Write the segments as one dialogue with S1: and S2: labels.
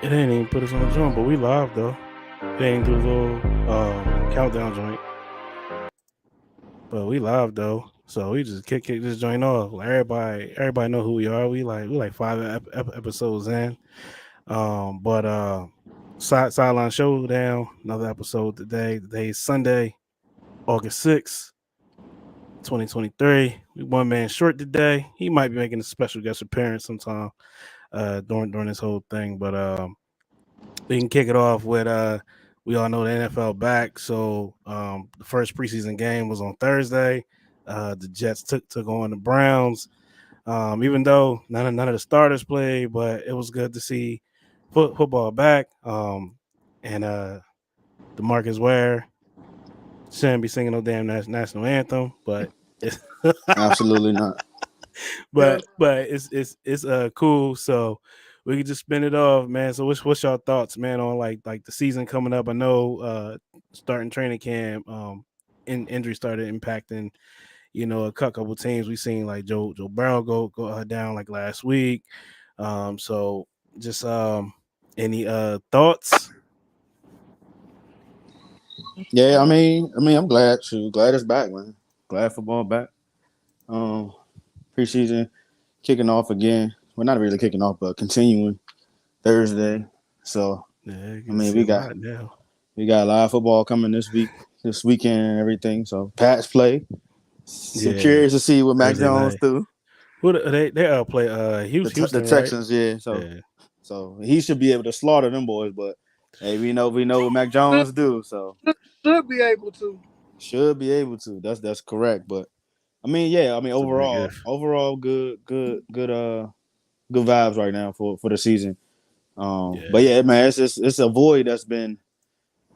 S1: It ain't even put us on the joint, but we live though. It ain't do a little countdown joint, but we live though. So we just kick this joint off. Like everybody know who we are. We like five episodes in. But sideline showdown. Another episode today. Today's Sunday, August 6th, 2023. We one man short today. He might be making a special guest appearance sometime during this whole thing, but we can kick it off with we all know the NFL back. So the first preseason game was on Thursday. The Jets took on the Browns. Even though none of the starters played, but it was good to see football back. And DeMarcus Ware shouldn't be singing no damn national anthem, but it's
S2: Absolutely not.
S1: but it's cool. So we can just spin it off, man. So what's your thoughts, man, on like the season coming up? I know starting training camp, injury started impacting, a couple teams. We seen like Joe Burrow go down like last week. So just any thoughts?
S2: Yeah, I'm glad too. Glad it's back, man. Glad football back. Preseason kicking off again. Well, not really kicking off, but continuing Thursday. So
S1: Yeah,
S2: we got a lot of football coming this weekend, and everything. So Pats play. So curious to see what Mac
S1: Thursday
S2: Jones
S1: night.
S2: do.
S1: Who they play Houston,
S2: The
S1: right?
S2: Texans, yeah. So he should be able to slaughter them boys, but hey, we know what Mac Jones do. So
S3: should be able to.
S2: That's correct. But overall good vibes right now for the season. But yeah, man, it's a void that's been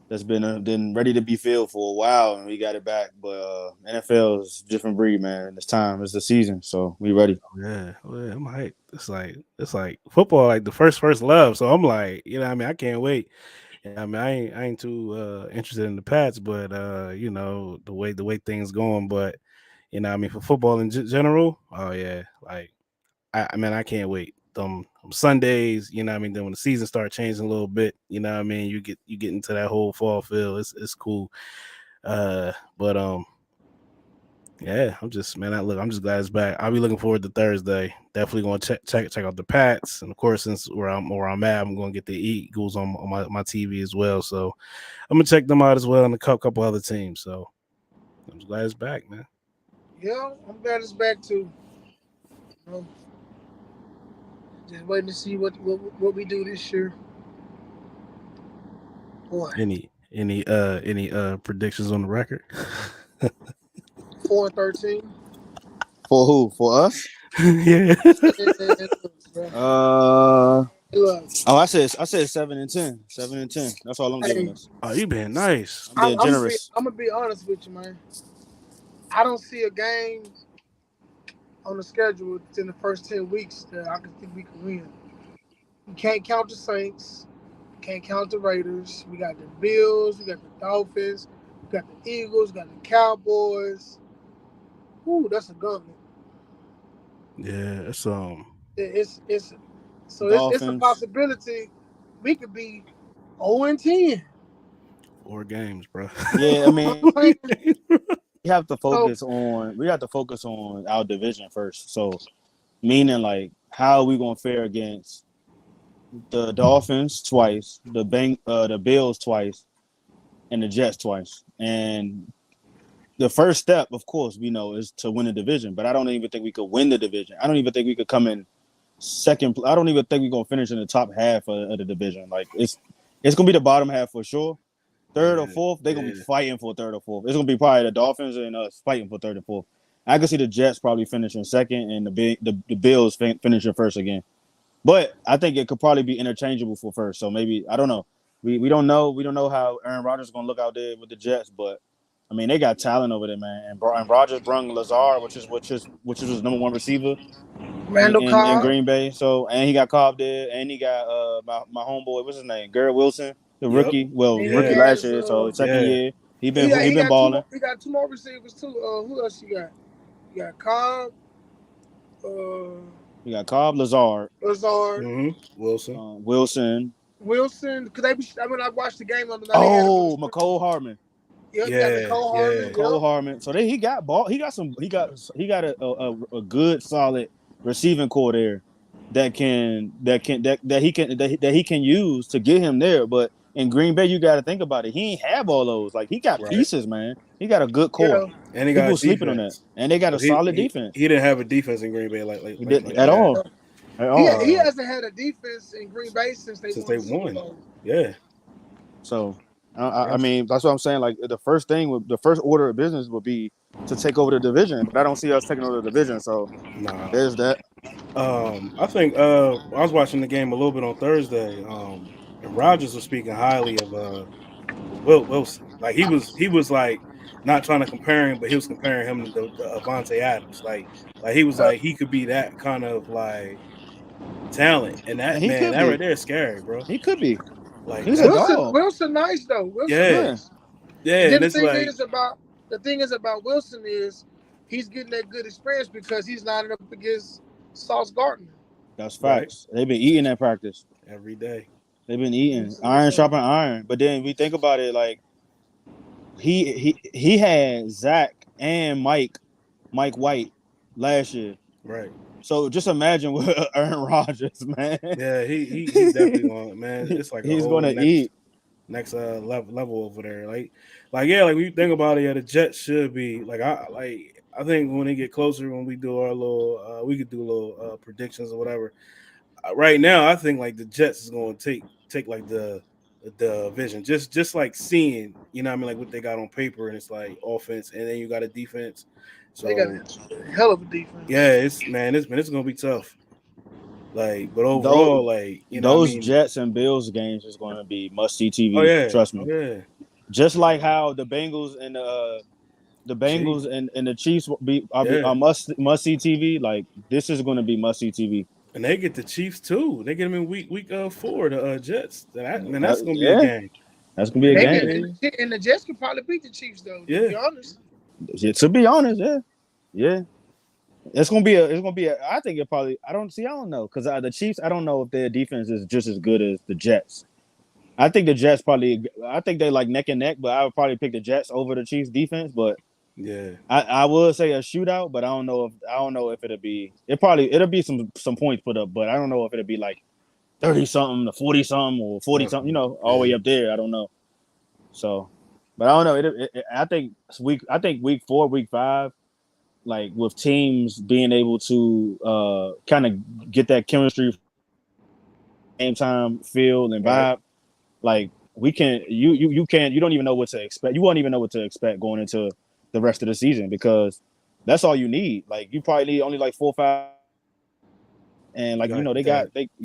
S2: ready to be filled for a while, and we got it back. But NFL is a different breed, man. It's time. It's the season, so we ready.
S1: Yeah, well, I'm hyped. It's like football, like the first love. So I'm like, I can't wait. I ain't too interested in the Pats, but the way things going. But for football in general, oh yeah, like I can't wait. Sundays, then when the season start changing a little bit, you get into that whole fall feel. It's cool. But yeah, I'm just glad it's back. I'll be looking forward to Thursday. Definitely going to check out the Pats, and of course, since where I'm at, I'm going to get the Eagles on my TV as well. So I'm gonna check them out as well, and a couple other teams. So I'm just glad it's back, man.
S3: Yeah, I'm glad it's back too. Just waiting to see what we do this year. Boy.
S1: Any predictions on the record?
S3: 4-13.
S2: For who? For us?
S1: Yeah.
S2: I said 7-10. 7-10. That's all I'm giving us.
S1: Oh, you being nice.
S2: I'm being generous.
S3: I'm gonna be honest with you, man. I don't see a game on the schedule in the first 10 weeks that I can think we can win. You can't count the Saints. You can't count the Raiders. We got the Bills. We got the Dolphins. We got the Eagles. We got the Cowboys. Ooh, that's a gauntlet.
S1: Yeah, it's
S3: it's a possibility we could be 0-10.
S1: 4 games, bro.
S2: Yeah, we have to focus on our division first. So, meaning like how are we gonna fare against the Dolphins twice, the Bills twice, and the Jets twice. And the first step, of course, we know is to win the division. But I don't even think we could win the division. I don't even think we could come in second. I don't even think we're gonna finish in the top half of the division. Like it's gonna be the bottom half for sure. Third or fourth, they're gonna be fighting for third or fourth. It's gonna be probably the Dolphins and us fighting for third or fourth. I can see the Jets probably finishing second and the Bills finishing first again. But I think it could probably be interchangeable for first. So maybe I don't know. We don't know. We don't know how Aaron Rodgers is gonna look out there with the Jets, but they got talent over there, man. And Rodgers brung Lazard, which is his number one receiver in Green Bay. So and he got Cobb there, and he got my homeboy, what's his name, Garrett Wilson, the rookie. Well, rookie last year, so second year. He been balling.
S3: He got 2 more receivers too. Who else you got? You got Cobb.
S2: You got Cobb, Lazard,
S1: mm-hmm.
S2: Wilson,
S3: Wilson, because I watched the game on the night. They had him on the
S2: Oh,
S3: screen.
S2: McCole Hardman.
S3: Yep, you got
S1: Yeah,
S3: Nicole
S1: yeah.
S3: Harmon.
S2: McCole
S3: Yep.
S2: Hardman. So he got ball. He got a good solid receiving core there that he can use to get him there. But in Green Bay, you got to think about it. He ain't have all those. Like he got
S1: Right.
S2: pieces, man. He got a good core.
S3: Yeah.
S1: And he
S2: People
S1: got
S2: sleeping on that,
S1: defense.
S2: and they got a
S1: 'Cause
S2: solid defense.
S1: he didn't have a defense in Green Bay
S2: He didn't
S1: like
S2: at
S1: that.
S2: all. At
S3: He
S2: all.
S3: hasn't had a defense in Green Bay since they
S1: Since
S3: won
S1: they
S3: the Super
S1: won.
S3: Bowl.
S1: Yeah.
S2: So I mean, that's what I'm saying. Like the first order of business would be to take over the division, but I don't see us taking over the division. So
S1: Nah.
S2: there's that.
S1: I think I was watching the game a little bit on Thursday. And Rogers was speaking highly of Wilson. Like he was like not trying to compare him, but he was comparing him to Avante Adams. Like he was like he could be that kind of like talent. And
S2: And
S1: that
S2: he
S1: man,
S2: could
S1: that right
S2: be.
S1: there is scary, bro.
S2: He could be.
S1: Like
S2: He's a
S1: that's
S2: dog.
S3: Wilson nice though. Wilson
S1: yeah.
S3: nice.
S1: Yeah.
S3: And then
S1: And it's like
S3: the thing is about Wilson is he's getting that good experience because he's lining up against Sauce Gardner.
S2: That's
S1: right
S2: facts. They've been eating that practice.
S1: every day.
S2: They've been eating iron sharpen iron. But then we think about it, like he had Zach and Mike White last year.
S1: Right.
S2: So just imagine with Aaron Rodgers, man.
S1: Yeah, he definitely going, man. It's like a
S2: He's
S1: whole
S2: gonna eat.
S1: next level over there. Like yeah, like when you think about it, yeah, the Jets should be I think when they get closer, when we do our little we could do a little predictions or whatever. Right now, I think like the Jets is going to take like the vision, just like seeing, you know what I mean, like what they got on paper, and it's like offense, and then you got a defense. So
S3: they got a hell of a defense.
S1: yeah, it's gonna be tough. Like, but overall, like you know,
S2: those
S1: what I mean,
S2: Jets and Bills games is going to be must see TV.
S1: oh yeah,
S2: Trust me.
S1: oh, yeah.
S2: Just like how the Bengals and the Chiefs are must see TV. Like this is going to be must see TV.
S1: And they get the Chiefs too. They get them in week 4, the Jets. That's gonna be a game.
S2: That's gonna be a game.
S3: And the Jets could probably beat the Chiefs though.
S1: Yeah.
S3: To be honest.
S2: Yeah, to be honest, yeah. It's gonna be a. I think it probably. I don't know because the Chiefs. I don't know if their defense is just as good as the Jets. I think the Jets probably. I think they like neck and neck, but I would probably pick the Jets over the Chiefs defense. But
S1: yeah,
S2: I would say a shootout, but I don't know if it'll be. It'll be some points put up, but I don't know if it'll be like 30 something to 40 something or 40 something. You know, all the way up there. I don't know. So, but I don't know. I think week 4, week 5. Like with teams being able to kind of get that chemistry, game time feel and vibe, like we can you don't even know what to expect. You won't even know what to expect going into the rest of the season because that's all you need. Like you probably need only like 4 or 5, and like they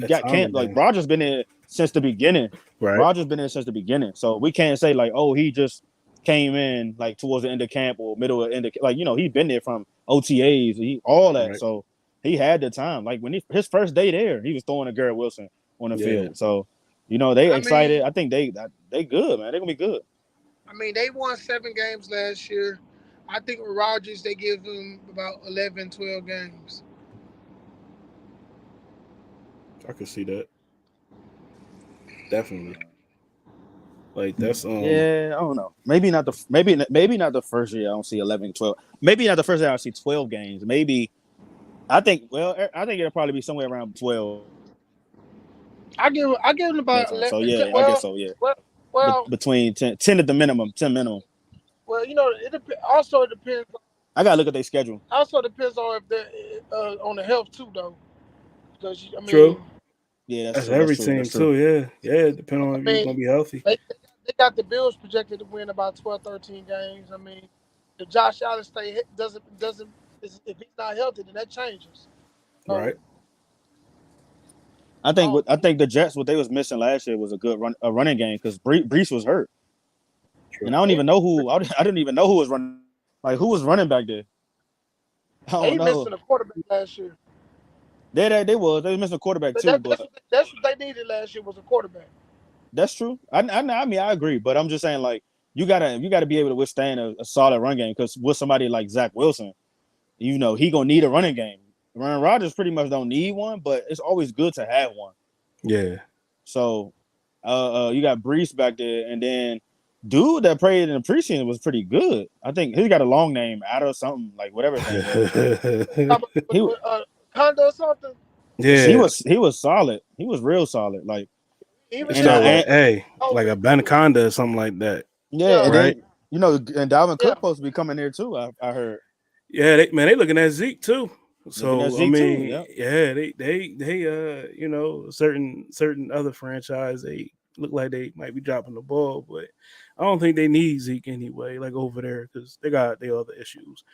S2: got camp. Like Rogers been there since the beginning.
S1: Right.
S2: Rogers been there since the beginning, so we can't say like he just came in like towards the end of camp or middle of end of like he's been there from OTAs, all that. Right. So he had the time. Like when his first day there, he was throwing to Garrett Wilson on the field. So they excited. I think they good, man. They're gonna be good.
S3: I mean, they won 7 games last year. I think with Rodgers, they give him about 11, 12 games.
S1: I could see that. Definitely. Like that's
S2: yeah, I don't know. Maybe not the first year I don't see 11, 12. Maybe not the first year I see 12 games. Maybe I think it'll probably be somewhere around 12.
S3: I give him about 11.
S2: So yeah, I guess so, yeah.
S3: Well,
S2: between 10 at the minimum, 10 minimum.
S3: Well, it depends.
S2: I gotta look at their schedule.
S3: Also depends on if they're on the health too, though. Because
S1: true.
S2: Yeah,
S1: that's every team too. Yeah. Depending on if you're gonna be healthy.
S3: They got the Bills projected to win about 12, 13 games. I mean, if Josh Allen doesn't if he's not healthy, then that changes.
S1: Right.
S2: I think the Jets, what they was missing last year was a running game because Brees was hurt. True. And I didn't even know who was running. Like who was running back there? I don't know.
S3: They missing a quarterback last year.
S2: They was missing a quarterback too.
S3: That's what they needed last year was a quarterback.
S2: That's true. I mean I agree, but I'm just saying like you gotta be able to withstand a solid run game because with somebody like Zach Wilson, he gonna need a running game. Aaron Rodgers pretty much don't need one, but it's always good to have one.
S1: Yeah.
S2: So You got Brees back there, and then dude that played in the preseason was pretty good. I think he got a long name, Ada something like whatever his name was. He
S3: Condo or something.
S2: he
S1: Yeah,
S2: was solid. He was real solid. Like
S1: it
S3: Even
S2: and
S3: in
S1: started with
S2: I,
S1: an A, like
S3: COVID
S1: a
S3: too.
S1: Banaconda or something like that,
S2: yeah, and
S3: Yeah,
S1: right?
S2: then and Dalvin
S3: yeah.
S2: Cook supposed to be coming there too. I heard
S1: Yeah, they looking at Zeke too.
S2: looking at
S1: So I
S2: Zeke too.
S1: mean,
S2: Yep.
S1: yeah, they certain other franchise they look like they might be dropping the ball, but I don't think they need Zeke anyway, like over there because they got their other issues.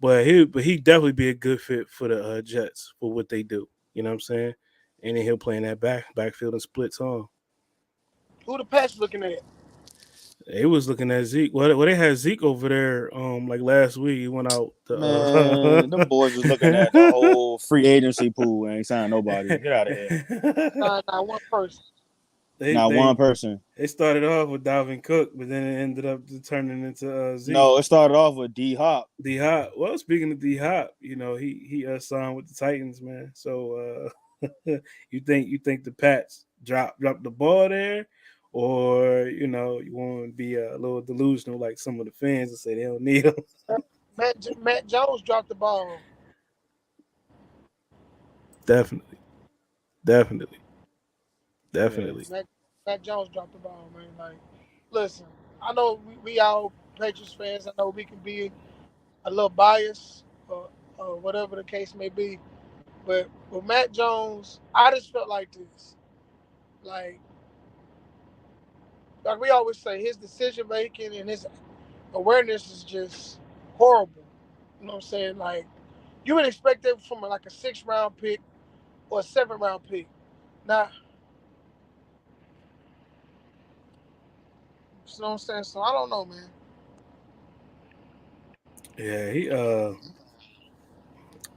S1: But he definitely be a good fit for the Jets for what they do. You know what I'm saying? And then he'll play in that backfield and splits on.
S3: Who the Pats looking at?
S1: They was looking at Zeke. Well, they had Zeke over there. Like last week, he went out.
S2: Man, them boys was looking at the whole free agency pool and ain't signed nobody. Get out of here.
S3: Not one person.
S1: they
S2: Not one
S1: they
S2: person.
S1: they started off with Dalvin Cook, but then it ended up turning into Zeke.
S2: No, it started off with D Hop.
S1: D Hop. Well, speaking of D Hop, he signed with the Titans, man. So you think the Pats drop the ball there, or you want to be a little delusional like some of the fans and say they don't need him.
S3: Matt Jones dropped the ball.
S1: Definitely, definitely,
S2: Yeah.
S1: definitely.
S3: Matt Jones dropped the ball, man. Like, listen, I know we all Patriots fans. I know we can be a little biased or whatever the case may be. But with Matt Jones, I just felt like this. Like, like we always say, his decision making and his awareness is just horrible. You know what I'm saying? Like, you would expect that from like a 6th round pick or a 7th round pick. Now, you know what I'm saying? So I don't know, man.
S1: Yeah, he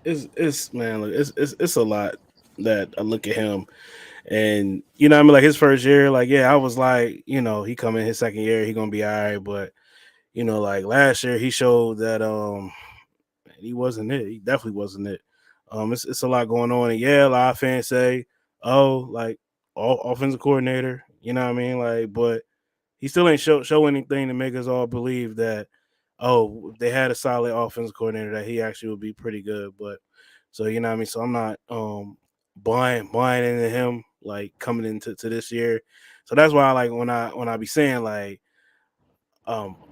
S1: it's man, look, it's a lot that I look at him. And I mean, like his first year, like I was like, he come in his second year, he gonna be all right. But like last year, he showed that he wasn't it. He definitely wasn't it. It's a lot going on, and a lot of fans say, oh, like all offensive coordinator, you know what I mean, like, but he still ain't show anything to make us all believe that if they had a solid offensive coordinator that he actually would be pretty good. But so you know what I mean. So I'm not buying into him like coming into this year. So that's why like when I be saying like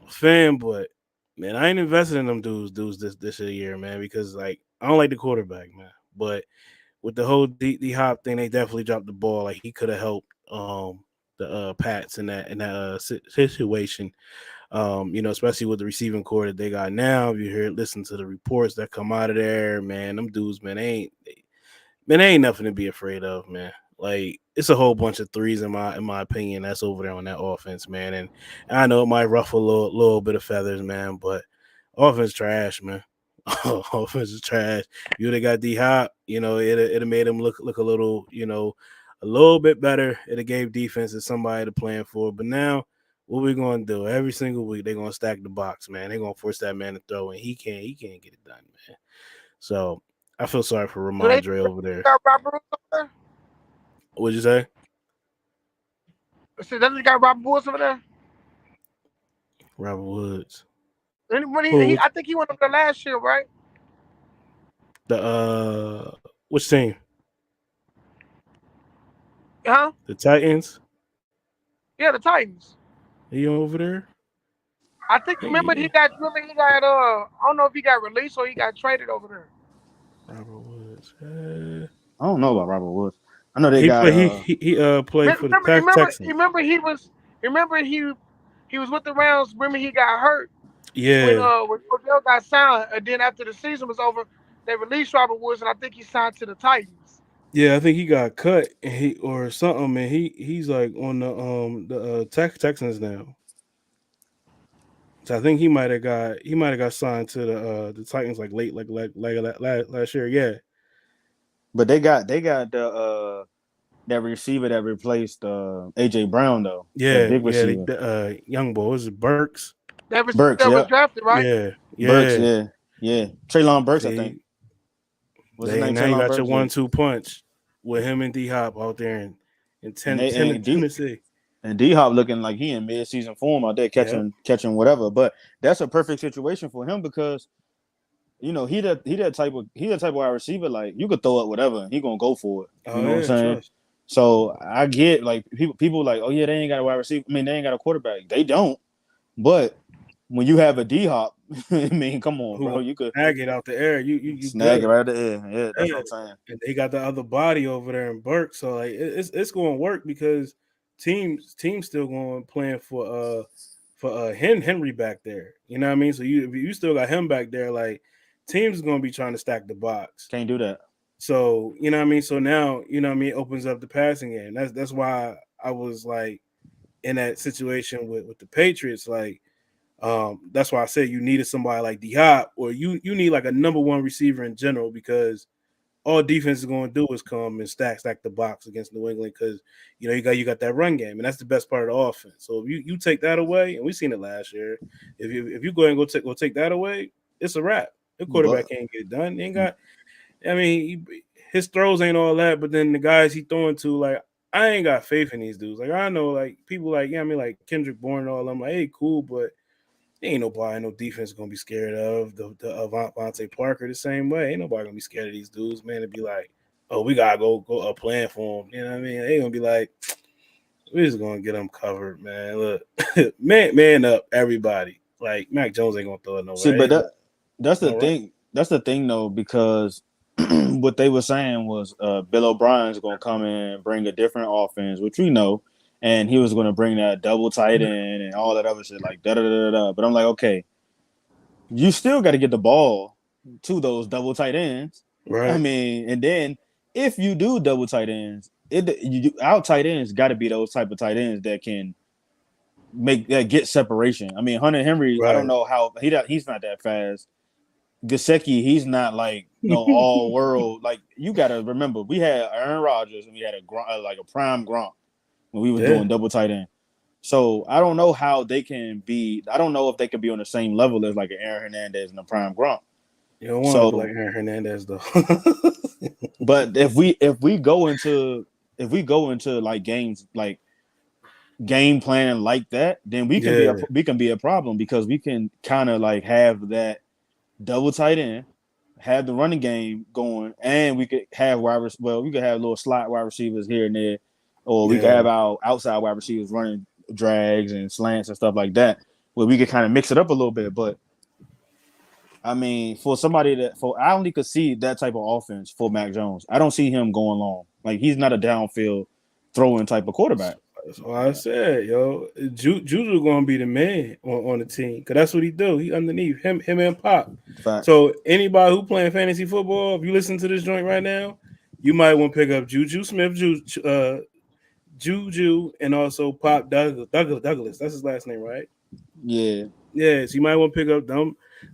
S1: fan, but man, I ain't invested in them dudes this year, man, because like I don't like the quarterback, man. But with the whole D Hop thing, they definitely dropped the ball. Like he could have helped the Pats in that situation. Especially with the receiving core that they got now. If you listen to the reports that come out of there, man, them dudes, man, they ain't nothing to be afraid of, man. Like it's a whole bunch of threes in my opinion that's over there on that offense, man. And I know it might ruffle a little bit of feathers, man, but offense trash, man. Offense is trash. You would have got D Hop, it made him look a little bit better. It have gave defenses somebody to plan for. But now, what we gonna do? Every single week they're gonna stack the box, man. They're gonna force that man to throw, and he can't get it done, man. So I feel sorry for
S3: Do they
S1: Ramondre over there.
S3: got Robert Woods over
S1: What'd you say?
S3: there? See, they got Robert Woods over there.
S1: Robert Woods.
S3: And when
S1: Who?
S3: I think he went over there last year, right?
S1: The which team?
S3: Huh?
S1: The Titans.
S3: Yeah, the Titans.
S1: He over there?
S3: I think remember
S1: Yeah.
S3: he got I don't know if he got released or he got traded over there.
S1: Robert Woods.
S2: I don't know about Robert Woods. I know they
S1: He
S2: got
S1: play. He played for the Texans.
S3: Remember he was with the Rams. Remember he got hurt
S1: Yeah,
S3: when Odell got signed, and then after the season was over, they released Robert Woods, and I think he signed to the Titans.
S1: yeah. I think he got cut and he or something. Man, he's like on the Texans now. So I think he might have got signed to the Titans like late last year. Yeah,
S2: but they got that receiver that replaced AJ Brown though. That
S1: yeah,
S2: big
S1: yeah.
S2: receiver.
S1: The young boy was it Burks?
S3: That receiver
S2: Burks,
S3: that was
S2: yep.
S3: drafted, right?
S1: Yeah,
S2: Burks,
S1: yeah.
S2: yeah. Yeah. Traylon Burks, I think.
S1: See,
S2: What's his name?
S1: now you
S2: Traylon
S1: got your
S2: Burks, yeah.
S1: 1-2 punch with him and D Hop out there in
S2: And they and D
S1: Tennessee.
S2: And D-Hop looking like he in mid-season form out there catching whatever. But that's a perfect situation for him because he that type of wide receiver, like you could throw up whatever and he gonna go for it. You
S1: Oh
S2: know what I'm
S1: yeah,
S2: saying?
S1: trust.
S2: So I get like people like, oh yeah, they ain't got a wide receiver. I mean, they ain't got a quarterback. They don't. But when you have a D-Hop, I mean, come on,
S1: Who
S2: bro. You could
S1: snag it out the air? You
S2: snag
S1: good?
S2: it right there. Yeah, that's
S1: Yeah.
S2: what I'm saying.
S1: And they got the other body over there in Burke, so like it's going to work because teams still going playing for Henry back there. You know what I mean? So you still got him back there. Like teams is going to be trying to stack the box.
S2: Can't do that.
S1: So you know what I mean. So now you know what I mean. It opens up the passing game. That's why I was like in that situation with the Patriots. Like that's why I said you needed somebody like D-Hop or you need like a number one receiver in general because all defense is going to do is come and stack the box against New England because you got that run game and that's the best part of the offense. So if you take that away, and we've seen it last year, if you go ahead and go take that away, it's a wrap. The quarterback
S2: But
S1: can't get it done. He ain't got. I mean, his throws ain't all that, but then the guys he throwing to, like I ain't got faith in these dudes. Like I know, like people like I mean, like Kendrick Bourne and all them. Like, hey, cool, but ain't nobody, no defense gonna be scared of the Avante Parker the same way. Ain't nobody gonna be scared of these dudes, man. To be like, oh, we gotta go up playing for them. You know what I mean? They gonna be like, we're just gonna get them covered, man. Look, man up, everybody. Like Mac Jones ain't gonna throw it
S2: see,
S1: nowhere.
S2: but that's the
S1: All right.
S2: thing. That's the thing though, because what they were saying was Bill O'Brien's gonna come in and bring a different offense, which we know, and he was gonna bring that double tight end and all that other shit like da da da da da. But I'm like, okay, you still got to get the ball to those double tight ends. I
S1: Right.
S2: mean, and then if you do double tight ends, our tight ends got to be those type of tight ends that can make that get separation. I mean, Hunter Henry, I don't
S1: Right.
S2: know how he's not that fast. Gasecki, he's not like no all world. Like you got to remember, we had Aaron Rodgers and we had like a prime Gronk when we was
S1: Yeah.
S2: doing double tight end. So I don't know how they can be. I don't know if they could be on the same level as like an Aaron Hernandez and a prime Gronk.
S1: You don't want to be like
S2: So,
S1: Aaron Hernandez though.
S2: but if we go into like games like game plan like that, then
S1: Yeah.
S2: we can be a problem because we can kind of like have that double tight end, have the running game going, and we could have we could have little slot wide receivers here and there, or we could
S1: Yeah.
S2: have our outside wide receivers running drags and slants and stuff like that, where we could kind of mix it up a little bit. But I mean, I only could see that type of offense for Mac Jones. I don't see him going long. Like he's not a downfield throwing type of quarterback.
S1: That's why I said, yo, Juju gonna be the man on the team because that's what he do. He underneath him and Pop.
S2: Facts.
S1: So anybody who playing fantasy football, if you listen to this joint right now, you might want to pick up Juju Smith, Juju, and also Pop Douglas. That's his last name, right?
S2: Yeah,
S1: Yes, you might want to pick up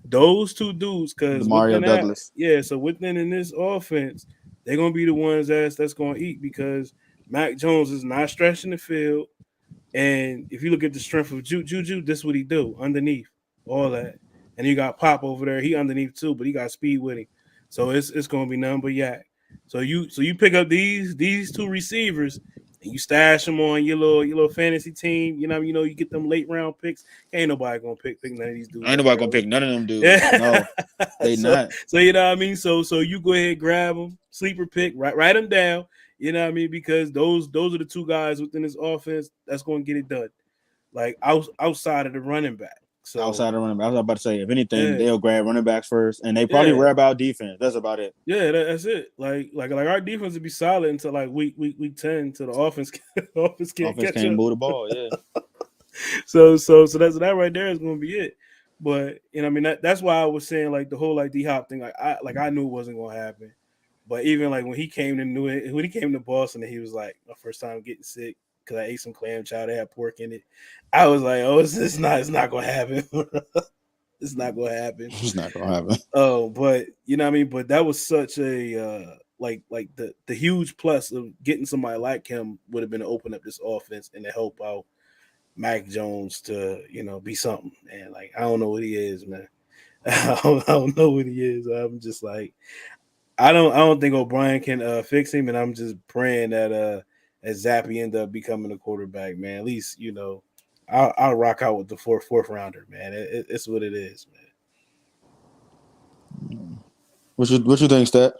S1: those two dudes because
S2: Mario
S1: within that,
S2: Douglas.
S1: yeah. So within in this offense, they're gonna be the ones that's gonna eat because Mac Jones is not stretching the field. And if you look at the strength of Juju, this is what he do underneath all that. And you got Pop over there, he underneath too, but he got speed with him. So it's gonna be nothing but yak. So you pick up these two receivers and you stash them on your little fantasy team. You get them late round picks. Ain't nobody gonna pick none of these dudes
S2: Ain't
S1: up
S2: nobody gonna
S1: early.
S2: pick none of them dudes.
S1: Yeah.
S2: No, they
S1: so
S2: not.
S1: so you know what I mean. So you go ahead, grab them, sleeper pick, write them down. You know what I mean? Because those are the two guys within this offense that's going to get it done. Like outside of the running back. So
S2: Outside of running back, I was about to say, if anything,
S1: yeah,
S2: they'll grab running backs first, and they probably
S1: yeah,
S2: grab out defense. That's about it.
S1: yeah. That's it. Like our defense would be solid until like week 10 to the offense offense can't
S2: Offense
S1: catch
S2: can't
S1: up.
S2: move the ball. Yeah,
S1: So that's that right there is going to be it. But I mean that's why I was saying like the whole like D Hop thing. I knew it wasn't going to happen. But even like when he came to Boston, and he was like my first time getting sick because I ate some clam chowder that had pork in it. I was like, oh, it's not gonna happen. It's not gonna happen.
S2: it's not gonna happen.
S1: Oh, but you know what I mean. But that was such a like the huge plus of getting somebody like him would have been to open up this offense and to help out Mac Jones to be something. And like I don't know what he is, man. I don't know what he is. I'm just like I don't think O'Brien can fix him, and I'm just praying that as Zappy ended up becoming a quarterback, man. At least I'll rock out with the fourth rounder, man. It's what it is,
S2: man. What you think, Stat?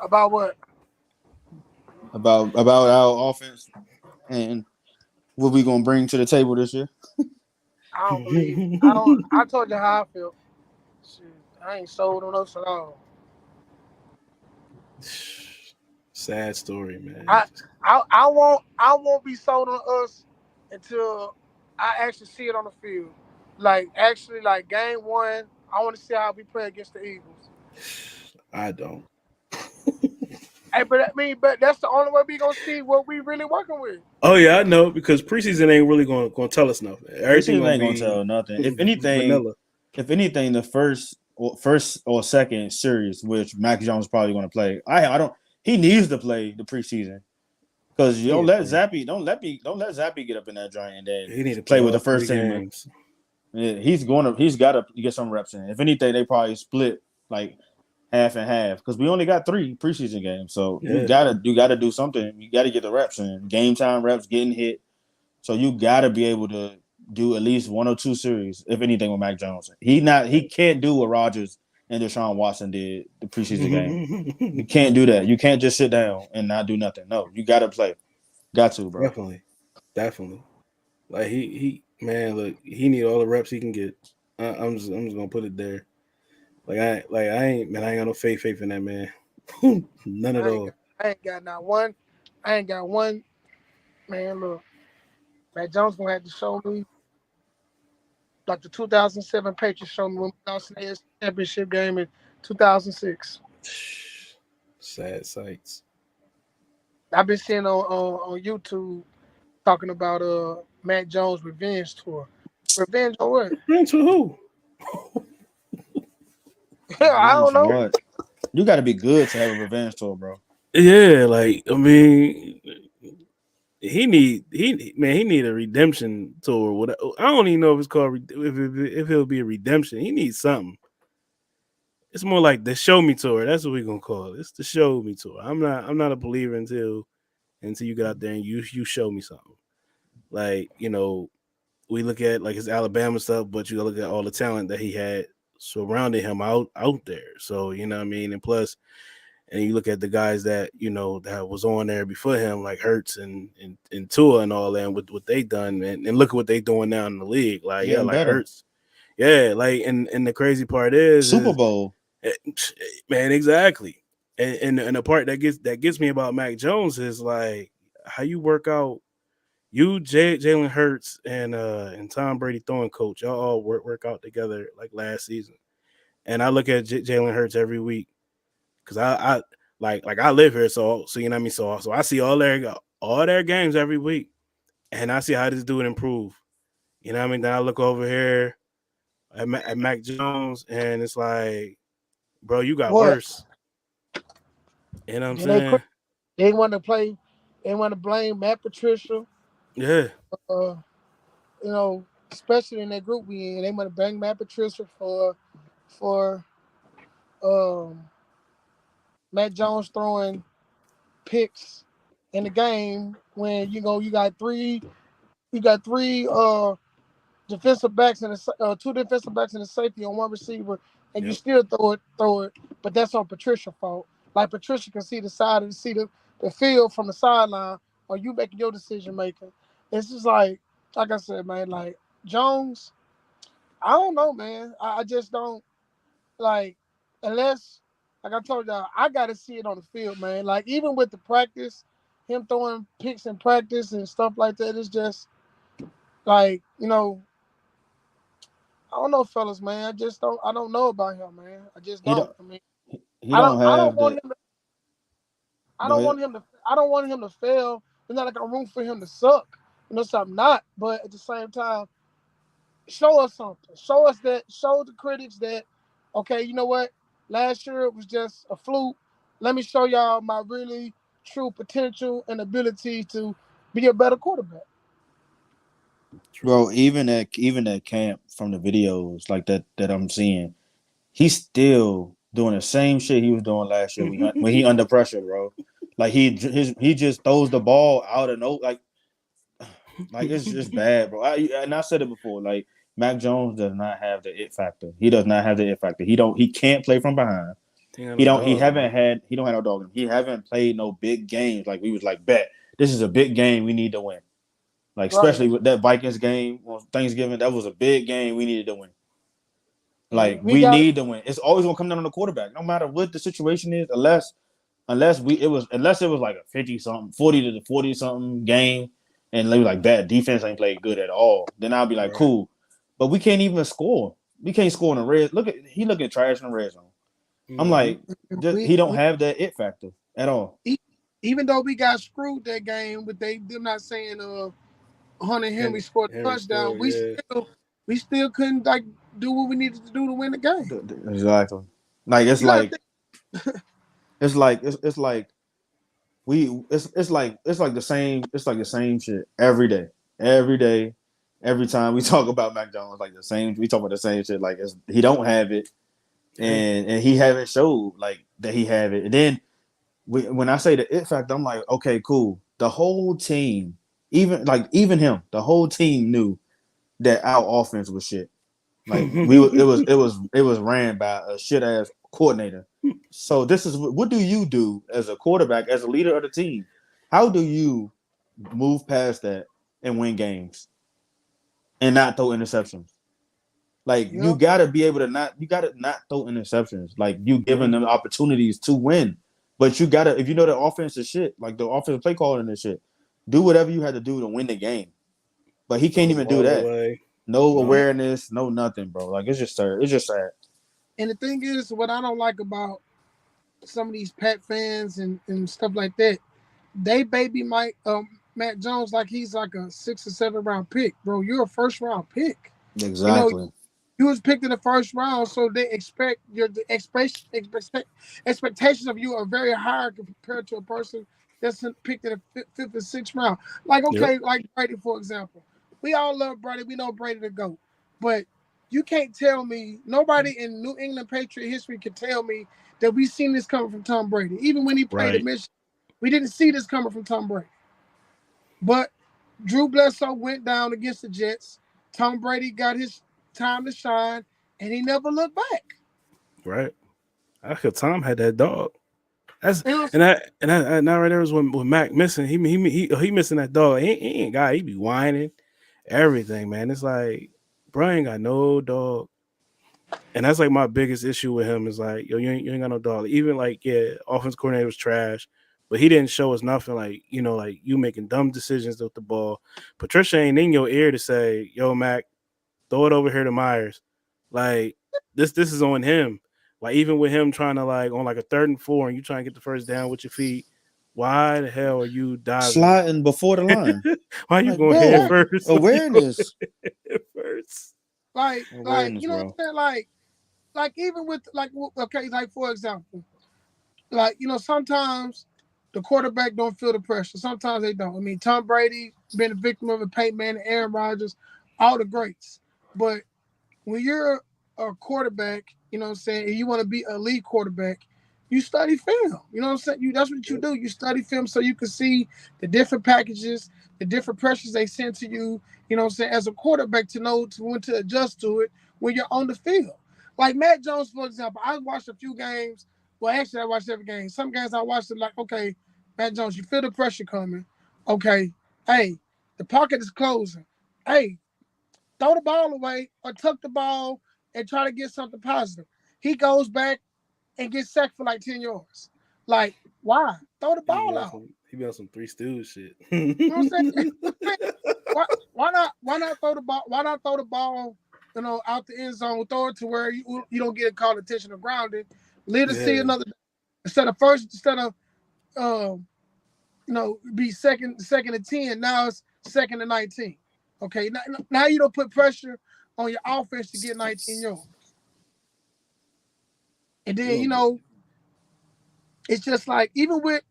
S3: About what?
S2: About our offense and what we gonna bring to the table this year?
S3: I don't believe. I
S1: man.
S3: don't. I told you how I feel. Shit, I ain't sold on us at all.
S1: Sad story, man.
S3: I I won't be sold on us until I actually see it on the field. Like actually, like game one, I want to see how we play against the Eagles.
S1: I don't.
S3: Hey, but that's the only way we gonna see what we really working with.
S1: Oh yeah, I know because preseason ain't really gonna tell us nothing. Everything
S2: Preseason
S1: gonna
S2: ain't gonna
S1: be
S2: tell nothing.
S1: vanilla.
S2: If anything, the first or second series, which Mac Jones is probably gonna play. I don't. He needs to play the preseason because you
S1: He
S2: don't
S1: need to
S2: let
S1: play.
S2: Zappy don't let Zappy get up in that joint and then
S1: He need to
S2: play
S1: play
S2: with
S1: all
S2: the
S1: three
S2: first team.
S1: games.
S2: Yeah, he's got to get some reps in. If anything, they probably split like half and half because we only got 3 preseason games. So you
S1: Yeah.
S2: gotta do something. You gotta get the reps in. Game time reps, getting hit. So you gotta be able to do at least 1 or 2 series, if anything, with Mac Jones. He can't do what Rodgers and Deshaun Watson did the preseason game. You can't do that. You can't just sit down and not do nothing. No, you gotta play. Got to, bro.
S1: Definitely. Like he man, look, he need all the reps he can get. I'm just gonna put it there. I ain't got no faith in that man. None at all.
S3: I ain't got not one. I ain't got one. Man, look, Matt Jones gonna have to show me like the 2007 Patriots showed me when we lost in the AFC Championship game in 2006.
S1: Sad sights.
S3: I've been seeing on YouTube talking about Matt Jones revenge tour. Revenge on what?
S1: Ran to who?
S3: I don't know.
S2: What? You got to be good to have a revenge tour, bro.
S1: Yeah, like I mean, he need a redemption tour. What I don't even know if it's called if it'll be a redemption. He needs something. It's more like the show me tour. That's what we're gonna call it. It's the show me tour. I'm not a believer until you get out there and you show me something. Like we look at like his Alabama stuff, but you look at all the talent that he had surrounding him out there. So you know what I mean, and plus, and you look at the guys that that was on there before him, like Hurts and Tua and all that, and what they done, and look at what they doing now in the league. Like
S2: Getting
S1: like
S2: better.
S1: Hurts, yeah, like and the crazy part is
S2: Super Bowl.
S1: man, exactly. And the part that gets me about Mac Jones is like how you work out. You, Jalen Hurts, and Tom Brady throwing coach, y'all all work out together like last season. And I look at Jalen Hurts every week because I like I live here, so you know what I mean. So I see all their games every week, and I see how this dude improve. You know what I mean. Then I look over here at Mac Jones, and it's like, bro, you got
S3: What?
S1: worse. You know what I'm
S3: Then they
S1: saying?
S3: they want to play. They want to blame Matt Patricia.
S1: Yeah.
S3: Uh, especially in that group we in, they want to blame Matt Patricia for um, Matt Jones throwing picks in the game when you got three defensive backs and two defensive backs and a safety on one receiver, and you
S1: Yep.
S3: still throw it, but that's on Patricia's fault. Like Patricia can see the field from the sideline, or you making your decision making. It's just like I said, man. Like Jones, I don't know, man. I just don't like unless like I told y'all, I gotta see it on the field, man. Like even with the practice, him throwing picks in practice and stuff like that, it's just like I don't know, fellas, man. I don't know about him, man. I just
S2: He
S3: don't.
S2: don't.
S3: I mean,
S2: He don't
S3: I don't
S2: have
S3: want
S2: the.
S3: him to. I
S2: Go
S3: don't
S2: ahead.
S3: want him to. I don't want him to fail. It's not like I'm room for him to suck. So I'm not. But at the same time, show us something. Show us that. Show the critics that. Okay, you know what? Last year it was just a fluke. Let me show y'all my really true potential and ability to be a better quarterback.
S1: True.
S2: Bro, even at camp from the videos like that I'm seeing, he's still doing the same shit he was doing last year when he under pressure, bro. Like he just throws the ball out of no like it's just bad, bro. And I said it before. Like Mac Jones does not have the it factor. He does not have the it factor. He can't play from behind.
S1: He no dog, man.
S2: He don't have no dog in him. He haven't played no big games. Like we was like, bet this is a big game we need to win. Like
S3: Right.
S2: especially with that Vikings game on Thanksgiving, that was a big game we needed to win. Like
S3: We
S2: we
S3: got
S2: need to win. It's always gonna come down on the quarterback, no matter what the situation is, unless it was like a 50 something, 40 to 40 something game, and they were like bad defense ain't played good at all. Then I'll be like,
S1: Right.
S2: cool. But we can't even score. We can't score in the red. He looking trash in the red zone. I'm
S1: Mm-hmm.
S2: like, he don't
S3: we
S2: have that it factor at all.
S3: e- even though we got screwed that game, but them not saying Hunter Henry scored a
S1: Henry
S3: touchdown.
S1: scored, yeah.
S3: We still couldn't like do what we needed to do to win the game.
S2: Exactly. Like
S3: You gotta think,
S2: it's like it's like the same shit every day. Every day, every time we talk about Mac Jones, like the same we talk about the same shit. Like he don't have it,
S1: Yeah.
S2: and he haven't showed like that he have it. And then when I say the it factor, I'm like, okay, cool. The whole team, even him, the whole team knew that our offense was shit. Like it was ran by a shit ass coordinator. So this is what do you do as a quarterback, as a leader of the team? How do you move past that and win games and not throw interceptions? Like
S3: you know,
S2: you gotta not throw interceptions. Like you giving
S1: Yeah.
S2: them opportunities to win. But you gotta, if you know the offense is shit, like the offensive play calling and shit, do whatever you had to do to win the game. But he can't
S1: Throw the
S2: even do
S1: ball
S2: that.
S1: away.
S2: No
S1: No.
S2: awareness, no nothing, bro. Like it's just sad. It's just sad.
S3: and the thing is, what I don't like about some of these Pat fans and stuff like that, they baby Matt Jones like he's like a 6 or 7 round pick, bro. You're a first round pick. You know,
S2: Exactly.
S3: you was picked in the first round, so they expect expectations of you are very high compared to a person that's picked in the fifth and sixth round. Like
S1: Yep.
S3: okay, like Brady for example, we all love Brady. We know Brady to go, but you can't tell me nobody in New England Patriot history can tell me that we seen this coming from Tom Brady. Even when he played at
S1: Right.
S3: Michigan, we didn't see this coming from Tom Brady. But Drew Bledsoe went down against the Jets. Tom Brady got his time to shine, and he never looked back.
S1: Right. I could Tom had that dog. That's
S3: You know,
S1: and that right there was when Mac missing. He missing that dog. He ain't got. He be whining, everything, man. It's like, bro, ain't got no dog. And that's like my biggest issue with him is like, yo, you ain't got no dog. Even like, yeah, offense coordinator was trash, but he didn't show us nothing. Like, like you making dumb decisions with the ball. Patricia ain't in your ear to say, yo, Mac, throw it over here to Myers. Like this is on him. Like even with him trying to like on like a 3rd and 4 and you trying to get the first down with your feet, why the hell are you diving?
S2: Sliding before the line.
S1: Why are you
S2: Like,
S1: going head
S2: bro,
S3: exactly.
S1: first?
S2: awareness.
S1: Head first.
S3: Like
S2: Awareness,
S3: you know what
S2: bro.
S3: I'm saying? Like even with like okay, like for example, like sometimes the quarterback don't feel the pressure. Sometimes they don't. I mean, Tom Brady been a victim of it, Peyton Manning, Aaron Rodgers, all the greats. But when you're a quarterback, you know what I'm saying, and you want to be a lead quarterback, you study film. You know what I'm saying? That's what you
S1: Yep.
S3: do. You study film so you can see the different packages, the different pressures they send to you, you know what I'm saying, as a quarterback to know to when to adjust to it when you're on the field. Like Matt Jones, for example, I watched a few games. Well, actually, I watched every game. Some games I watched it like, okay, Matt Jones, you feel the pressure coming. Okay, hey, the pocket is closing. Hey, throw the ball away or tuck the ball and try to get something positive. He goes back and gets sacked for like 10 yards. Like, why? Throw the
S1: He be
S3: ball
S1: on
S3: out.
S1: some Three Stooges shit.
S3: You know what I'm saying? Why not throw the ball, out the end zone, throw it to where you don't get called attention or grounded. Let us see
S1: Yeah.
S3: another instead of be second and 10. Now it's second and 19. Okay, now you don't put pressure on your offense to get 19 yards. And then
S1: You gonna
S3: it's just like even with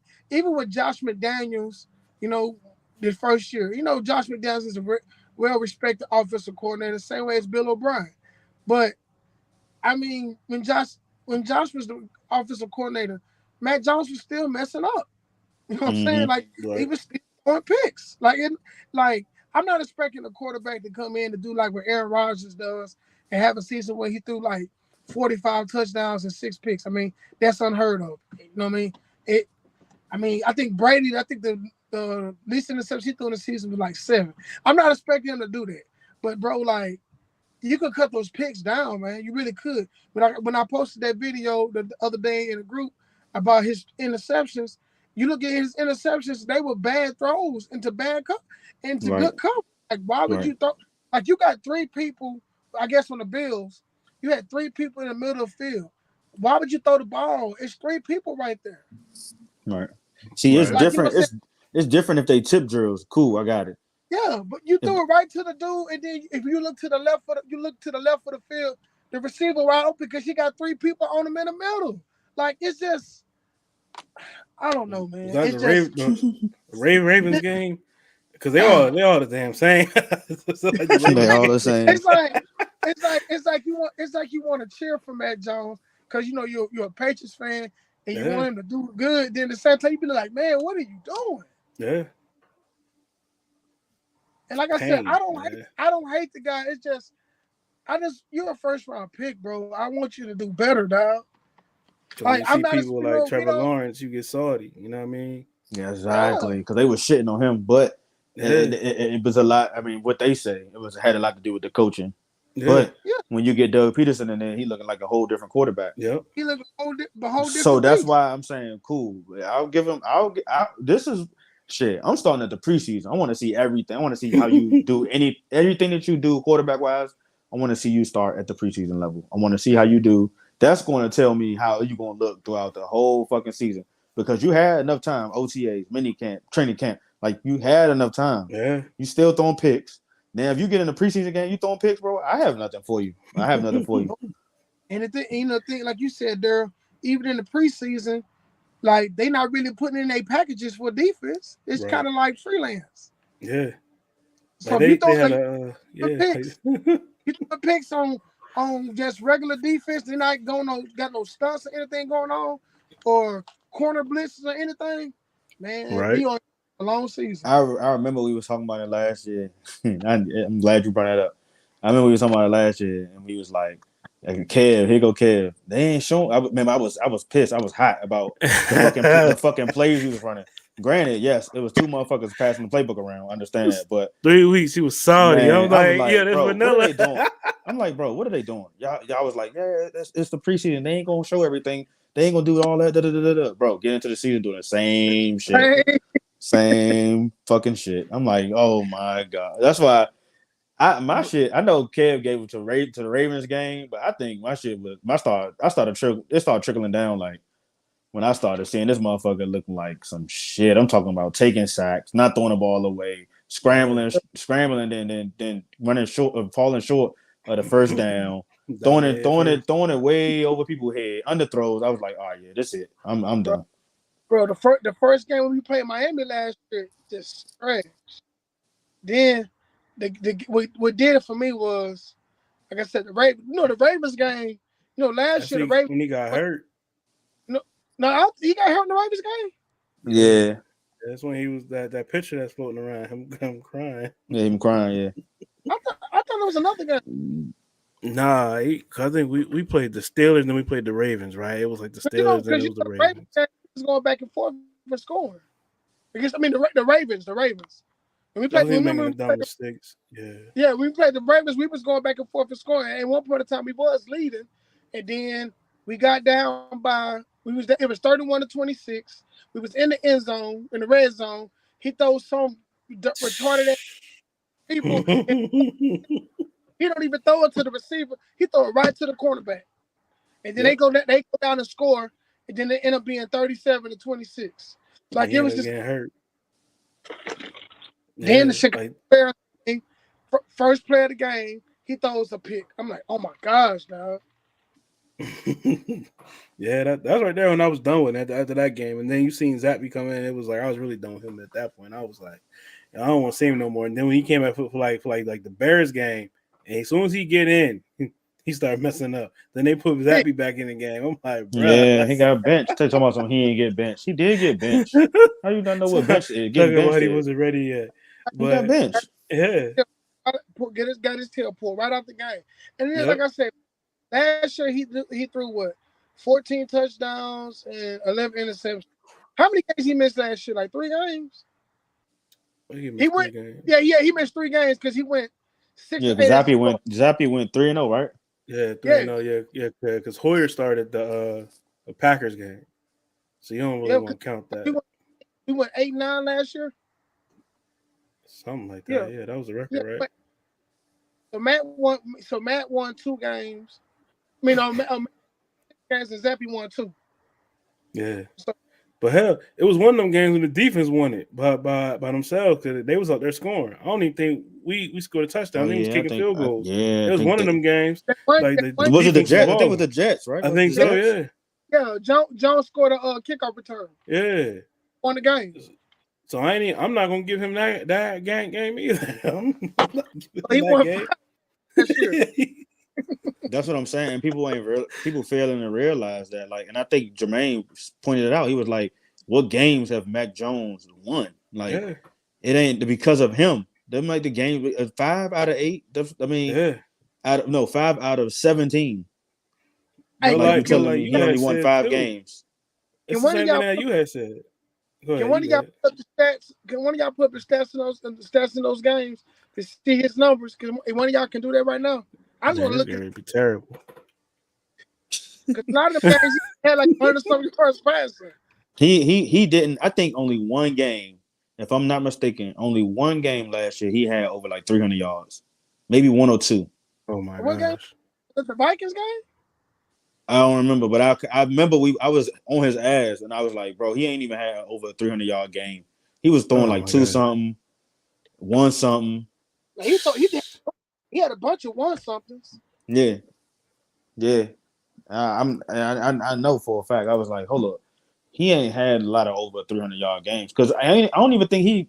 S3: Josh McDaniels, you know, the first year, Josh McDaniels is a well-respected offensive coordinator, same way as Bill O'Brien. But I mean, when Josh was the offensive coordinator, Matt Jones was still messing up. You know what I'm saying? Like he was on picks. Like I'm not expecting a quarterback to come in to do like what Aaron Rodgers does and have a season where he threw like 45 touchdowns and 6 picks. I mean, that's unheard of. You know what I mean? I think Brady, the least interceptions he threw in the season was like 7. I'm not expecting him to do that. But bro, like you could cut those picks down, man. You really could. When I posted that video the other day in a group about his interceptions, you look at his interceptions, they were bad throws into good cover. Like, why would you throw? Like, you got 3 people, I guess, on the Bills. You had 3 people in the middle of the field. Why would you throw the ball? It's 3 people right there.
S2: Right. See, it's different. It's different if they tip drills. Cool, I got it.
S3: Yeah, but you threw it right to the dude, and then if you look to the left of the field, the receiver wide open because you got 3 people on him in the middle. Like, it's just, I don't know, man. It's
S1: the Ravens game because they all the damn same.
S2: They all the same.
S3: It's like you want to cheer for Mac Jones because you know you're a Patriots fan and you want him to do good. Then at the same time you be like, man, what are you doing?
S1: Yeah.
S3: And like I said, I don't hate the guy. It's just you're a first round pick, bro. I want you to do better, dog.
S1: Like, I'm not people like Trevor Lawrence, you get salty. You know what I mean?
S2: Yeah, exactly. Because they were shitting on him, but it was a lot. I mean, what they say had a lot to do with the coaching. Yeah. But when you get Doug Peterson in there, he looking like a whole different quarterback.
S1: Yep.
S3: He looking a whole different.
S2: So that's why I'm saying, cool. I'll give him. This is. Shit, I'm starting at the preseason. I want to see everything. I want to see how you do everything that you do quarterback wise. I want to see you start at the preseason level. I want to see how you do. That's going to tell me how you're going to look throughout the whole fucking season because you had enough time. OTAs, mini camp, training camp. Like you had enough time.
S1: Yeah.
S2: You still throwing picks. Now, if you get in the preseason game, you throwing picks, bro. I have nothing for you. And
S3: the thing, like you said, Daryl, even in the preseason. Like, they not really putting in their packages for defense. It's kind of like freelance.
S1: Yeah.
S3: So like if you throw picks on just regular defense, they're not got no stunts or anything going on, or corner blitzes or anything, man, we on a long season.
S2: I remember we was talking about it last year. I'm glad you brought that up. I remember we was talking about it last year, and we was like Kev, here go Kev. They ain't showing. I was pissed. I was hot about the fucking plays he was running. Granted, yes, it was 2 motherfuckers passing the playbook around. I understand that, but
S1: 3 weeks he was salty. Man, I was like, yeah, this
S2: bro,
S1: vanilla.
S2: What are they doing? I'm like, bro, what are they doing? Y'all was like, yeah, it's the preseason. They ain't gonna show everything. They ain't gonna do all that. Bro, get into the season doing the same shit, same fucking shit. I'm like, oh my god. That's why. I know Kev gave it to the Ravens game, but I think my shit was it started trickling down like when I started seeing this motherfucker looking like some shit. I'm talking about taking sacks, not throwing the ball away, scrambling, then running short, falling short of the first down, throwing it way over people's head, underthrows. I was like, oh yeah, that's it. I'm done.
S3: Bro, the first game when we played Miami last year, just trash. Then what did it for me was, like I said, the Ravens game. Last year the Ravens
S1: when he got hurt.
S3: No, he got hurt in the Ravens game.
S2: Yeah,
S1: that's when he was that picture that's floating around him crying.
S2: Yeah, him crying. Yeah,
S3: I thought there was another game.
S1: Nah, I think we played the Steelers and then we played the Ravens, right? It was like the Steelers and it was the Ravens.
S3: Was going back and forth for scoring. The Ravens. And we played.
S1: Making dumb mistakes.
S3: Yeah, we played the Ravens. We was going back and forth for scoring. And at one point in time, we was leading, and then we got down by. It was 31-26. We was in the end zone, in the red zone. He throws some retarded people. He don't even throw it to the receiver. He throw it right to the cornerback. And then they go down and score, and then they end up being 37-26. Like it was just
S1: getting hurt.
S3: Then the Chicago Bears first play of the game, he throws a pick. I'm like, oh my gosh, dog.
S1: Yeah, that's right there when I was done with it after that game. And then you seen Zappy come in, it was like I was really done with him at that point. I was like, I don't want to see him no more. And then when he came back for like the Bears game, and as soon as he get in, he started messing up. Then they put Zappy back in the game. I'm like, bro,
S2: Yeah, he got benched. Talking about something, he ain't get benched. He did get benched. How you not know what bench is? Getting
S1: talking about
S2: benched
S1: he
S2: is.
S1: wasn't ready yet.
S2: He got
S1: But
S2: benched.
S1: yeah,
S3: Got his tail pulled right out the game. And then,
S1: Yep.
S3: like I said, last year he threw what, 14 touchdowns and 11 interceptions. How many games he missed last year? Like 3 games. He went. Yeah, he missed 3 games because he went 6.
S2: Yeah, because Zappy went 3-0, right?
S1: Yeah, 3-0. Yeah, because Hoyer started the Packers game, so you don't really want to count that.
S3: He went 8-9 last year.
S1: Something like that. Yeah, that was a record, right?
S3: So Matt won 2 games. I mean, games and Zappy won 2.
S1: Yeah.
S3: So,
S1: but hell, it was one of them games when the defense won it by themselves because they was out there scoring. I don't even think we scored a touchdown. They was kicking field goals. It was one of them games.
S2: Was it the Jets? I think it was the Jets, right?
S1: I think so. Yeah.
S3: Yeah, Jones scored a kickoff return.
S1: Yeah.
S3: Won the game.
S1: So I'm not gonna give him that game either.
S3: He won 5 this year.
S2: That's what I'm saying. People failing to realize that. Like, and I think Jermaine pointed it out. He was like, "What games have Mac Jones won? Like, it ain't because of him. Them like the game 5 out of 8. I mean, 5 out of 17. Like you telling me he only won 5 games.
S1: It's the same thing that you had said.
S3: Can one of y'all put up the stats? Can one of y'all put up the stats in those games to see his numbers? Because one of y'all can do that right now. I just want to look at it.
S1: Be terrible.
S3: Because a lot of the games he had like 100-something yards passing.
S2: He didn't. I think only one game, if I'm not mistaken, only one game last year he had over like 300 yards, maybe 1 or 2.
S1: Oh my
S3: gosh!
S1: Game?
S3: Was the Vikings game?
S2: I don't remember, but I remember I was on his ass and I was like, bro, he ain't even had over a 300-yard game. He was throwing like 2 something, 1 something.
S3: Now, he had a bunch of 1 somethings.
S2: Yeah. I know for a fact. I was like, hold up, he ain't had a lot of over 300-yard games because I don't even think he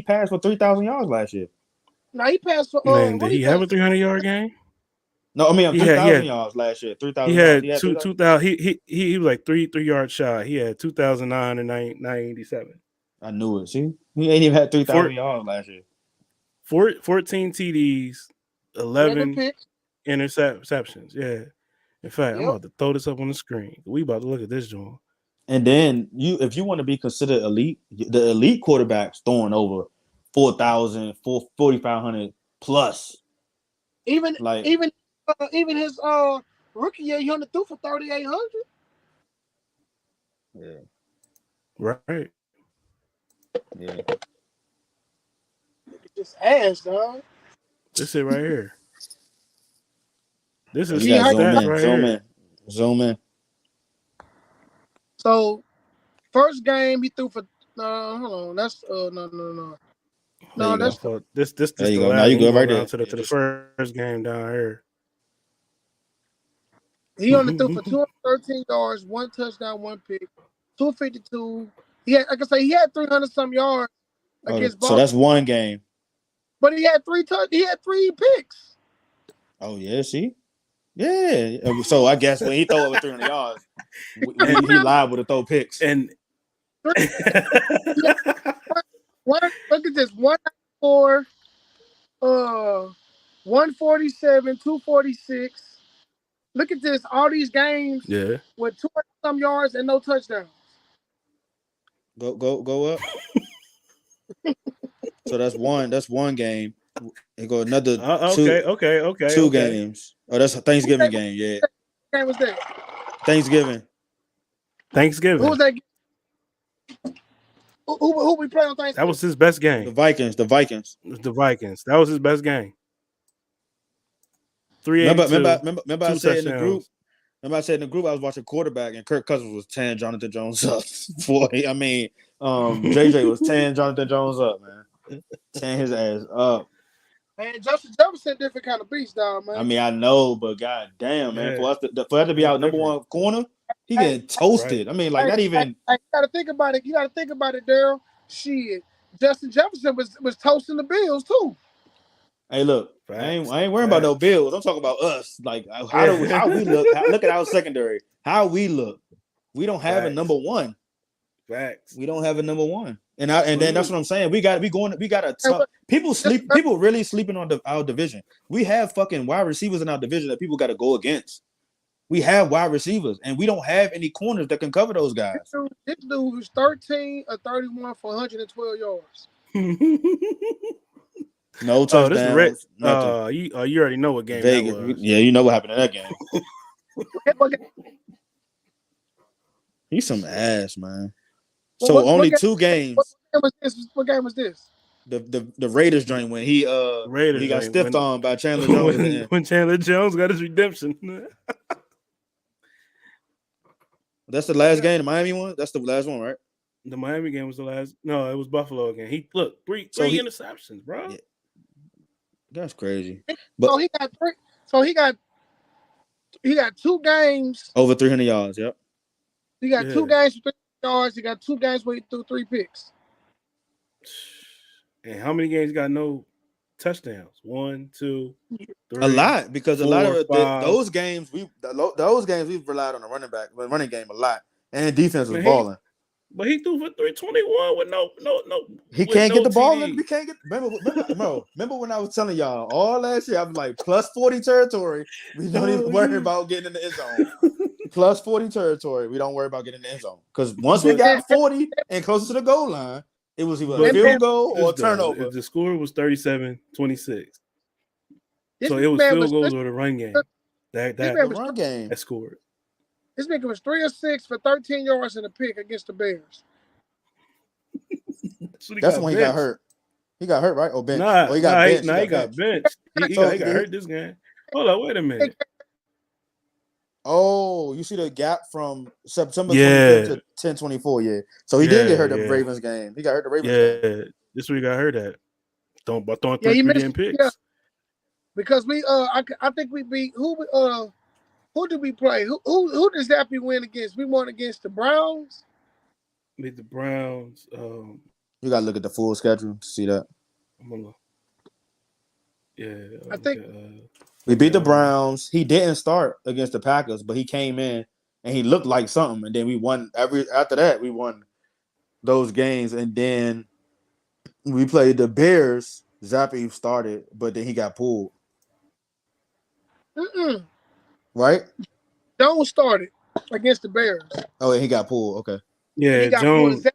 S2: passed for 3,000 yards last year.
S3: No, he passed for.
S1: Man, did he have a 300-yard game?
S2: No, I mean 3,000 yards last year. 3,000.
S1: He had 2,000. He was like 3 yards shy. He had 2,987.
S2: I knew it. See, he ain't even had 3,000 yards last year.
S1: 14 TDs, 11 interceptions. Yeah. In fact, I'm about to throw this up on the screen. We about to look at this joint.
S2: And then if you want to be considered elite, the elite quarterbacks throwing over 4,000, 4,500 plus.
S3: Even his rookie year, he only threw for 3,800.
S2: Yeah.
S1: Right.
S2: Yeah.
S3: This ass, dog.
S1: This is right here. This is
S2: zoom in.
S3: So, first game he threw for. Hold on. That's no. No, that's
S1: this.
S2: There you go. Now you go right there
S1: to the first game down here.
S3: He only threw for 213 yards, 1 touchdown, 1 pick, 252. He had 300-some yards against Baltimore.
S2: So that's one game.
S3: But he had 3 picks.
S2: Oh yeah, see? Yeah. So I guess when he throw over 300 yards, he liable to throw picks.
S1: And
S3: look at this: 194, 147, 246. Look at this. All these games with 200-some yards and no touchdowns.
S2: Go up. So that's one game. And go another two games. Oh, that's a Thanksgiving game. Yeah.
S3: What game was that?
S2: Thanksgiving.
S3: Who was that? Who we play on Thanksgiving?
S1: That was his best game.
S2: The Vikings.
S1: That was his best game.
S2: Remember I said in the group. Remember I said in the group I was watching quarterback and Kirk Cousins was tearing Jonathan Jones up. JJ was tearing Jonathan Jones up, man. Tearing his ass up.
S3: Man, Justin Jefferson different kind of beast, dog, man.
S2: I mean, I know, but god damn, man, for us to be out number 1 corner, he getting toasted. Right. I mean, like not even.
S3: You gotta think about it. Daryl. Shit, Justin Jefferson was toasting the Bills too.
S2: Hey, look, I ain't worrying about no Bills. I'm talking about us. Like how we look. Look at our secondary. How we look. We don't have a number one.
S1: Facts.
S2: We don't have a number one. And then that's what I'm saying. We got a tough people really sleeping on our division. We have fucking wide receivers in our division that people got to go against. We have wide receivers, and we don't have any corners that can cover those guys.
S3: This dude was 13 or 31 for 112 yards.
S2: No touchdowns.
S1: You already know what game
S2: Vegas.
S1: that was.
S2: Yeah, you know what happened in that game. He's some ass, man. So only 2 games.
S3: What game was this?
S2: The Raiders joint when he got stiffed on by Chandler Jones
S1: when Chandler Jones got his redemption.
S2: That's the last game, the Miami one. That's the last one, right?
S1: The Miami game was the last. No, it was Buffalo again. He three interceptions, bro.
S2: Yeah. That's crazy.
S3: But so he got 3. So he got 2 games
S2: over 300 yards. Yep.
S3: He got 2 games for 300 yards. He got 2 games where he threw 3 picks.
S1: And how many games got no touchdowns? 1, 2, 3.
S2: A lot, because
S1: 4,
S2: a lot of
S1: 5.
S2: those games we've relied on the running game a lot, and the defense was balling.
S1: But he threw for 321 with no.
S2: He can't get the ball. We can't get. Remember when I was telling y'all all last year? I was like plus 40 territory. We don't even worry about getting in the end zone. Plus 40 territory. We don't worry about getting in the end zone because once we got 40 and closer to the goal line, it was either a field goal or a turnover.
S1: The score was 37-26. So it was field goals or the run game. That
S2: run game
S1: that scored.
S3: This nigga was 3 of 6 for 13 yards and a pick against the Bears.
S2: That's when he got hurt. He got hurt, right? Or benched?
S1: He got benched. He got hurt this game. Hold on, wait a minute.
S2: Oh, you see the gap from September 25th to 10/24, yeah. So he did get hurt the Ravens game. He got hurt the Ravens game.
S1: Yeah, this is where he got hurt at. Throwing 3 damn picks. Yeah.
S3: Because I think we beat who did we play? Who did Zappy win against? We won against the Browns.
S1: Beat the Browns.
S2: You gotta look at the full schedule to see that.
S3: I think
S2: we beat the Browns. He didn't start against the Packers, but he came in and he looked like something. And then we won after that, we won those games. And then we played the Bears. Zappy started, but then he got pulled. Right?
S3: Jones started against the Bears.
S2: Oh, and he got pulled. Okay.
S1: Yeah, Jones.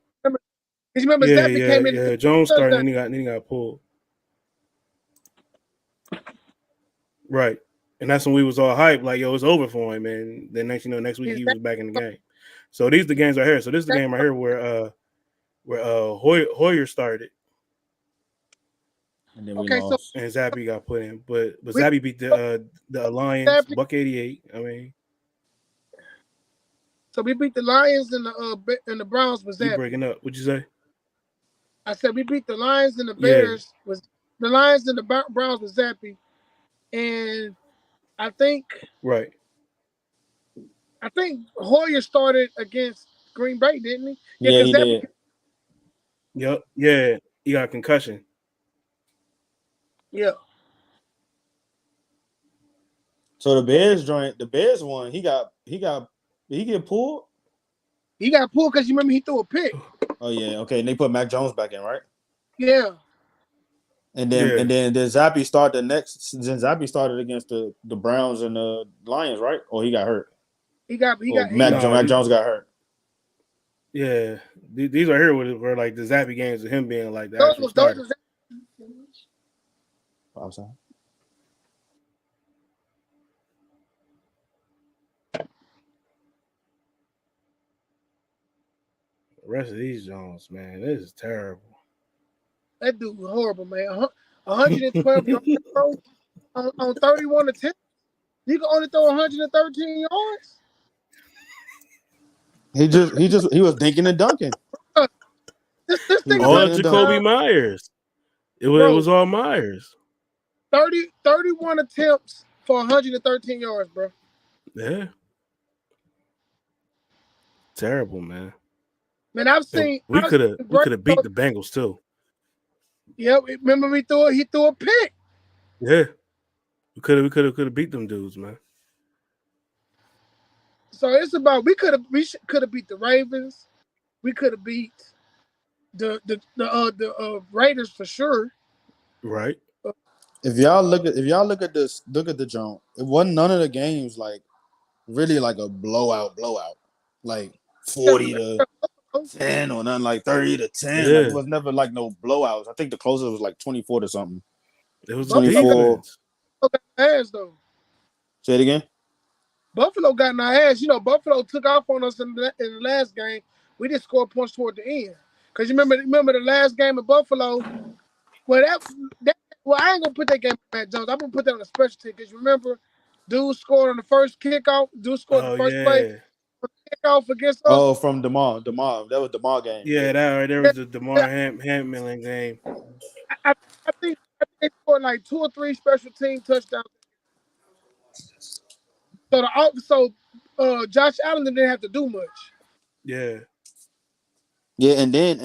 S3: Remember Zappy came in.
S1: Yeah, Jones started and he got pulled. Right. And that's when we was all hyped, like, yo, it's over for him. And then next week he was back in the game. So these are the games right here. So this is the game right here where Hoyer started.
S2: And then we lost.
S1: And Zappy got put in. But Zappy beat the Lions, buck 88. I mean.
S3: So we beat the Lions and the Browns with Zappy.
S1: You breaking up. What'd you say?
S3: I said we beat the Lions and the Bears the Lions and the Browns with Zappy. And I think Hoyer started against Green Bay, didn't he?
S2: Yeah, he did.
S1: Yep. Yeah, he got a concussion.
S3: Yeah.
S2: So the Bears won. He get pulled?
S3: He got pulled because you remember he threw a pick.
S2: Oh yeah, okay. And they put Mac Jones back in, right?
S3: Yeah.
S2: And then Zappy started Zappy started against the Browns and the Lions, right? Or he got hurt. Mac Jones got hurt.
S1: Yeah, these are here where like the Zappy games of him being like the actual starter.
S2: I'm sorry.
S1: The rest of these Jones, man, this is terrible.
S3: That dude was horrible, man. 112 yards on 31 attempts. You can only throw 113 yards.
S2: He was dinking and dunking.
S3: This thing
S1: all Jacoby Myers. It was all Myers.
S3: 31 attempts for 113 yards, bro.
S1: Yeah. Terrible, man.
S3: Man, I've seen.
S1: We could have beat the Bengals too.
S3: Yeah, remember he threw a pick.
S1: Yeah. We could have beat them dudes, man.
S3: So it's about we could have beat the Ravens. We could have beat the Raiders for sure.
S1: Right?
S2: If y'all look at this, look at the joint. It wasn't none of the games like really like a blowout, like 40-10 or nothing like 30-10. Like it
S1: Yeah.
S2: was never like no blowouts. I think the closest was like 24 to something.
S1: It was the
S3: Buffalo got
S2: 24.
S1: defense.
S3: ass though.
S2: Say it again.
S3: Buffalo got in our ass. You know, Buffalo took off on us in the last game. We didn't score points toward the end. Cause you remember the last game of Buffalo. Well, I ain't gonna put that game on Matt Jones. I'm gonna put that on a special team. Cause you remember, dude scored on the first kickoff. Dude scored the
S1: Oh
S3: first play
S1: yeah.
S3: kickoff against us.
S2: Oh, from Demar. That was Demar game.
S1: Yeah, that right there was the DeMar Hamlin game.
S3: I, I think they scored like 2 or 3 special team touchdowns. So Josh Allen didn't have to do much.
S1: Yeah.
S2: Yeah, and then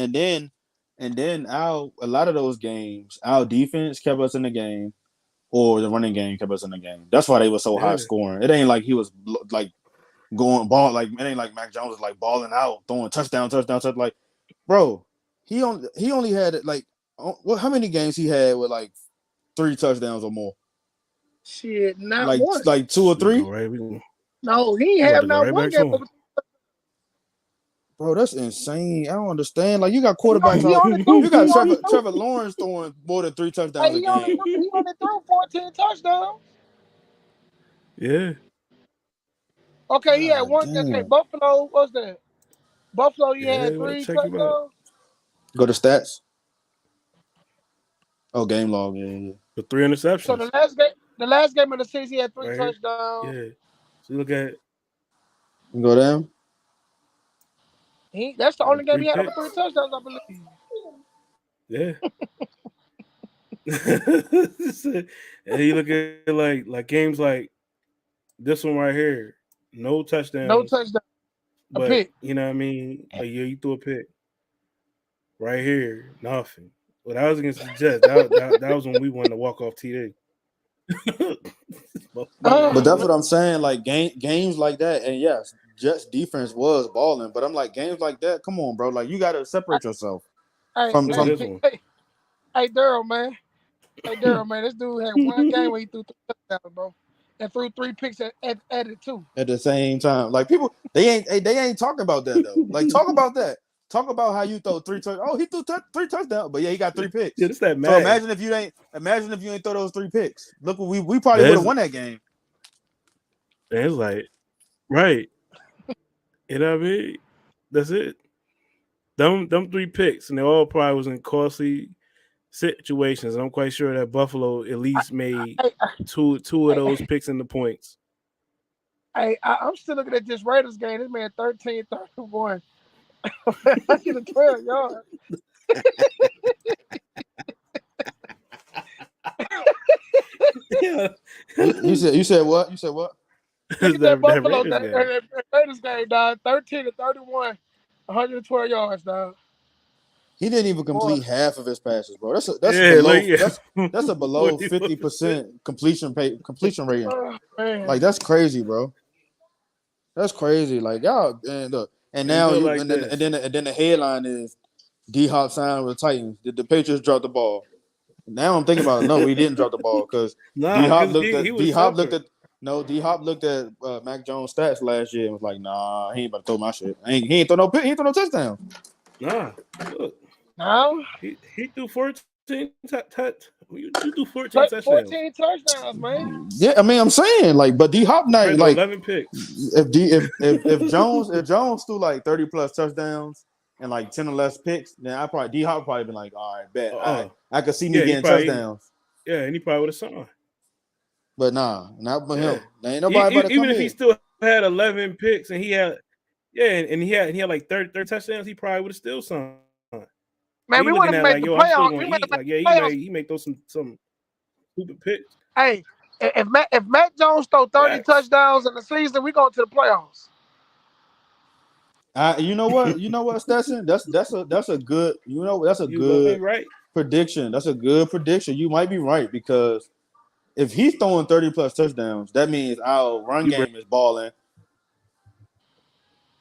S2: a lot of those games, our defense kept us in the game, or the running game kept us in the game. That's why they were so high
S1: Yeah.
S2: scoring. It ain't like he was like going ball like it ain't like Mac Jones was like balling out, throwing touchdown. Like, bro, he only had like how many games he had with like 3 touchdowns or more?
S3: Shit, not one.
S2: Like 2 or 3.
S1: Right, we
S3: No, he
S1: about
S3: have
S1: to go
S3: not
S1: right
S3: one
S1: back
S3: game
S1: to him.
S3: over.
S2: Bro, that's insane. I don't understand. Like you got quarterbacks
S3: He
S2: out.
S3: only threw.
S2: You got
S3: He only
S2: Trevor Lawrence throwing more than 3 touchdowns a
S3: He only
S2: game.
S3: threw 14 touchdowns.
S1: Yeah.
S3: Okay, he had
S2: God
S3: one. Okay,
S2: damn.
S3: Buffalo. What's that? Buffalo. He
S1: Yeah,
S3: had
S1: you better
S3: 3
S1: check him out.
S3: touchdowns.
S2: Go to stats. Oh, game log. Yeah.
S1: With 3
S3: So
S1: interceptions.
S3: the last game of the season, he had 3
S1: Right here.
S3: touchdowns.
S1: Yeah. So you look at
S2: You go down.
S3: That's the only game
S1: 3
S3: he had over
S1: picks.
S3: 3 touchdowns, I believe.
S1: Yeah. And you look at like games like this one right here, no touchdowns.
S3: No touchdown. A
S1: But
S3: pick.
S1: you know what I mean? Like yeah, you threw a pick. Right here, nothing. Well, that was against the Jets. That was when we won the walk-off TD.
S2: But that's what I'm saying. Like games like that, and yes, Jets defense was balling. But I'm like games like that. Come on, bro. Like you got to separate yourself from.
S1: Look at this one.
S3: Hey, Daryl, man. This dude had one game where he threw 3 touchdowns, bro, and threw 3 picks at it too.
S2: At the same time, like people, they ain't talking about that though. Like talk about that. Talk about how you throw 3 touchdowns. Oh, he threw 3 touchdowns, but yeah, he got 3 picks.
S1: Yeah, this that
S2: So
S1: mad.
S2: imagine if you ain't throw those 3 picks. Look, we probably would have won that game.
S1: And it's like, right. You know what I mean? That's it. Them 3 picks, and they all probably was in costly situations. I'm quite sure that Buffalo at least made two of those picks in the points.
S3: I'm still looking at this Raiders game. This man 13-31. I get a 12 yards.
S2: Yeah. You said what? You said what?
S3: Look at that Buffalo Raiders game, dog. 13-31, 112 yards, dog.
S2: He didn't even complete half of his passes, bro. That's a below 50% completion rating.
S3: Oh, man.
S2: Like that's crazy, bro. That's crazy. Like y'all, and look, and now and then the headline is D-Hop signed with the Titans. Did the Patriots drop the ball? Now I'm thinking about it. No, we didn't drop the ball because D-Hop looked at Mac Jones' stats last year and was like, "Nah, he ain't about to throw my shit. He ain't throw no touchdown."
S1: Nah, look,
S3: no,
S1: he threw 14. You do 14 touchdowns.
S3: 14 touchdowns, man.
S2: Yeah, I mean, I'm saying like, but D-Hop night like
S1: 11 picks.
S2: If Jones threw like 30 plus touchdowns and like 10 or less picks, then D-Hop probably been like, all right, bet I could see me getting touchdowns.
S1: Yeah, and he probably would have signed.
S2: But nah, not with him. There ain't nobody about to come
S1: even if
S2: in.
S1: he still had 11 picks and he had he had like 30 touchdowns, he probably would have still signed.
S3: Man, we would have made the playoffs.
S1: He may throw some stupid picks.
S3: Hey, if Matt Jones throw 30 touchdowns in the season, we go to the playoffs.
S2: You know what, Stetson? That's a good prediction. That's a good prediction. You might be right because if he's throwing 30+ touchdowns, that means our run game is balling.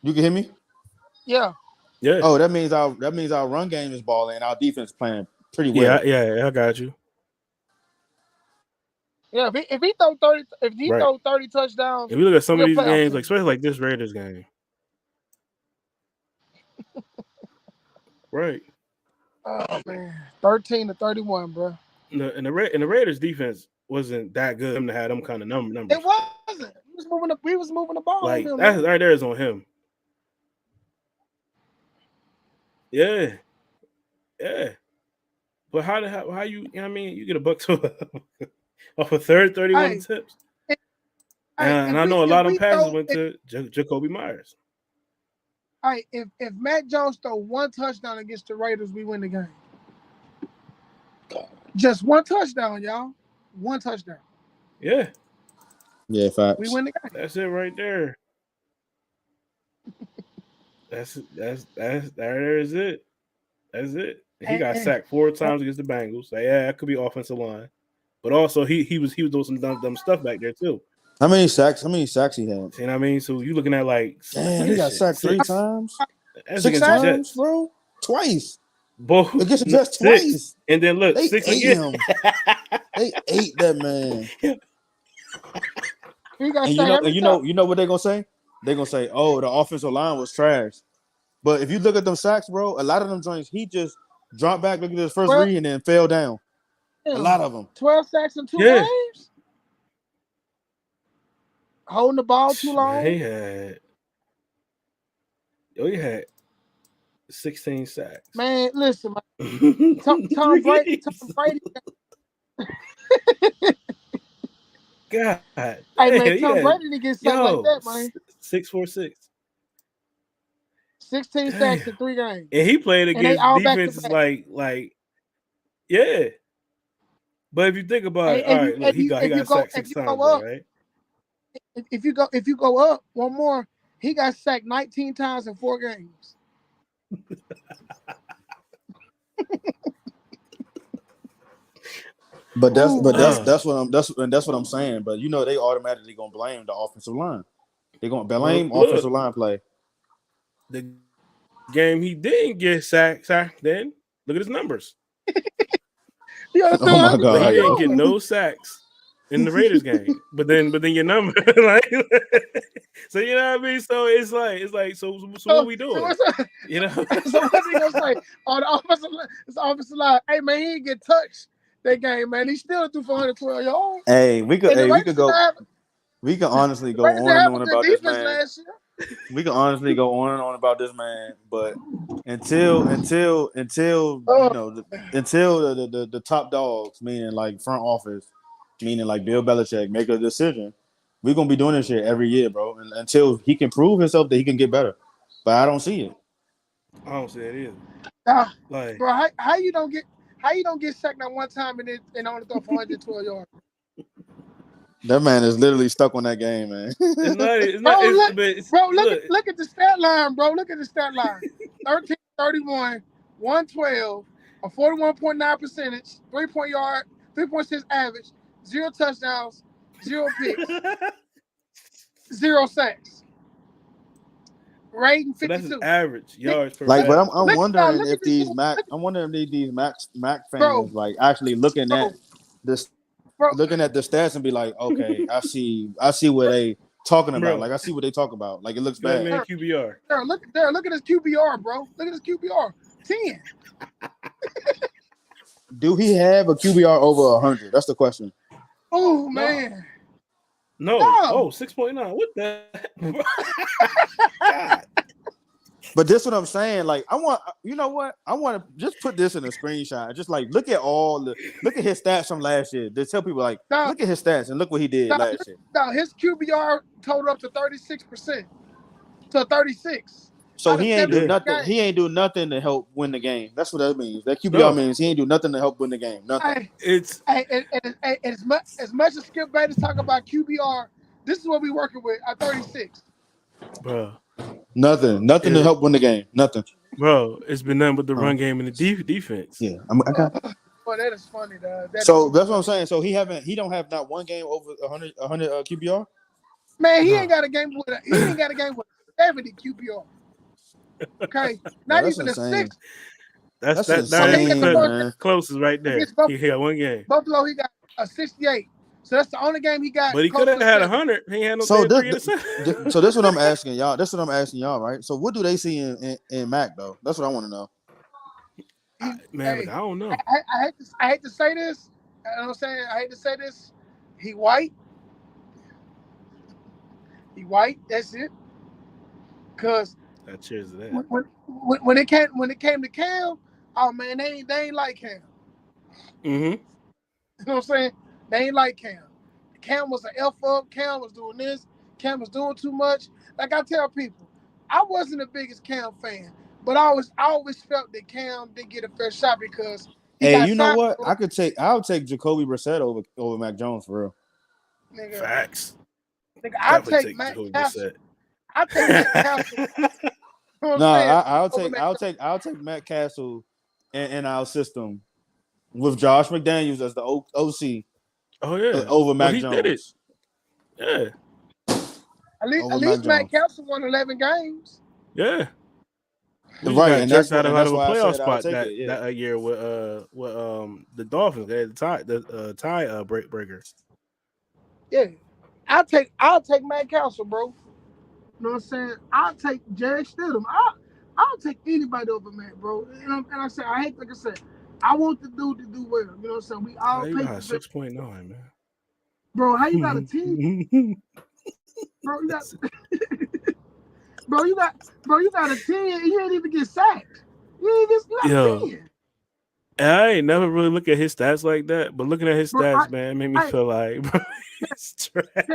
S2: You can hear me?
S3: Yeah.
S1: Yeah.
S2: Oh, that means our run game is balling and our defense playing pretty well.
S1: Yeah, I got you.
S3: Yeah, if he throw 30,
S1: Right.
S3: throw 30 touchdowns,
S1: If we look at some of these
S3: playoff
S1: games,
S3: team.
S1: like especially like this Raiders game, right?
S3: Oh man, 13-31, bro.
S1: And the Raiders defense wasn't that good for him to have them kind of numbers.
S3: It wasn't. We was moving the ball
S1: Like
S3: on him.
S1: that's
S3: Man.
S1: right there is on him. Yeah. But how you know what I mean, you get a buck to off a third 31 tips. And I know a lot of them passes went to Jacoby Myers.
S3: All right, if Matt Jones throw one touchdown against the Raiders, we win the game. Just one touchdown, y'all. One touchdown.
S1: Yeah.
S2: Yeah, facts.
S3: We win the game.
S1: That's it right there. There is it. That's it. And he got sacked 4 times against the Bengals. So yeah, that could be offensive line. But also he was doing some dumb stuff back there too.
S2: How many sacks he had?
S1: You know what I mean? So you looking at like
S2: damn, he got sacked 3 times.
S1: That's
S2: 6
S1: against the
S2: times,
S1: Jets.
S2: bro. Twice.
S1: Both
S2: against the Jets twice.
S1: And then look,
S2: they
S1: 6
S2: ate
S1: again.
S2: him. They ate that man.
S3: And
S2: you know what they're gonna say? They're gonna say, "Oh, the offensive line was trash." But if you look at them sacks, bro, a lot of them joints, he just dropped back, look at his first read, and then fell down. A lot of them.
S3: 12 sacks in 2 games. Holding the ball too long.
S1: He had 16 sacks.
S3: Man, listen, man. Tom Brady.
S1: God.
S3: Hey, man, Tom Brady didn't get sacked like that, man.
S1: 646.
S3: 16 sacks in 3 games.
S1: And he played against defenses like, yeah. But if you think about it, all right, look, he got sacked 6 times, right?
S3: If you go up one more, he got sacked 19 times in 4 games.
S2: But that's what I'm saying. But you know they automatically gonna blame the offensive line. They're gonna blame offensive line play.
S1: The game he didn't get sacked then. Look at his numbers.
S2: Oh my God!
S1: He didn't get no sacks in the Raiders game. But then your number, like, so you know what I mean. So it's like so what we doing? You know.
S3: So what's he gonna say? Oh, the offensive line. Hey man, he didn't get touched that game, man. He still threw 412 yards.
S2: Hey, we could honestly go on and on about this man. We can honestly go on and on about this man, but until the top dogs, meaning like front office, meaning like Bill Belichick, make a decision, we're gonna be doing this shit every year, bro. And until he can prove himself that he can get better, but I don't see it.
S1: I don't see it either. Like,
S3: bro, how you don't get sacked that one time and only throw 412 yards?
S2: That man is literally stuck on that game, man.
S3: Look at the stat line, bro. Look at the stat line. 13, 31, 112, a 41.9 percentage, 3.6 average, 0 touchdowns, 0 picks, 0 sacks. Rating 52.
S1: So that's average yards per.
S2: Like, but I'm wondering if these Mac fans like actually looking at this. Looking at the stats and be like, okay, I see what they talking about. Like I see what they talk about. Like it looks bad.
S1: Man, QBR.
S3: Look at his QBR, bro. Look at his QBR. 10.
S2: Do he have a QBR over 100? That's the question.
S3: Oh man.
S1: No. Oh, 6.9. What the God.
S2: But this is what I'm saying. Like, I want to just put this in a screenshot. Just like look at his stats from last year. Just tell people like, look at his stats and look what he did last year.
S3: No, his QBR totaled up to 36%. To 36.
S2: So he ain't do nothing. He ain't do nothing to help win the game. That's what that means. That QBR means he ain't do nothing to help win the game. Nothing.
S3: As much as Skip Bayless talk about QBR, this is what we working with at 36.
S1: Bro.
S2: Nothing to help win the game. Nothing.
S1: Bro, it's been nothing but the run game and the defense.
S2: Yeah, I got
S3: Well, that is funny, though. That is
S2: So
S3: too
S2: that's what I'm
S3: funny.
S2: saying. So he don't have not one game over 100 QBR.
S3: Man, he ain't
S1: No,
S3: got a game with he ain't got a game with 70 QPR. Okay,
S2: Bro,
S3: not
S2: that's
S3: even a
S2: insane.
S3: 6.
S2: That's
S3: Okay, he got the
S2: insane,
S3: first
S2: man.
S1: closest right there.
S3: against
S1: He had one game,
S3: Buffalo. He got a 68. So that's the only game he got
S1: but he could
S3: close
S1: have
S3: to
S1: had
S3: 70.
S1: 100. He had no. They
S2: So
S1: had 3 interceptions.
S2: so that's what I'm asking y'all. That's what I'm asking y'all, right? So what do they see in Mac though? That's what I want to know.
S1: Man, look,
S3: Hey,
S1: I don't know.
S3: I hate to say this. You know what I'm saying? I hate to say this. He white. He white. That's it. Cause
S1: I cheers to that.
S3: when it came to Cam, oh man, they ain't like Cam.
S1: Mm-hmm.
S3: You know what I'm saying? They ain't like Cam. Cam was an F up. Cam was doing this. Cam was doing too much. Like I tell people, I wasn't the biggest Cam fan, but I always felt that Cam didn't get a fair shot because he
S2: Hey,
S3: got
S2: you know
S3: signed.
S2: what? I'll take Jacoby Brissett over Mac Jones for real.
S3: Nigga,
S1: Facts.
S3: I
S1: Definitely
S3: take
S1: take
S3: Matt
S1: Jacoby
S3: Castle.
S1: Brissett.
S3: I take Matt Castle. You know what I'm
S2: No,
S3: saying?
S2: I'll
S3: Over
S2: take
S3: Matt
S2: I'll
S3: Jones.
S2: take I'll take Matt Castle in our system with Josh McDaniels as the OC
S1: Oh yeah.
S2: over
S1: Well,
S2: Mac
S1: he did it.
S2: Jones.
S1: Yeah.
S3: At least,
S2: Over
S3: at
S2: Mac
S3: least Matt
S2: Jones.
S3: Castle won 11 games.
S1: Yeah. We just
S2: Right,
S1: got
S2: and
S1: jerked out
S2: that's
S1: of a
S2: why I
S1: playoff
S2: said I'll
S1: spot
S2: take it.
S1: that
S2: Yeah.
S1: that year with the Dolphins. They had the tie breaker.
S3: Yeah. I'll take Matt Castle, bro. You know what I'm saying? I'll take Jared Stidham. I'll take anybody over Matt, bro. And I said, like I said, I want the dude to do well. You know what I'm saying? We
S1: How
S3: all
S1: you
S3: pay
S1: got
S3: for it.
S1: 6.9,
S3: Bro, how you got a team?
S1: man?
S3: Bro, bro, you got a 10 and you ain't even get sacked. You got a
S1: Yo,
S3: 10.
S1: and I ain't never really look at his stats like that, but looking at his
S3: Bro,
S1: stats, man, it made me
S3: I
S1: feel like bro, it's
S3: Kev,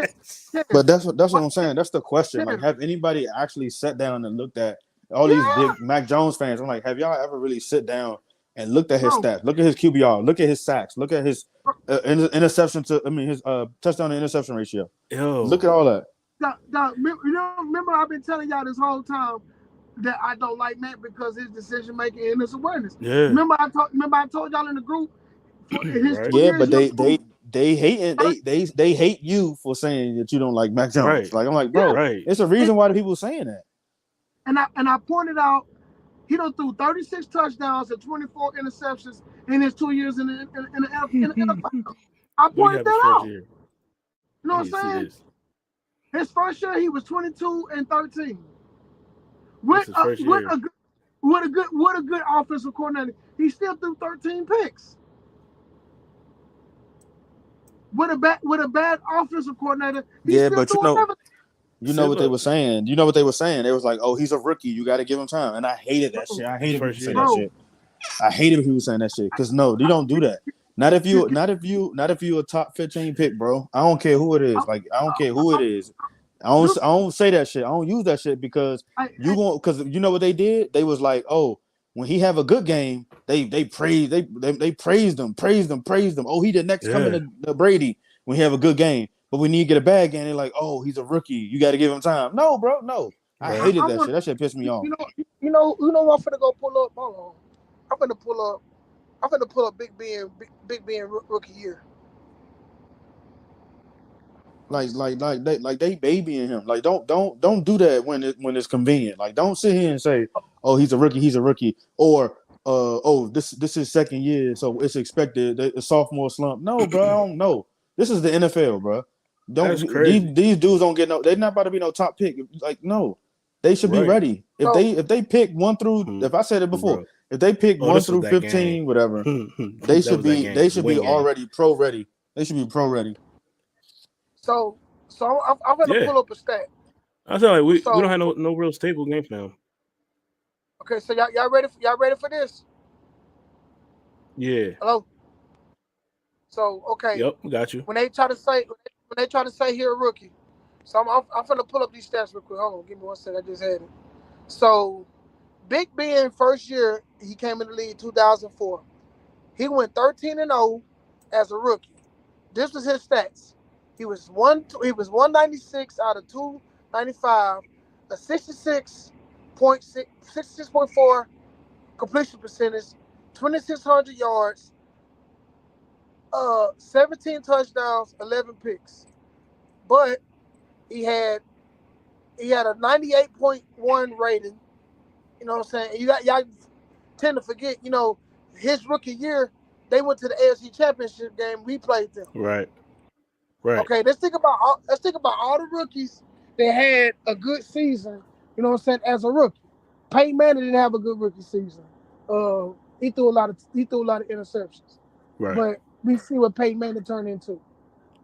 S1: trash.
S2: But
S3: Kev,
S2: that's what
S3: what,
S2: I'm saying. That's the question. Like,
S3: Kev,
S2: have anybody actually sat down and looked at all these
S3: yeah,
S2: big Mac Jones fans? I'm like, have y'all ever really sit down and looked at his
S3: bro,
S2: stats? Look at his QBR. Look at his sacks. Look at his
S3: bro,
S2: interception to. I mean, his touchdown to interception ratio. Look
S1: Yo,
S2: at all that.
S3: remember I've been telling y'all this whole time that I don't like Matt because his decision making and his awareness.
S1: yeah,
S3: Remember I told y'all in the group for in his
S1: right,
S3: 2
S2: Yeah,
S3: years
S2: but
S3: he
S2: they hating
S3: first,
S2: they hate you for saying that you don't like Mac Jones.
S1: right,
S2: Like I'm like,
S3: yeah.
S2: bro,
S1: right.
S2: it's a
S3: And,
S2: reason why the people saying that.
S3: and I pointed out he done threw 36 touchdowns and 24 interceptions in his 2 years in the NFL. I
S1: What do you
S3: pointed
S1: have his
S3: that
S1: first
S3: out.
S1: year?
S3: You know
S1: I
S3: what
S1: need to see
S3: I'm saying?
S1: this.
S3: His first year he was 22-13
S1: This
S3: with
S1: is
S3: a
S1: first
S3: with
S1: year.
S3: a with a good offensive coordinator. He still threw 13 picks. With a bad offensive coordinator, he
S2: Yeah,
S3: still
S2: but
S3: threw 11.
S2: you know what they
S1: Silva,
S2: were saying. You know what they were saying. They was like, "Oh, he's a rookie. You got to give him time." And I hated that
S3: Bro,
S2: shit. I
S1: his
S2: hated
S1: first
S2: people say
S1: year.
S2: that
S3: bro,
S2: shit. I hated when people saying that shit. Cause no, you don't do that. Not if you a top 15 pick, bro. I don't care who it is. Like I don't care who it is. I don't say that shit. I don't use that shit because you won't. Because you know what they did? They was like, oh, when he have a good game, they praise they praised him. Oh, he the next coming
S1: Yeah,
S2: to Brady when he have a good game. But when you get a bad game, they're like, oh, he's a rookie. You got to give him time. No, bro, no. I
S1: right.
S2: hated
S3: I'm
S2: that
S3: gonna,
S2: shit. That shit pissed me off.
S3: I'm finna go pull up. Hold on, I'm finna pull up. Big Ben rookie year. Let me see.
S2: They babying him. Like don't do that when it's convenient. Like don't sit here and say, oh, he's a rookie, or oh, this is second year, so it's expected a sophomore slump. No, bro, I don't know. This is the NFL, bro.
S1: That's
S2: Don't
S1: crazy.
S2: these dudes don't get no. They're not about to be no top pick. Like no, they should be
S1: Right,
S2: ready.
S3: So
S2: If they pick one through, if I said it before,
S1: bro.
S2: if they pick
S1: Oh,
S2: one
S1: this was
S2: through
S1: that game.
S2: 15, whatever,
S1: That was that game.
S2: they
S1: It was a
S2: should be
S1: win game.
S2: already pro ready. They should be pro ready.
S3: so I'm gonna
S1: Yeah,
S3: pull up a stat.
S1: I feel like we don't
S3: So
S1: have no real stable game film.
S3: okay, so y'all ready for this?
S1: Yeah.
S3: Hello. So okay,
S1: Yep. Got you.
S3: when they try to say here a rookie, so I'm gonna pull up these stats real quick. Hold on, give me 1 second. I just had it. So Big Ben first year he came in the league 2004. He went 13-0 as a rookie. This was his stats. He was 196 out of 295, a 66.4 completion percentage, 2,600 yards, 17 touchdowns, 11 picks, but he had he had a 98.1 rating. You know what I'm saying? Y'all tend to forget. His rookie year, they went to the AFC Championship game. We played them.
S1: Right. Right.
S3: Okay, let's think about all the rookies that had a good season. You know what I'm saying? As a rookie, Peyton Manning didn't have a good rookie season. He threw a lot of interceptions,
S1: Right.
S3: but we see what Peyton Manning turned into.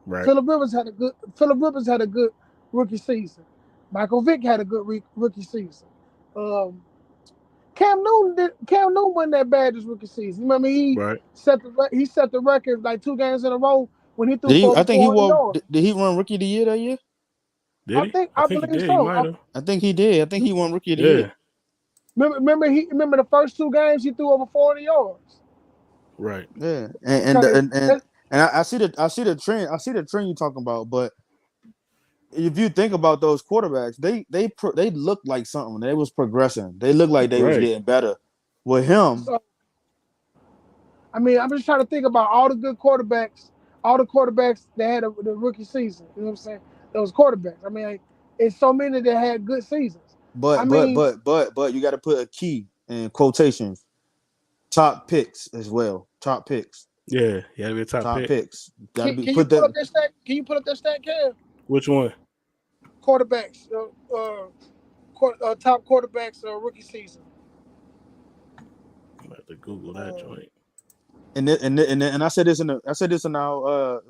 S1: Right.
S3: Phillip Rivers had a good rookie season. Michael Vick had a good rookie season. Um, Cam Newton wasn't that bad this rookie season. You remember
S1: Right.
S3: he set the record like 2 games in a row when he threw
S2: Did he?
S3: for
S2: I
S3: over
S2: think he
S3: 400
S2: won.
S3: yards.
S2: Did he run Rookie of the Year that year?
S1: Did he? I
S3: I
S1: think he
S3: believe
S1: did. He
S3: so.
S1: might have.
S2: I think he did. I think he won Rookie of the Year.
S1: Yeah.
S3: Remember the first 2 games he threw over 400 yards.
S1: Right.
S2: Yeah,
S3: Okay,
S2: and I see the trend. I see the trend you're talking about. But if you think about those quarterbacks, they look like something. They was progressing. They looked like they was
S1: Right.
S2: getting better. With him,
S3: so I mean, I'm just trying to think about all the quarterbacks that had the rookie season. You know what I'm saying? Those quarterbacks. I mean, it's so many that had good seasons. I mean,
S2: but you got to put a key in quotations. Top picks as well. Top picks.
S1: Yeah. He had to be a top
S2: Top
S1: pick.
S2: picks. Got to be
S3: can you
S2: put
S3: pull
S2: that.
S3: up that stat? Can you pull up that stat, Cam?
S1: Which one?
S3: Quarterbacks, top quarterbacks rookie season.
S1: I'm about to Google that
S3: Uh,
S1: joint.
S2: And I said this in our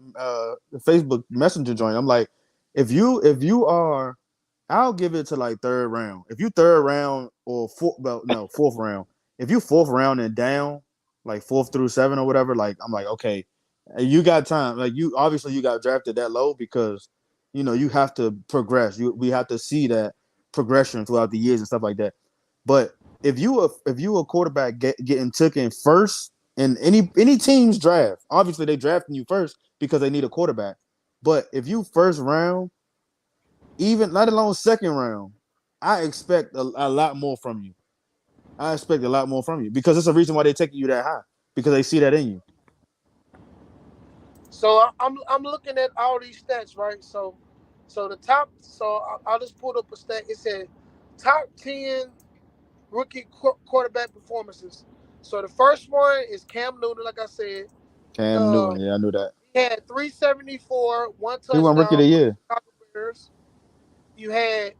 S2: Facebook Messenger joint. I'm like, if you are, I'll give it to like third round. If you third round or fourth round. If you fourth round and down, like fourth through seven or whatever, like I'm like, okay, you got time. Like you obviously you got drafted that low because you have to progress. We have to see that progression throughout the years and stuff like that. But if you a quarterback getting taken first in any team's draft, obviously they drafting you first because they need a quarterback. But if you first round, even let alone second round, I expect a lot more from you. I expect a lot more from you because it's a reason why they're taking you that high because they see that in you.
S3: so I'm looking at all these stats, right? So the top. So I just pulled up a stat. It said top 10 rookie quarterback performances. So the first one is Cam Newton, like I said.
S2: Cam
S3: Uh,
S2: Newton, yeah, I knew that.
S3: he had 374, one
S2: He won Rookie of
S3: touchdown
S2: the
S3: for the
S2: Year,
S3: Chicago Bears. You had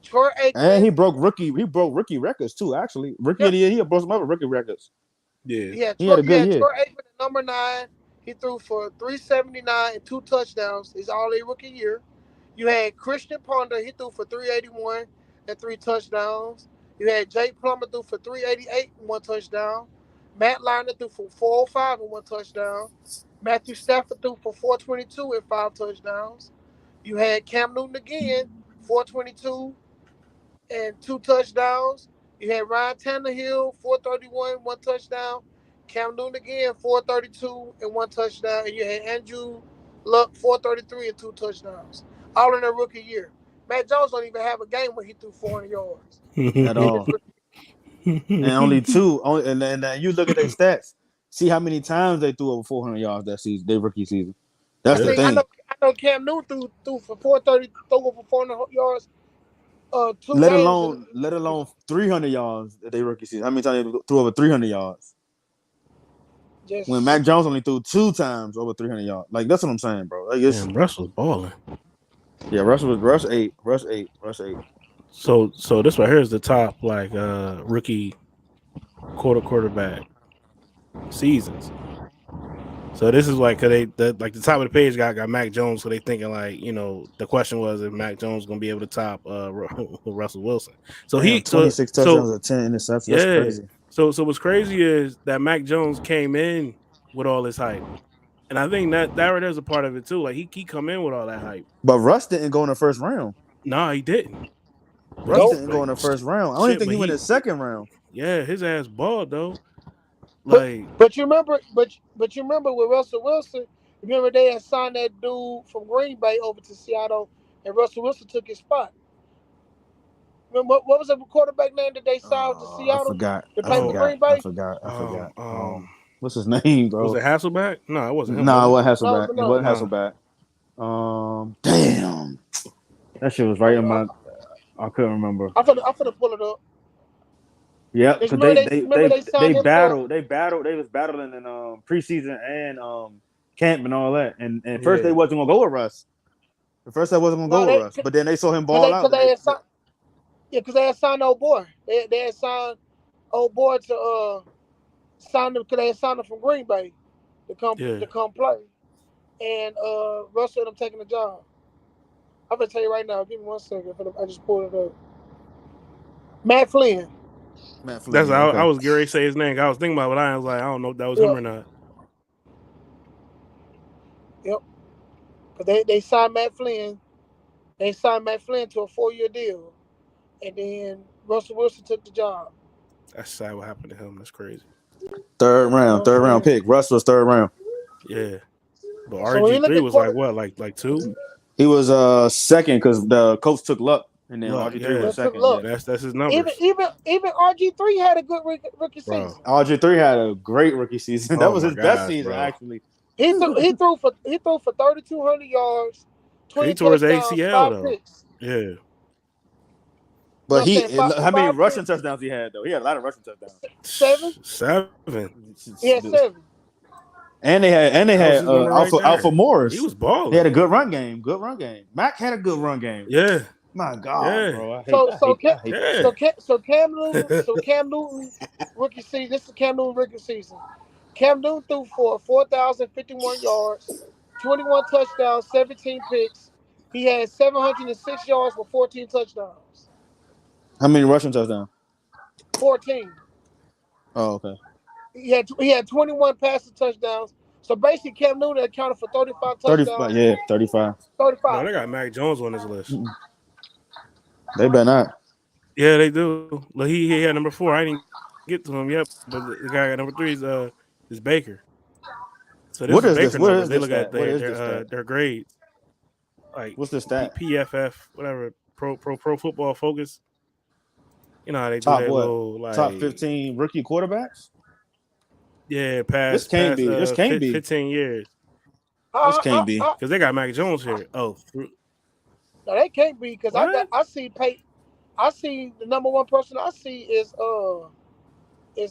S3: Troy
S2: and
S3: Aikman.
S2: he broke rookie records too. Actually, Rookie of
S3: Yep.
S2: the Year, he broke some other rookie records.
S1: Yeah.
S2: He had a
S3: He
S2: good
S3: had
S2: year.
S3: Troy Aikman at number 9. He threw for 379 and 2 touchdowns. He's all a rookie year. You had Christian Ponder. He threw for 381 and 3 touchdowns. You had Jake Plummer threw for 388 and 1 touchdown. Matt Leinart threw for 405 and 1 touchdown. Matthew Stafford threw for 422 and 5 touchdowns. You had Cam Newton again, 422 and 2 touchdowns. You had Ryan Tannehill, 431, 1 touchdown. Cam Newton again, 432 and 1 touchdown. And you had Andrew Luck, 433 and 2 touchdowns. All in their rookie year. Matt Jones don't even have a game where he threw 400 yards
S2: At
S3: in his
S2: all.
S3: rookie.
S2: And only two. And you look at their stats. See how many times they threw over 400 yards that season, their rookie season. That's the
S1: Yeah.
S3: I
S2: thing.
S3: know Cam Newton threw for 430, threw over 400 yards. Two
S2: Let
S3: games in
S2: alone let alone 300 yards that they rookie season. How many times they threw over 300 yards? When
S3: just
S2: Mac Jones only threw 2 times over 300 yards. Like that's what I'm saying, bro. Like it's
S1: Damn, Russ was balling.
S2: yeah. Rush 8.
S1: So this right here is the top like rookie quarterback seasons. So this is like like the top of the page got Mac Jones. So they thinking like the question was if Mac Jones gonna be able to top Russell Wilson. So
S2: Damn,
S1: he
S2: 26 touchdowns and 10 interceptions. That's
S1: yeah.
S2: crazy.
S1: So what's crazy is that Mac Jones came in with all this hype, and I think that right there's a part of it too. Like he come in with all that hype.
S2: But Russ didn't go in the first round.
S1: Nah, he didn't. But
S2: Russ
S1: he
S3: nope.
S2: didn't go
S1: like
S2: in the first round. I don't even
S1: shit.
S2: think
S1: But
S2: he went in the second round.
S1: yeah, his ass balled though.
S3: But
S1: Like
S3: but you remember but you remember with Russell Wilson, remember they had signed that dude from Green Bay over to Seattle, and Russell Wilson took his spot. Remember what was the quarterback name that they signed to
S2: I
S3: Seattle
S2: forgot.
S3: to
S2: I
S3: play for
S1: oh
S2: forgot.
S3: Green
S2: I
S3: Bay?
S2: forgot. I
S1: um
S2: forgot.
S1: um
S2: What's his name, bro?
S1: Was it Hasselback? No, it wasn't him.
S2: Nah, it
S1: Was
S2: wasn't
S3: No,
S2: Hasselback. It
S3: no.
S2: wasn't Hasselback. Damn. That shit was right in my. I couldn't remember.
S3: I'm finna pull it up.
S2: Yeah, because
S3: Remember they
S2: they
S3: signed him
S2: battled. They battled. They was battling in preseason and camp and all that. And
S1: it?
S2: first they
S1: Yeah.
S2: wasn't gonna go with Russ. At first they wasn't gonna go
S3: No,
S2: with Russ. But then they saw him ball out.
S3: cause
S2: And
S3: they had signed. Yeah, cause they had signed old boy. They had signed old boy to sign him because they had signed him from Green Bay
S1: Yeah.
S3: to come play. And Russell ended up taking the job. I'm gonna tell you right now. Give me 1 second. I just pulled it up. Matt Flynn.
S2: Matt Flynn,
S1: That's
S2: yeah, okay.
S1: I was getting ready to say his name. I was thinking about it. I was like, I don't know if that was him or not.
S3: Yep. Cause they signed Matt Flynn. They signed Matt Flynn to a 4-year deal, and then Russell Wilson took the job.
S1: That's sad what happened to him. That's crazy.
S2: Third round pick. Russ was third round.
S1: Yeah. But
S3: So when you look
S1: RG3
S3: at
S1: was like what, like 2?
S2: He was second because the coach took Luck, and then
S1: Luck,
S2: RG3
S1: yeah.
S2: was second.
S3: Luck.
S2: Yeah.
S1: That's his numbers.
S3: Even RG3 had a good rookie
S1: Bro.
S3: season.
S2: RG3 had a great rookie season. That
S1: Oh
S2: was
S1: my
S2: his best
S1: gosh,
S2: season,
S1: bro.
S2: actually.
S3: He threw for 3,200 yards, 20
S1: He tore his
S3: touchdowns,
S1: ACL
S3: 5
S1: though.
S3: picks.
S1: Yeah.
S2: But
S3: You know what I'm saying?
S2: how many
S3: Five
S2: rushing
S3: picks,
S2: touchdowns he had though? He had a lot of rushing touchdowns.
S3: 7.
S1: 7.
S3: He had 7.
S2: And they had
S1: That was his number right there.
S2: Alpha Morris.
S1: He was balling.
S2: He had a good run game. Mac had a good run game.
S1: Yeah.
S2: My God,
S1: Yeah.
S2: bro. I hate
S1: Yeah.
S3: So Cam Newton rookie season. This is Cam Newton rookie season. Cam Newton threw for 4,051 yards, 21 touchdowns, 17 picks. He had 706 yards with 14 touchdowns.
S2: How many rushing touchdowns?
S3: 14.
S2: Oh, okay.
S3: He had 21 passing touchdowns. So basically, Cam Newton accounted for 35 touchdowns.
S2: 35. Yeah, 35.
S3: 35.
S1: No, they got Mac Jones on his list.
S2: They better not.
S1: Yeah, they do. Look, he had number 4. I didn't get to him yet, but the guy at number 3 is Baker. So this
S2: What
S1: is
S2: is
S1: Baker
S2: this? What
S1: numbers.
S2: is
S1: They
S2: this
S1: look
S2: stat?
S1: at
S2: What is this stat?
S1: their grades. Like
S2: What's the stat?
S1: PFF, whatever, pro football focus. You know how they
S2: Top
S1: do that
S2: what?
S1: little like
S2: Top 15 rookie quarterbacks?
S1: Yeah,
S2: This can't be. This can't be.
S1: 15 years.
S2: This can't be.
S1: Because they got Mac Jones here. Oh,
S3: No, they can't be because
S1: What?
S3: I see the number one person I see is Ben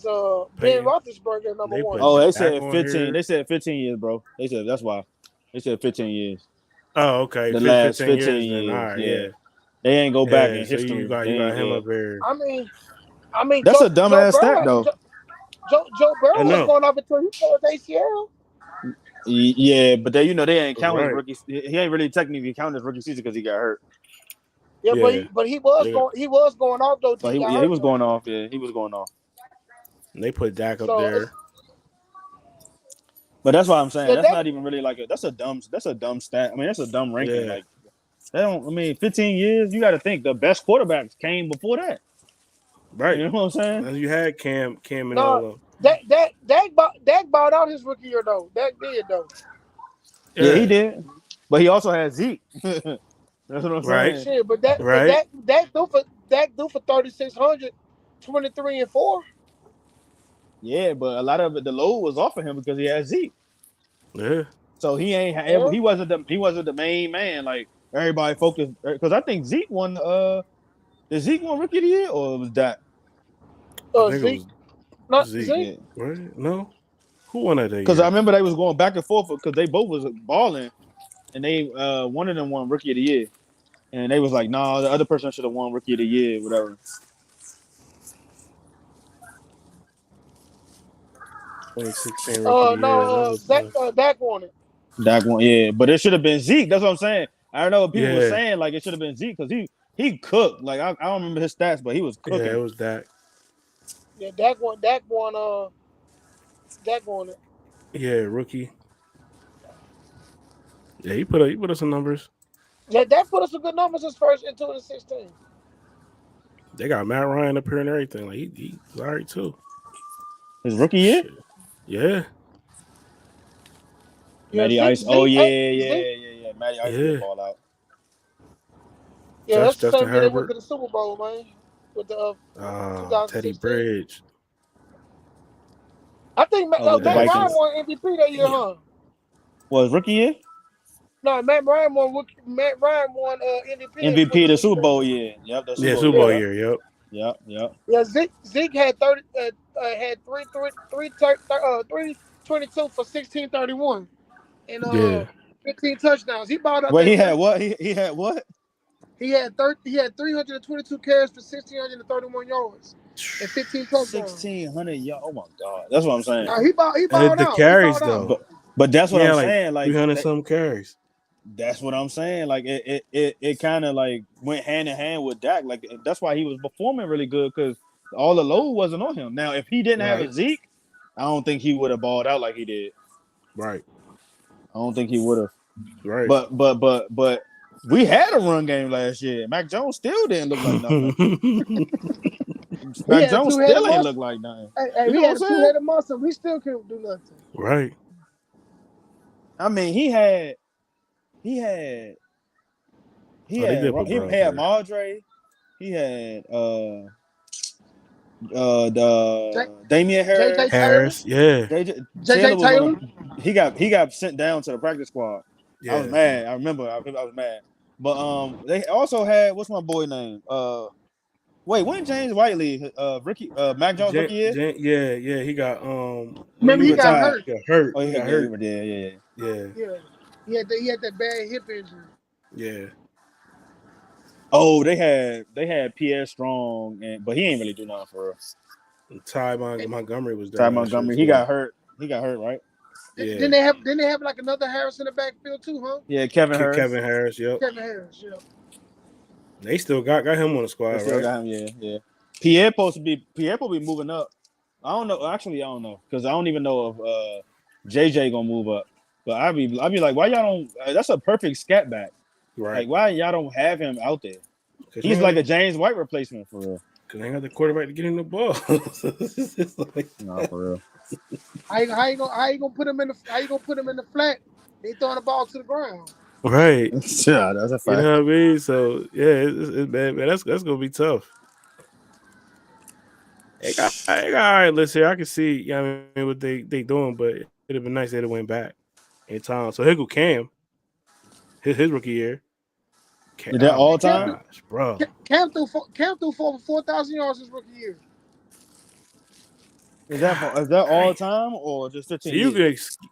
S1: Peyton.
S3: Roethlisberger number
S1: They
S3: one.
S1: put
S2: Oh, they
S1: Dak
S2: said
S1: on
S2: 15.
S1: here.
S2: They said 15 years, bro. They said that's why. They said 15 years.
S1: Oh, okay.
S2: The last
S1: 15
S2: 15
S1: years.
S2: years.
S1: Then. All right,
S2: yeah.
S1: yeah.
S2: They ain't go back in
S1: So
S2: history.
S1: you got him up here.
S3: I mean,
S2: That's a dumbass stat, though.
S3: Joe Burrow
S1: I
S3: was
S1: know.
S3: going off until he tore his ACL.
S2: Yeah, but they ain't count his
S1: Right.
S2: rookie. He ain't really technically count his rookie season because he got hurt.
S3: Yeah,
S1: Yeah.
S3: but he was going off though.
S2: But he was going off. Yeah, he was going off.
S1: And they put Dak up
S3: So
S1: there.
S2: But that's why I'm saying
S3: Yeah,
S2: that's
S3: that-
S2: not even really like that's a dumb stat. I mean, that's a dumb ranking.
S1: Yeah.
S2: Like they don't. I mean, 15 years. You got to think the best quarterbacks came before that.
S1: Right.
S2: You know what I'm saying?
S1: And you had Cam and
S3: No.
S1: all of
S3: Dak bought out his rookie year though. Dak did though.
S2: Yeah, he did. But he also had Zeke. That's what I'm
S1: Right.
S2: saying.
S3: Shit, but Dak do for 3,600, 23 and 4.
S2: Yeah, but a lot of it, the load was off of him because he had Zeke.
S1: Yeah.
S2: So he ain't.
S3: Yeah.
S2: He wasn't the main man. Like everybody focused because I think Zeke won. Did Zeke won Rookie of the Year or was that?
S1: I think
S3: Zeke.
S1: it
S3: Not
S1: Zeke.
S3: Zeke.
S2: Yeah.
S1: Right? No. Who won that?
S2: Because I remember they was going back and forth because they both was balling, and they one of them won Rookie of the Year, and they was like, "Nah, the other person should have won Rookie of the Year, whatever."
S1: 2016 Rookie of the Year.
S3: Dak won it.
S2: Dak won, yeah, but it should have been Zeke. That's what I'm saying. I don't know what people were
S1: Yeah.
S2: saying. Like it should have been Zeke because he cooked. Like I don't remember his stats, but he was cooking.
S1: Yeah, it was Dak.
S3: Yeah, Dak won it.
S1: Yeah, rookie. Yeah, he put us some numbers.
S3: Yeah, Dak put us some good numbers his first in 2016.
S1: They got Matt Ryan up here and everything. Like he's all right too.
S2: His rookie year.
S1: Shit. Yeah.
S2: Matty Ice.
S3: Zeke,
S2: Oh yeah. Matty Ice
S1: Yeah.
S2: did ball out.
S3: Yeah, that's the
S1: Justin
S3: same year they went
S1: Herbert.
S3: to the Super Bowl, man. With the
S1: Teddy
S3: 2016.
S1: Bridge.
S3: I think Matt,
S2: with the
S3: Matt Ryan
S2: Vikings.
S3: won MVP that year, huh?
S2: Was rookie year?
S3: No, Matt Ryan won. Matt Ryan won MVP his
S2: MVP
S3: rookie
S2: the Super
S3: season.
S2: Bowl year. Yep, the Super
S1: Yeah,
S2: Bowl
S1: Super
S2: year.
S1: Bowl
S3: Yeah,
S1: year. Yep.
S2: Yep.
S3: yeah. Zeke had 30. Had 322 for 1631 and
S1: Yeah.
S3: 15 touchdowns. He balled out
S2: Wait,
S3: that
S2: he had
S3: year.
S2: what? He had what?
S3: He had 322 carries for 1631 yards and 15 touchdowns.
S2: 1,600 yards. Oh my God, that's what I'm saying.
S3: He balled
S1: The
S3: out. He
S1: carries
S3: balled out.
S1: though.
S2: But that's what I'm
S1: Yeah, like
S2: saying. Like
S1: 300 some carries.
S2: that's what I'm saying. Like it kind of like went hand in hand with Dak. Like that's why he was performing really good because all the load wasn't on him. Now, if he didn't have a
S1: Right.
S2: Zeke, I don't think he would have balled out like he did.
S1: Right.
S2: I don't think he would have.
S1: Right.
S2: But we had a run game last year. Mac Jones still didn't look like nothing.
S3: He
S2: Mac
S3: had a
S2: Jones
S3: two-headed
S2: still ain't
S3: monster.
S2: look like nothing.
S3: Hey,
S2: You
S3: he
S2: know
S3: had
S2: what
S3: a
S2: I'm saying?
S3: two-headed monster. We still couldn't do nothing.
S1: Right.
S2: I mean, he had
S1: Oh, they did put
S2: he
S1: Burrow
S2: had
S1: first.
S2: Madre. He had
S3: J-
S2: Damian
S3: JJ
S2: Harris.
S3: Taylor.
S1: Harris. Yeah.
S2: Taylor
S3: JJ
S2: was on
S3: Taylor.
S2: he got sent down to the practice squad. I was
S1: Yeah.
S2: mad. I remember I was mad. But they also had what's my boy name? Wait, when James Whiteley Ricky Mac Jones rookie year?
S1: Yeah. He got when
S3: Remember,
S2: He
S3: he got
S2: retired.
S3: hurt.
S1: he got hurt.
S2: Oh,
S1: He got
S2: yeah,
S1: hurt.
S2: yeah.
S1: Yeah.
S3: Yeah, he had that bad hip injury.
S1: Yeah.
S2: Oh, they had Pierre Strong, but he ain't really do nothing for us.
S1: And Ty Montgomery was there
S2: Ty
S1: last year
S2: Montgomery,
S1: as
S2: he
S1: well.
S2: got hurt. He got hurt, right?
S1: Yeah.
S3: Didn't they have like another Harris in the backfield too, huh?
S2: Yeah, Kevin Harris.
S1: Kevin Harris. Yep.
S3: Kevin Harris, yeah.
S1: They still got him on the squad,
S2: They still
S1: right?
S2: got him, yeah. Pierre supposed to be moving up. I don't know. Actually, I don't know because I don't even know if JJ gonna move up. But I'd be like, why y'all don't? That's a perfect scat back.
S1: Right.
S2: Like, why y'all don't have him out there? He's like a James White replacement for real.
S1: Because they ain't got the quarterback to get him the ball. It's like,
S2: No, for real.
S3: How you gonna put him in the flat? They throwing the ball to the ground.
S1: right.
S2: Yeah, that's a fact.
S1: You know what I mean? So yeah, it's bad, man. That's gonna be tough. They got all right. Listen, I can see. You know what I mean, what they doing, but it'd have been nice if they went back in time. So here go Cam, his rookie year.
S2: Is that all time?
S1: Gosh, bro.
S3: Cam threw for 4,000 yards his rookie year.
S2: Is that all time or just 15
S1: So you
S2: years?
S1: can.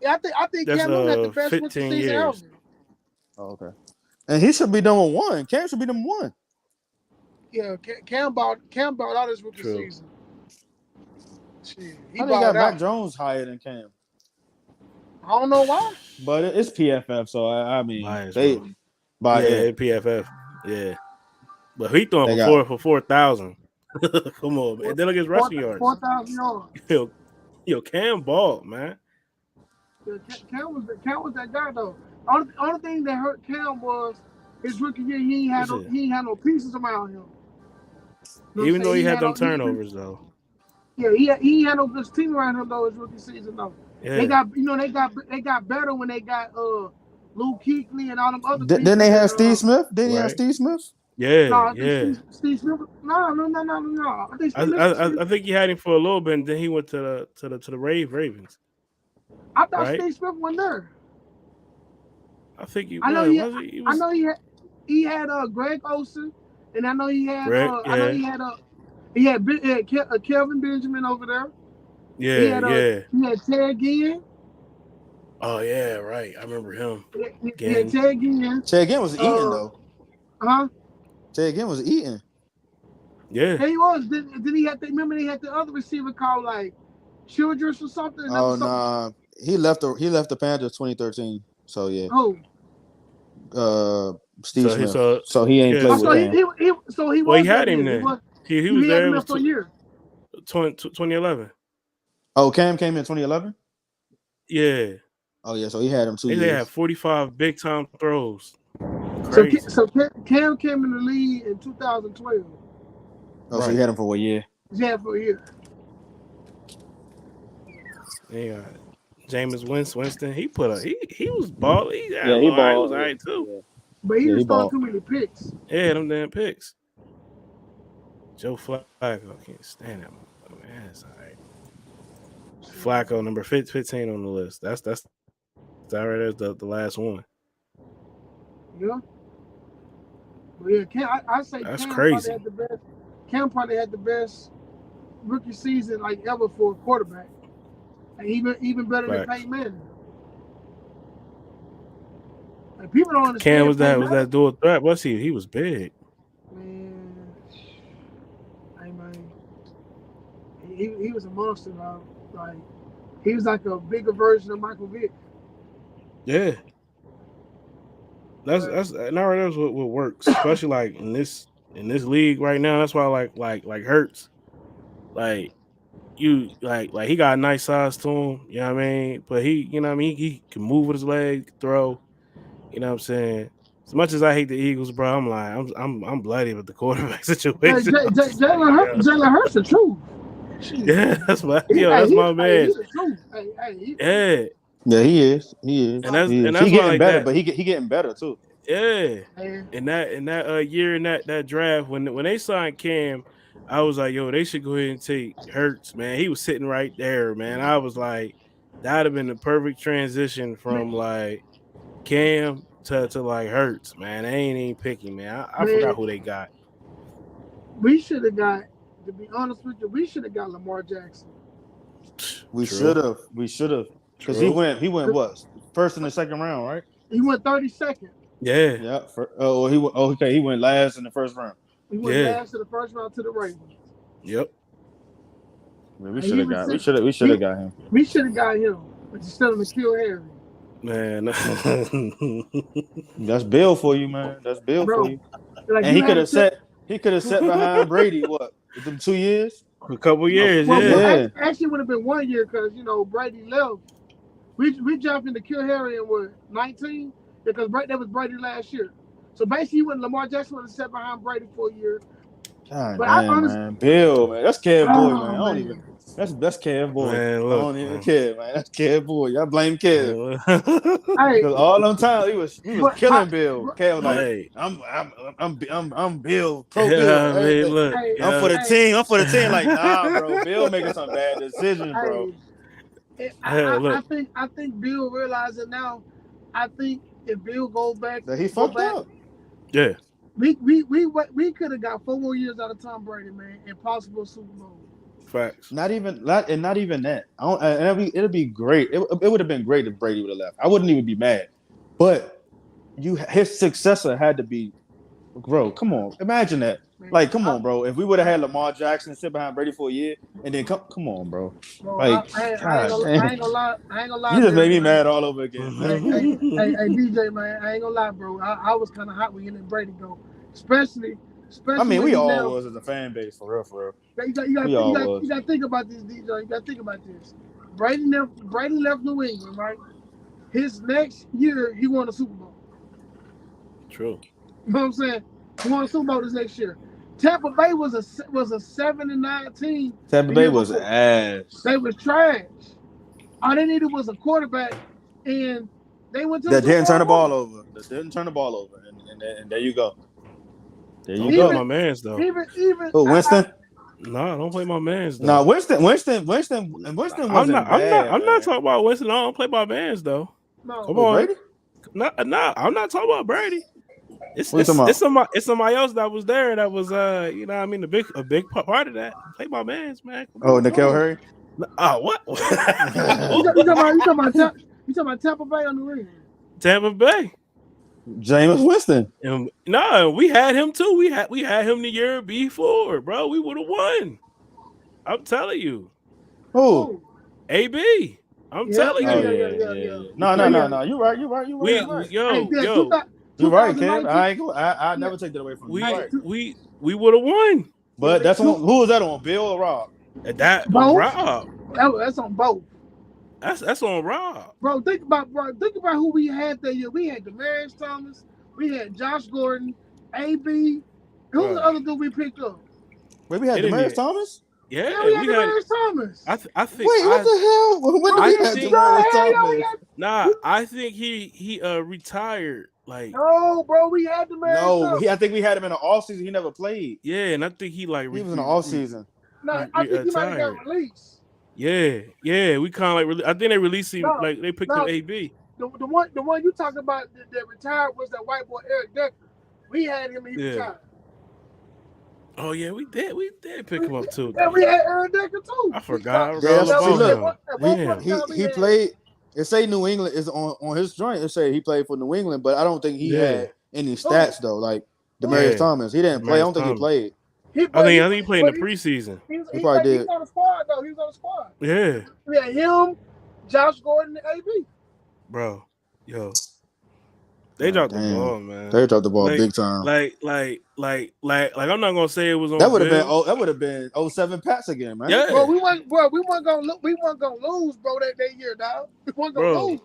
S3: Yeah, I think
S1: That's,
S3: Cam Newton had the best rookie
S1: 15
S3: season
S1: years.
S3: ever.
S2: Oh, okay. And he should be number one. Cam should be number one.
S3: Yeah, Cam balled out his rookie
S1: True.
S3: season. Shit, he
S2: I think got
S3: balled out.
S2: Mac Jones higher than Cam.
S3: I don't know why.
S2: But it's PFF, so I mean
S1: Bias,
S2: they
S1: bro.
S2: by
S1: Yeah, PFF. Yeah. But he throwing
S2: They
S1: for 4,000. Come on, man. Then look at his rushing yards.
S3: 4,000 yards.
S1: Yo, Cam balled, man.
S3: Yeah, Cam was that guy though. Only thing that hurt Cam was his rookie year. He ain't had no pieces around him. You know
S1: Even though he had them
S3: no-
S1: turnovers, though.
S3: Yeah, he ain't had no good team around him though his rookie season though.
S1: Yeah.
S3: They got better when they got Luke Kuechly and all them other.
S2: Didn't they have Steve Smith? Didn't he have
S1: Right.
S2: Steve Smith?
S1: Yeah,
S3: Steve Smith. No. I think
S1: I think he had him for a little bit, and then he went to the Ravens.
S3: I thought
S1: right?
S3: Steve Smith wasn't there.
S1: I think he was.
S3: I know he
S1: was,
S3: had Greg Olsen, and I know he had
S1: Greg,
S3: I know he had Kelvin Benjamin over there.
S1: Yeah,
S3: He had Ted Ginn.
S1: Oh yeah, right. I remember him.
S3: He had Ted Ginn.
S2: Ted Ginn was eating though.
S3: Huh?
S2: Ted Ginn was eating.
S1: Yeah.
S3: He was. Did he have to remember they had the other receiver called like Childress or something?
S2: Oh nah. He left the Panthers 2013. So yeah.
S3: Oh.
S2: Steve Smith. So he ain't played with him.
S3: So he was.
S1: Well, he had him there. He was there. It was
S3: for a year.
S1: 2011.
S2: Oh, Cam came in 2011?
S1: Yeah.
S2: Oh yeah, so he had him 2 years.
S1: They had 45 big time throws. Crazy.
S3: So Cam came in the league in 2012.
S2: Oh, so he had him for a year.
S3: Yeah, for a year.
S1: Yeah. Jameis Winston, he was balling. He
S2: balled.
S1: He was all right too.
S2: Yeah.
S3: But he was throwing too many picks.
S1: Yeah, them damn picks. Joe Flacco, I can't stand that man. That's all right. Flacco, number 15 on the list. That's that right there's the last one.
S3: Yeah. But yeah, I say
S1: That's
S3: Cam probably
S1: crazy.
S3: had the best. Cam probably had the best rookie season like ever for a quarterback, and even better than
S1: Facts.
S3: Peyton Manning. Like people don't
S1: Cam
S3: understand Peyton
S1: was
S3: Manning.
S1: that dual threat? Was he? He was big.
S3: Man, hey man, he was a monster, dog. Like he was like a bigger version of Michael Vick.
S1: Yeah. That's now that's what works, especially like in this league right now. That's why I like Hurts. Like you like he got a nice size to him, you know what I mean? But he, you know what I mean, he can move with his leg, throw, you know what I'm saying? As much as I hate the Eagles, bro, I'm like I'm bloody with the quarterback situation.
S3: Jalen Hurts the truth.
S1: Yeah, that's my
S3: Hey,
S1: that's my man.
S3: he the truth.
S1: Yeah.
S2: Yeah, he is. He is.
S1: And that's
S2: He is.
S1: and
S2: He
S1: that's why
S2: getting
S1: like
S2: better,
S1: that.
S2: but he getting better too.
S1: Yeah.
S3: Man.
S1: In that year in that draft when they signed Cam, I was like, yo, they should go ahead and take Hurts, man. He was sitting right there, man. I was like, that'd have been the perfect transition from like Cam to like Hurts, man. They ain't even picky, man. I
S3: Man,
S1: forgot who they got.
S3: we should have got, to be honest with you, we should have got Lamar Jackson.
S2: We
S1: True.
S2: should have. Because
S1: True.
S2: he went what? First in the second round, right?
S3: He went 32nd.
S1: Yeah.
S2: Yeah. He went last in the first round.
S3: He went
S1: Yeah.
S3: last to the first round to the Ravens.
S1: Yep.
S2: Man, we should have got him.
S3: We should have got him instead of N'Keal Harry.
S1: Man.
S2: That's Bill for you, man. That's Bill for you.
S3: Like
S2: And he could have sat behind Brady, what, within 2 years?
S1: A couple years,
S3: well,
S1: yeah.
S3: actually would have been 1 year because Brady left. We jumped into N'Keal Harry in what 19 because that was Brady last year. So basically, when Lamar Jackson would have sat behind Brady for a year.
S2: God damn, man. Bill, man. That's Kev boy, man. I don't even. That's Kev boy.
S1: Man, look,
S2: I don't even care, man. That's Kev boy. Y'all blame Kev.
S3: Hey,
S2: Because all them times he was killing Bill. Kev was like,
S1: hey.
S2: I'm Bill, pro Bill.
S1: Yeah, I mean, look,
S2: I'm for the team. I'm for the team. Like, nah, bro. Bill making some bad decisions, bro.
S3: I think Bill realizing now. I think if Bill goes back,
S2: that he fucked up.
S1: Yeah.
S3: We could have got 4 more years out of Tom Brady, man, and possible Super Bowl.
S1: Facts.
S2: Not even that. It'd be great. It would have been great if Brady would have left. I wouldn't even be mad. But his successor had to be, bro. Come on, imagine that.
S3: Man,
S2: like, come on, bro. If we would have had Lamar Jackson sit behind Brady for a year, and then come on, bro. Like,
S3: I ain't gonna lie.
S2: You just made me mad all over again.
S3: Hey, DJ, man, I ain't gonna lie, bro. I was kind of hot when you let Brady go, especially.
S2: I mean, we all was as a fan base, for real.
S3: You got to think about this, DJ. You got to think about this. Brady left New England, right? His next year, he won a Super Bowl.
S1: True.
S3: You know what I'm saying? He won a Super Bowl this next year. Tampa Bay was a 7-9 team.
S2: Tampa Bay was ass.
S3: They was trash. All they needed was a quarterback, and they went to
S2: that didn't turn the ball over. And there you go. There you go.
S1: My man's though.
S3: Even
S2: Winston?
S1: No, don't play my man's though.
S2: No, Winston wasn't bad.
S1: I'm not talking about Winston. No, I don't play my man's though.
S3: No.
S1: Come on.
S2: Brady?
S1: No, I'm not talking about Brady. It's somebody else that was there that was you know what I mean, a big part of that. Play my man's, man.
S2: N'Keal Harry?
S1: Oh, what?
S3: You talking about Tampa Bay on the ring?
S1: Tampa Bay.
S2: Jameis Winston.
S1: No, we had him too. We had him the year before, bro. We would have won. I'm telling you.
S2: Who?
S1: AB. I'm telling you.
S2: Yeah. No. You right. Yo. You're right, Kev. I never take that away from you.
S1: We would have won.
S2: But that's on who was that on? Bill or Rob?
S1: Rob.
S3: That's on both.
S1: That's on Rob.
S3: Bro, think about who we had that year. We had Demaryius Thomas, we had Josh Gordon, AB. Who's the other dude we picked up?
S2: Wait, we had Demaryius Thomas?
S1: Yeah,
S3: we had Demaryius Thomas.
S2: I think. Wait, what the hell? When did we have Demaryius Thomas?
S1: Nah, I think he retired. Like,
S3: no, bro, we had Demaryius Thomas.
S2: I think we had him in the off season. He never played.
S1: Yeah, and I think he
S2: was in the off season.
S3: No, I think he might have got released.
S1: Yeah. We kind of like. I think they released him.
S3: No,
S1: Like they picked up
S3: no.
S1: AB,
S3: The one you talking about that retired was that white boy Eric Decker. We had him and he
S1: yeah.
S3: retired.
S1: Oh yeah, we did pick him up too.
S3: Yeah, we
S1: Damn,
S3: had Eric Decker too.
S1: I forgot. I
S2: Yeah,
S1: forgot all
S2: that's, see,
S1: about
S2: look,
S1: him.
S3: At one
S2: he
S3: point in
S2: he
S3: time, we
S2: he
S3: had
S2: played. It say New England is on his joint. It say he played for New England, but I don't think he
S1: Yeah,
S2: had any stats though. Like Demarius
S1: yeah.
S2: Thomas, he didn't play. I
S1: Demarius
S2: don't think he
S1: Thomas.
S2: played.
S3: he
S1: I
S3: but
S1: think
S3: he
S1: I think he played in
S3: but
S1: the preseason.
S2: He probably
S3: he was
S2: did.
S3: on the squad though. He was on the squad.
S1: Yeah,
S3: We had him, Josh Gordon, and AB.
S1: bro. Yo, they
S2: God
S1: dropped the
S2: damn,
S1: ball, man.
S2: they dropped the ball
S1: Like,
S2: big time.
S1: I'm not gonna say it was on
S2: That would have been
S1: Bill.
S2: that would have been 07 Pats again, man.
S1: Yeah,
S3: Bro, we weren't gonna lose, bro, that year, dog. We weren't gonna
S1: bro.
S3: lose.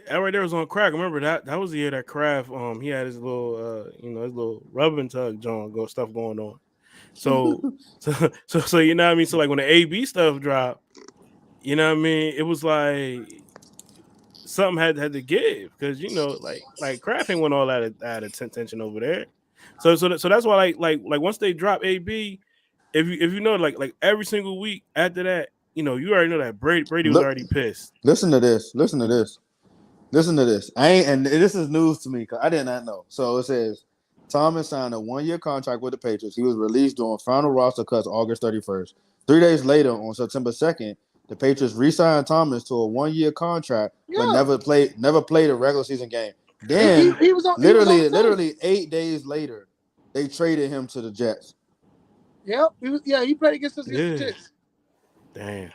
S1: That right there was on crack. Remember that was the year that Kraft he had his little his little rub and tug stuff going on. So so you know what I mean. So like when the AB stuff dropped, you know what I mean. It was like something had to give because like Kraft ain't want all that attention over there. So that's why like once they drop AB, if you know like every single week after that, you already know that Brady was
S2: Look,
S1: already pissed.
S2: listen to this. Listen to this. Listen to this. And this is news to me because I did not know. So it says Thomas signed a 1-year contract with the Patriots. He was released during final roster cuts August 31st. 3 days later, on September 2nd, the Patriots re-signed Thomas to a 1-year contract, but
S3: Yeah.
S2: never played a regular season game. Then
S3: He was on
S2: literally 8 days later, they traded him to the Jets.
S3: Yep. He played against the
S1: Yeah.
S3: Jets.
S1: Damn.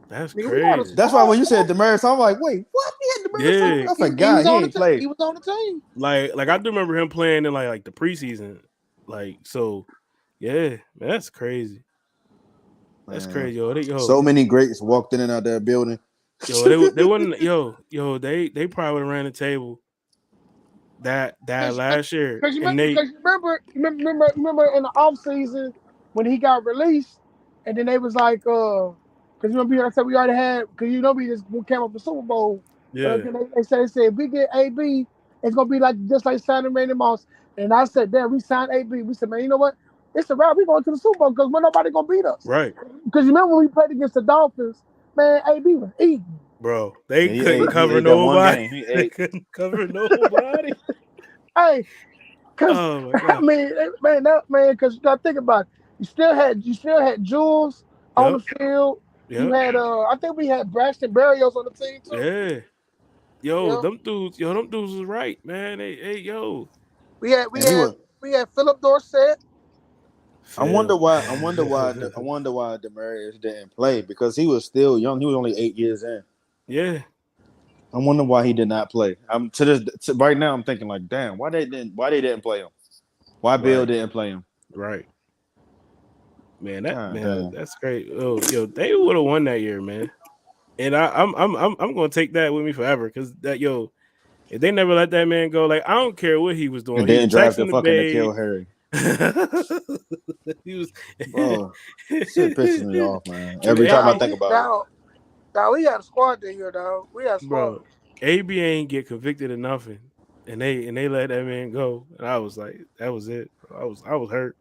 S1: That's
S3: Nigga,
S1: crazy.
S2: That's why when you said Demarius, I'm like, wait, what? He had Demarius?
S1: Yeah.
S2: I forgot he ain't played.
S3: He was on the team.
S1: Like I do remember him playing in like the preseason. Like so, yeah, man, that's crazy. That's
S2: Man.
S1: crazy, yo.
S2: So many greats walked in and out that building.
S1: Yo, they wouldn't. They probably would have ran the table that last year.
S3: Because you
S1: And they
S3: remember in the off season when he got released, and then they was like, because I said we already had, because we just came up the Super Bowl.
S1: yeah
S3: They said if we get AB, it's gonna be like just like signing Randy Moss. And I said, damn, we signed AB. We said, man, you know what? It's a wrap. We going to the Super Bowl because nobody gonna beat us.
S1: right,
S3: Because you remember when we played against the Dolphins, man, AB was eating.
S1: bro. They
S2: He
S1: couldn't
S2: ate-
S1: cover
S2: he ate that one
S1: nobody.
S2: game. He
S1: They
S2: ate.
S1: couldn't cover nobody.
S3: Hey, because
S1: Oh my
S3: I
S1: god.
S3: mean, because you gotta think about it. You still had Jules on the field. You
S1: Yep.
S3: had I think we had Braxton Berrios on the team too.
S1: Yeah. Yo,
S3: Yep.
S1: them dudes was right, man. Hey, yo.
S3: We had Philip Dorsett.
S2: I wonder why Demarius didn't play because he was still young. He was only 8 years in.
S1: Yeah.
S2: I wonder why he did not play. Right now I'm thinking like, damn, why they didn't play him? Why Bill didn't play him?
S1: Right. Man,
S2: damn.
S1: that's great. Oh, yo, they would have won that year, man. And I'm gonna take that with me forever because if they never let that man go, like I don't care what he was doing.
S2: And
S1: He
S2: then
S1: was
S2: drafted
S1: texting
S2: fucking
S1: the
S2: N'Keal Harry.
S1: He was
S2: Bro, shit pisses me off, man. Every time I think about it.
S3: Dog, we had a squad that year, dog. We had a squad.
S1: Bro, AB ain't get convicted of nothing. And they let that man go. And I was like, that was it. I was hurt.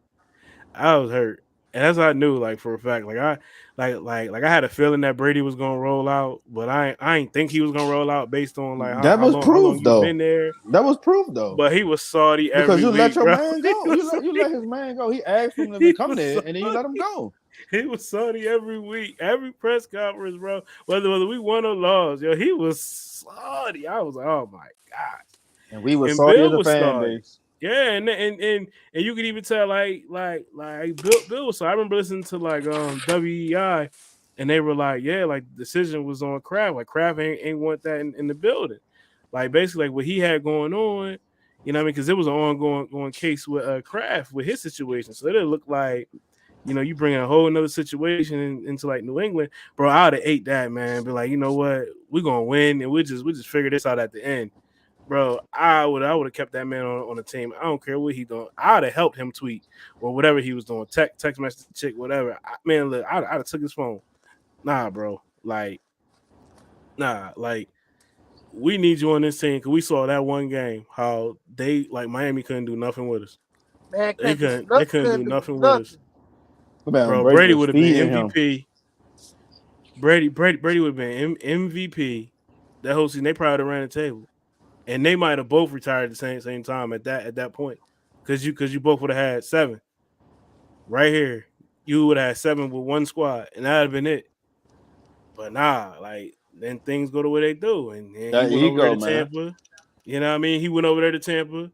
S1: I was hurt. And that's what I knew, like for a fact. Like I had a feeling that Brady was gonna roll out, but I ain't think he was gonna roll out based on like how long you've been there.
S2: That was proof though.
S1: But he was salty every
S2: because you
S1: week,
S2: let your
S1: bro.
S2: man go. You let his man go. He asked him to come there, and then you let him go.
S1: He was salty every week, every press conference, bro. Whether we won or lost, yo, he was salty. I was like, oh my god.
S2: And we were salty as a fan base.
S1: Yeah, and you could even tell like Bill was. So I remember listening to like WEI, and they were like, yeah, like the decision was on Kraft. Like Kraft ain't want that in the building. Like basically like what he had going on, you know what I mean? Because it was an ongoing case with Kraft with his situation. So it looked like, you bring a whole another situation into like New England, bro. I would have ate that, man. Be like, you know what, we're gonna win, and we just figure this out at the end. Bro, I would have kept that man on the team. I don't care what he doing. I would have helped him tweet or whatever he was doing. Text message the chick, whatever. Man, look, I'd have took his phone. Nah, bro. Like, we need you on this team because we saw that one game how they like Miami couldn't do nothing with us.
S3: Man,
S1: they couldn't do nothing with us. Bro, Brady would have been MVP. Brady would have been MVP. That whole season, they probably ran the table, and they might have both retired at the same time at that point, because you both would have had 7 right here. You would have had 7 with one squad, and that'd have been it. But nah, like then things go the way they do, and he
S2: That
S1: went over there
S2: ego,
S1: to
S2: man.
S1: Tampa. You know what I mean? He went over there to Tampa.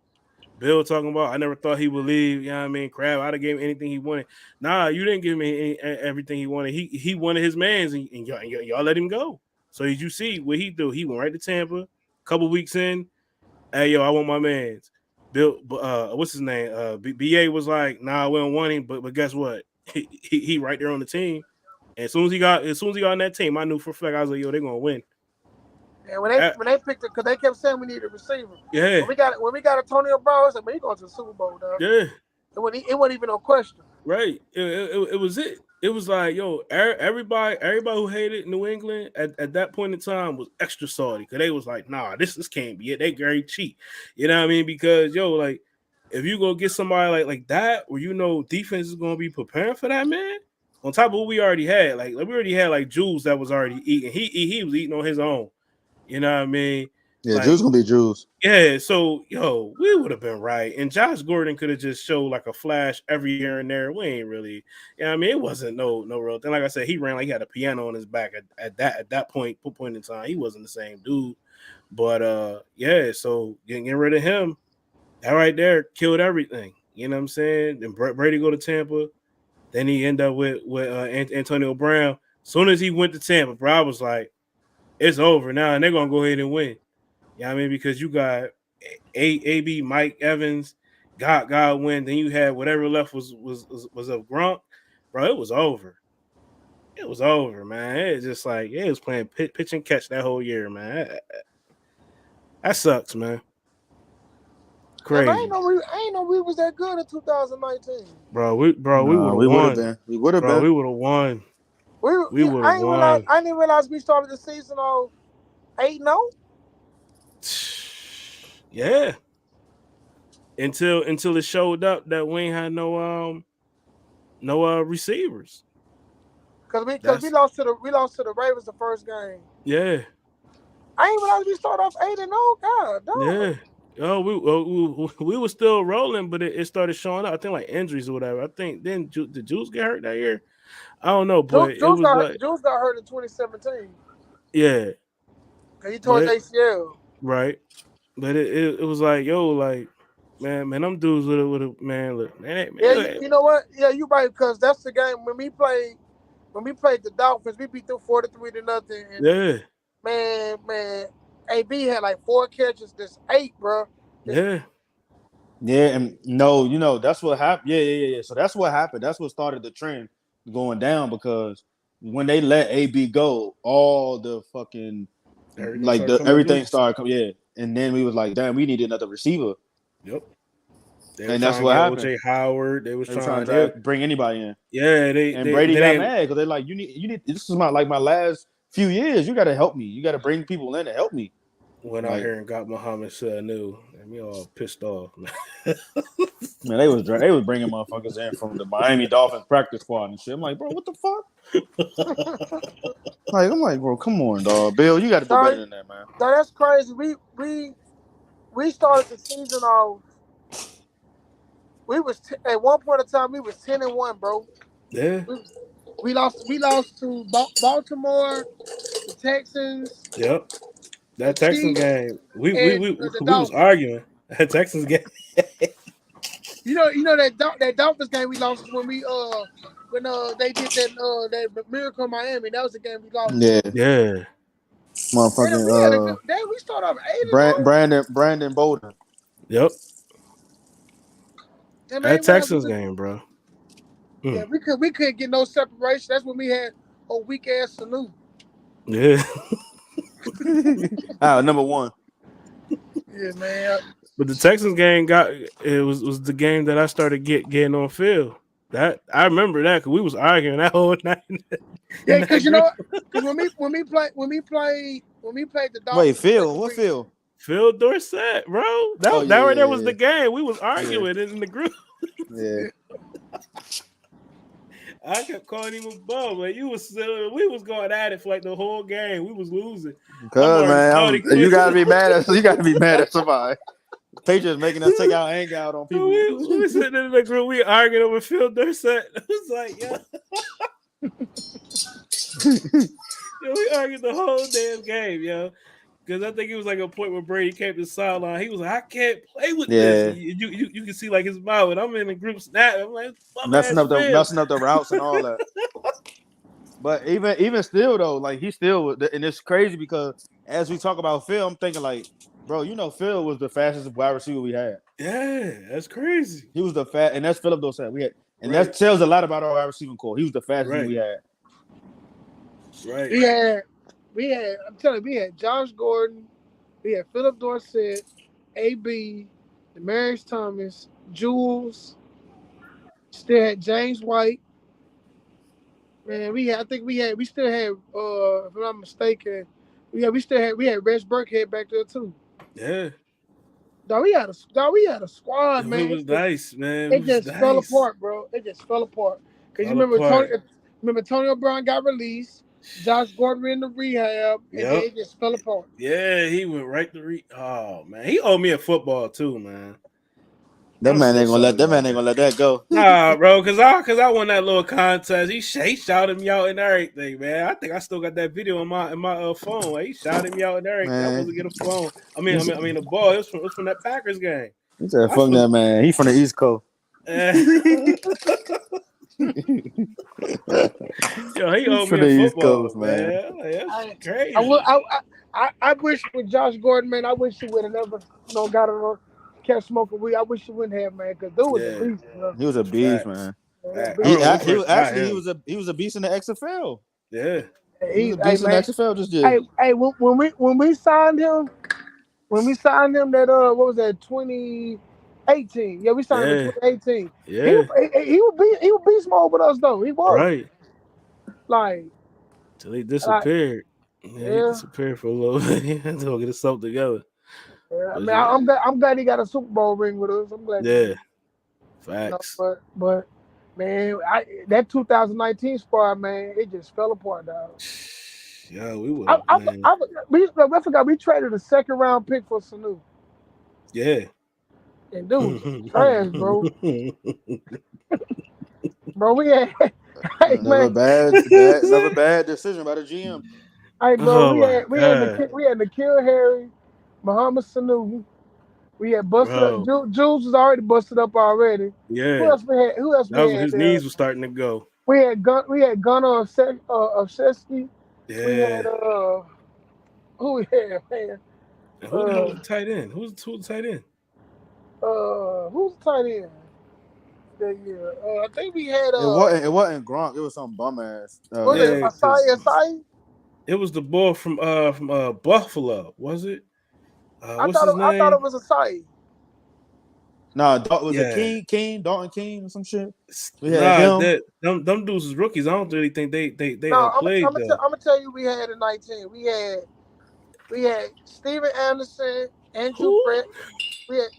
S1: Bill talking about, I never thought he would leave. You know what I mean? Crab, I'd have gave him anything he wanted. Nah, you didn't give me everything he wanted. He wanted his mans, and y'all let him go. So as you see what he do, he went right to Tampa. A couple weeks in, hey yo, I want my mans. Bill, what's his name? BA was like, nah, we don't want him. But guess what? He right there on the team. And as soon as he got on that team, I knew for a fact I was like, yo, they're gonna win.
S3: And when they picked it, because they kept saying we need a receiver.
S1: Yeah.
S3: When we got Antonio Brown, I said, man, he going to the Super Bowl, dog.
S1: Yeah.
S3: It wasn't even no question.
S1: Right. It was it. It was like, yo, everybody who hated New England at that point in time was extra salty, because they was like, nah, this can't be it. They very cheap. You know what I mean? Because yo, like, if you go get somebody like that, where defense is gonna be preparing for that, man. On top of what we already had, like we already had like Jules that was already eating. He was eating on his own. You know what I mean?
S2: Yeah,
S1: like,
S2: Jules gonna be Jules.
S1: Yeah, so yo, we would have been right, and Josh Gordon could have just showed like a flash every year and there. We ain't really, you know what I mean? It wasn't no real thing. Like I said, he ran like he had a piano on his back at that point in time. He wasn't the same dude, but yeah. So getting rid of him, that right there killed everything. You know what I'm saying? Then Brady go to Tampa, then he end up with Antonio Brown. Soon as he went to Tampa, bro, I was like, it's over now, and they're gonna go ahead and win. You know what I mean? Because you got AB, Mike Evans, Godwin, then you had whatever left was of Gronk, bro. It was over. It was over, man. It's just like it was playing pitch and catch that whole year, man. That sucks, man. Crazy.
S3: I ain't know we was that good in 2019.
S1: Bro, we would have won.
S2: We would have been.
S1: We would have won. We would have won.
S3: I didn't realize we started the season on 8-0.
S1: Yeah. Until it showed up that we ain't had no receivers.
S3: Because we lost to the Ravens the first game.
S1: Yeah.
S3: I ain't realize we started off 8-0. God, dog.
S1: Yeah. Oh, we were still rolling, but it started showing up. I think like injuries or whatever. I think then did Jules get hurt that year? I don't know, but
S3: Jules got hurt in 2017.
S1: Yeah.
S3: He tore his ACL.
S1: Right. But it was like, yo, like, man, them dudes with a man, look, man.
S3: Yeah, you know what? Yeah, you're right, because that's the game when we played the Dolphins, we beat them 43-0. And
S1: yeah.
S3: Man, AB had like 4 catches, this 8, bro.
S1: Yeah.
S2: Yeah, and no, that's what happened. Yeah. So that's what happened. That's what started the trend going down, because when they let AB go, all the fucking everything started coming. Yeah, and then we was like, damn, we needed another receiver.
S1: Yep.
S2: And that's what happened.
S1: OJ Howard, they was trying
S2: to bring anybody in.
S1: Yeah,
S2: Brady got mad because they're like, you need. This is my last few years. You got to help me. You got to bring people in to help me.
S1: Went out here and got Muhammad Sanu, and we all pissed off, man.
S2: Man, they was bringing motherfuckers in from the Miami Dolphins practice squad and shit. I'm like, bro, what the fuck? I'm like, bro, come on, dog. Bill, you got to do better than that, man.
S3: That's crazy. We started the season off. We was at one point in time we was 10-1, bro.
S1: Yeah.
S3: We lost to Baltimore, the Texans.
S1: Yep. That Texans game, we was arguing. That Texans game.
S3: you know that Dolphins game we lost when they did that miracle in Miami. That was the game we lost.
S1: Yeah.
S2: Motherfucking
S3: we started off 8-0.
S2: Brandon Bolden.
S1: Yep. That Texans game, bro.
S3: Yeah, we couldn't get no separation. That's when we had a weak ass Sanu.
S1: Yeah.
S2: Number 1.
S3: Yeah, man.
S1: But the Texans game was the game that I started getting on field. That I remember that because we was arguing that whole night.
S3: Yeah, because you know what? Because when we played the Dolphins.
S2: Wait, Phil, what Phil?
S1: Phil Dorsett, bro. That right there was the game. We was arguing in the group.
S2: Yeah.
S1: I kept calling him a bum. Like we was going at it for like the whole game. We was losing. I'm
S2: Cause
S1: already
S2: man,
S1: starting.
S2: you gotta be mad at somebody. Patriots making us take out hang out on people.
S1: We sitting in the group, we arguing over Phil Dorsett. It was like, we argued the whole damn game, yo. Because I think it was like a point where Brady came to the sideline. He was like, I can't play with this. And you can see like his mouth, and I'm in the group snap. I'm like,
S2: messing up the routes and all that. But even still though, like he still, and it's crazy because as we talk about Phil, I'm thinking like, bro, Phil was the fastest wide receiver we had.
S1: Yeah, that's crazy.
S2: He was the and that's Philip Dorsett. We had, and that tells a lot about our wide receiving core. He was the fastest we had.
S1: Right.
S3: I'm telling you, we had Josh Gordon, we had Philip Dorsett, AB, Demarius Thomas, Jules, still had James White. Man, we still had, if I'm not mistaken, we had Rex Burkhead back there too.
S1: Yeah.
S3: We had a squad, man.
S1: It was nice, man.
S3: It just fell apart, bro. It just fell apart. Because you remember Antonio Brown got released, Josh Gordon went into rehab, and then it just fell apart.
S1: Yeah, he went right to oh man, he owed me a football too, man.
S2: That man ain't gonna let that go.
S1: Nah, bro, cause I won that little contest. He shouted me out and everything, man. I think I still got that video in my phone. Like, he shouted me out and everything. Man. I wasn't get a phone. I mean, a ball. It was from that Packers game.
S2: He said, "Fuck that man. He from the East Coast."
S1: Yo, he owed me a football, man. Like, that's crazy.
S3: I wish with Josh Gordon, man. I wish he would have never, got on. Kept smoking weed. I wish he wouldn't have, man, because dude was a beast, bro.
S2: He was a beast, man. He was a beast in the XFL.
S1: Yeah,
S2: he was a beast in the XFL just did.
S3: Hey, when we signed him, that what was that, 2018? Yeah, we signed him in 2018.
S1: Yeah,
S3: he was beast mode with us though. He was
S1: right.
S3: Like
S1: till he disappeared. He disappeared for a little bit. He had to get himself together.
S3: Yeah, I mean, I'm glad he got a Super Bowl ring with us. I'm glad.
S1: Yeah, facts.
S3: But man, that 2019 squad, man, it just fell apart, dog.
S1: Yeah, we would.
S3: I forgot we traded a second round pick for Sanu.
S1: Yeah.
S3: And dude, trash, bro. Bro, we had
S2: another bad decision by the GM.
S3: Hey, bro, we had N'Keal Harry, Muhammad Sanu. We had busted up. Jules was already busted up already.
S1: Yeah.
S3: Who else we had?
S1: His knees were starting to go.
S3: We had Gunnar of Shesky.
S1: Yeah.
S3: We had who we had, man?
S1: Who was the tight end? Who's the tight end?
S3: Who's the tight end that year? I think we had
S2: it wasn't Gronk, it was some bum ass.
S3: Was it Asai?
S1: It was the boy from Buffalo, was it?
S3: I thought it was Asai.
S2: Nah, was it King, Dalton King or some shit? We had
S1: them dudes was rookies. I don't really think they played.
S3: I'm gonna tell you, we had in 19. We had Steven Anderson, Andrew Brett. We had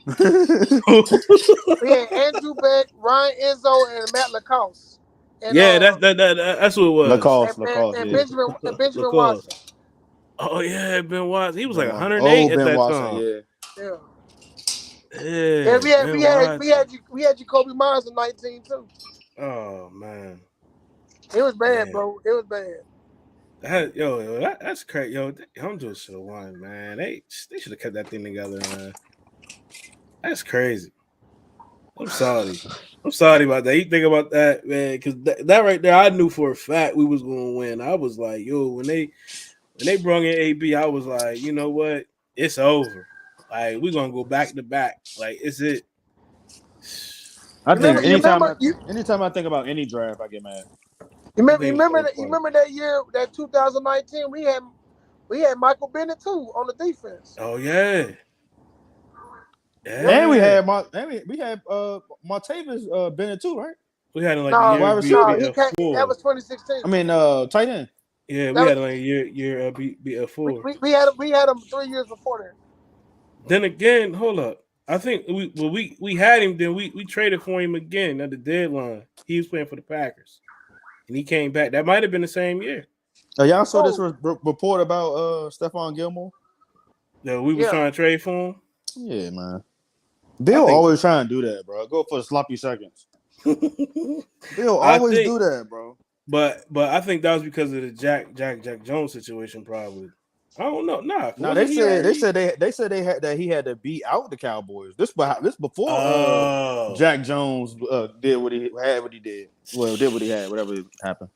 S3: Andrew Beck, Ryan Izzo, and Matt Lacoste. And,
S1: that's what it was.
S2: Lacoste,
S3: and Benjamin Watson.
S1: Oh yeah, Ben Watson. He was like 108 at that time.
S3: Yeah. We had Jacoby Myers in 19 too.
S1: Oh man,
S3: it was bad, bro. It was bad.
S1: That's crazy. Yo, I'm just should have won, man. They should have kept that thing together, man. That's crazy. I'm sorry about that. You think about that, man? Because that right there, I knew for a fact we was going to win. I was like, yo, when they brought in AB, I was like, you know what? It's over. Like, we're gonna go back to back. Like, it's it.
S2: I think anytime I think about any draft, I get mad.
S3: You remember that year, that 2019, we had Michael Bennett too on the defense.
S1: Oh yeah.
S2: And we had Martavis Bennett too, right?
S1: We had him like a year.
S3: That was 2016.
S2: I mean, tight end.
S1: Yeah, we had him like a year be a 4.
S3: We had him 3 years before that.
S1: Then again, hold up. I think we had him. Then we traded for him again at the deadline. He was playing for the Packers. and he came back. That might have been the same year.
S2: Y'all saw this report about Stephon Gilmore?
S1: That we was trying to trade for him.
S2: Yeah, man. Bill always trying to do that, bro. Go for the sloppy seconds. Bill always do that, bro.
S1: But I think that was because of the Jack Jones situation, probably. I don't know.
S2: No, they said he had to beat out the Cowboys. This before Jack Jones did what he did. Well, did what he had, whatever happened.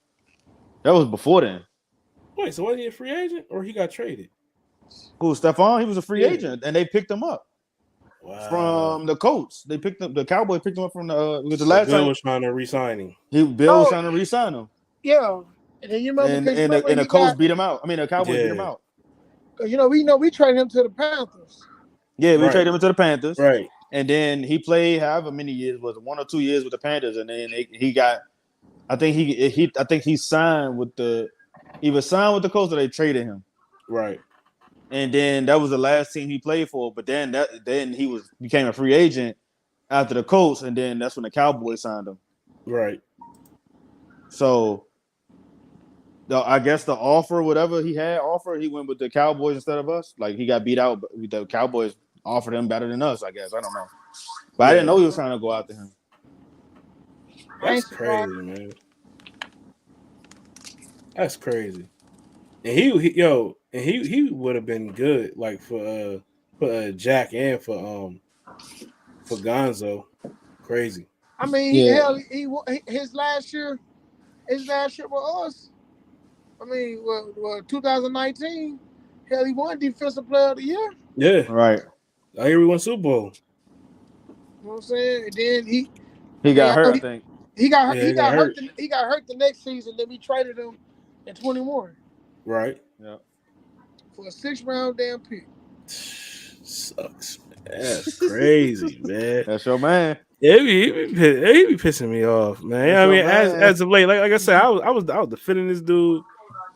S2: That was before then.
S1: Wait, so was he a free agent or he got traded?
S2: Who, Stephon? He was a free agent, and they picked him up from the Colts. The Cowboys picked him up from the last
S1: Bill
S2: time.
S1: was trying to re-sign him.
S2: Bill was trying to re-sign him.
S3: Yeah, and then you remember,
S2: and the Colts beat him out. I mean, the Cowboys beat him out.
S3: We traded him to the Panthers.
S2: Yeah, we traded him to the Panthers.
S1: Right.
S2: And then he played however many years, was it 1 or 2 years with the Panthers, and then he got. I think he signed with the Colts, or they traded him.
S1: Right.
S2: And then that was the last team he played for. But then he became a free agent after the Colts, and then that's when the Cowboys signed him.
S1: Right.
S2: So I guess the offer, whatever he had he went with the Cowboys instead of us. Like, he got beat out, but the Cowboys offered him better than us, I guess. I don't know. But I didn't know he was trying to go after him.
S1: That's crazy, man. That's crazy. And he would have been good, like for Jack and for Gonzo. Crazy.
S3: I mean, his last year with us. I mean, 2019. Hell, he won Defensive Player of the Year.
S1: Yeah,
S2: right.
S1: I hear we won Super Bowl.
S3: You know what I'm saying? And then
S2: he got hurt. I think
S3: he got hurt. He got hurt the next season. Then we traded him in 21.
S1: Right.
S2: Yeah.
S3: For a 6th-round damn pick.
S1: Sucks, man. That's crazy, man.
S2: That's your man.
S1: Yeah, he be pissing me off, man. You know what I mean, as of late, like I said, I was defending this dude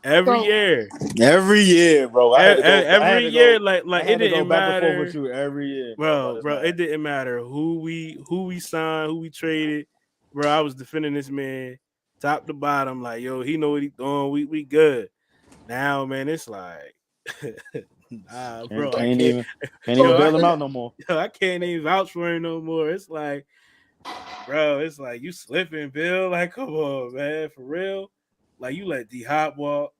S1: every year.
S2: Every year, bro.
S1: Every year, like it didn't matter.
S2: Back and forth with you every year,
S1: bro. It didn't matter who we signed, who we traded, bro. I was defending this man top to bottom, like, yo, he know what he doing. We good. Now, man, it's like, nah, bro.
S2: Can't even bail him out no more.
S1: Yo, I can't even vouch for him no more. It's like, bro, it's like you slipping, Bill. Like, come on, man, for real. Like, you let D-Hop walk.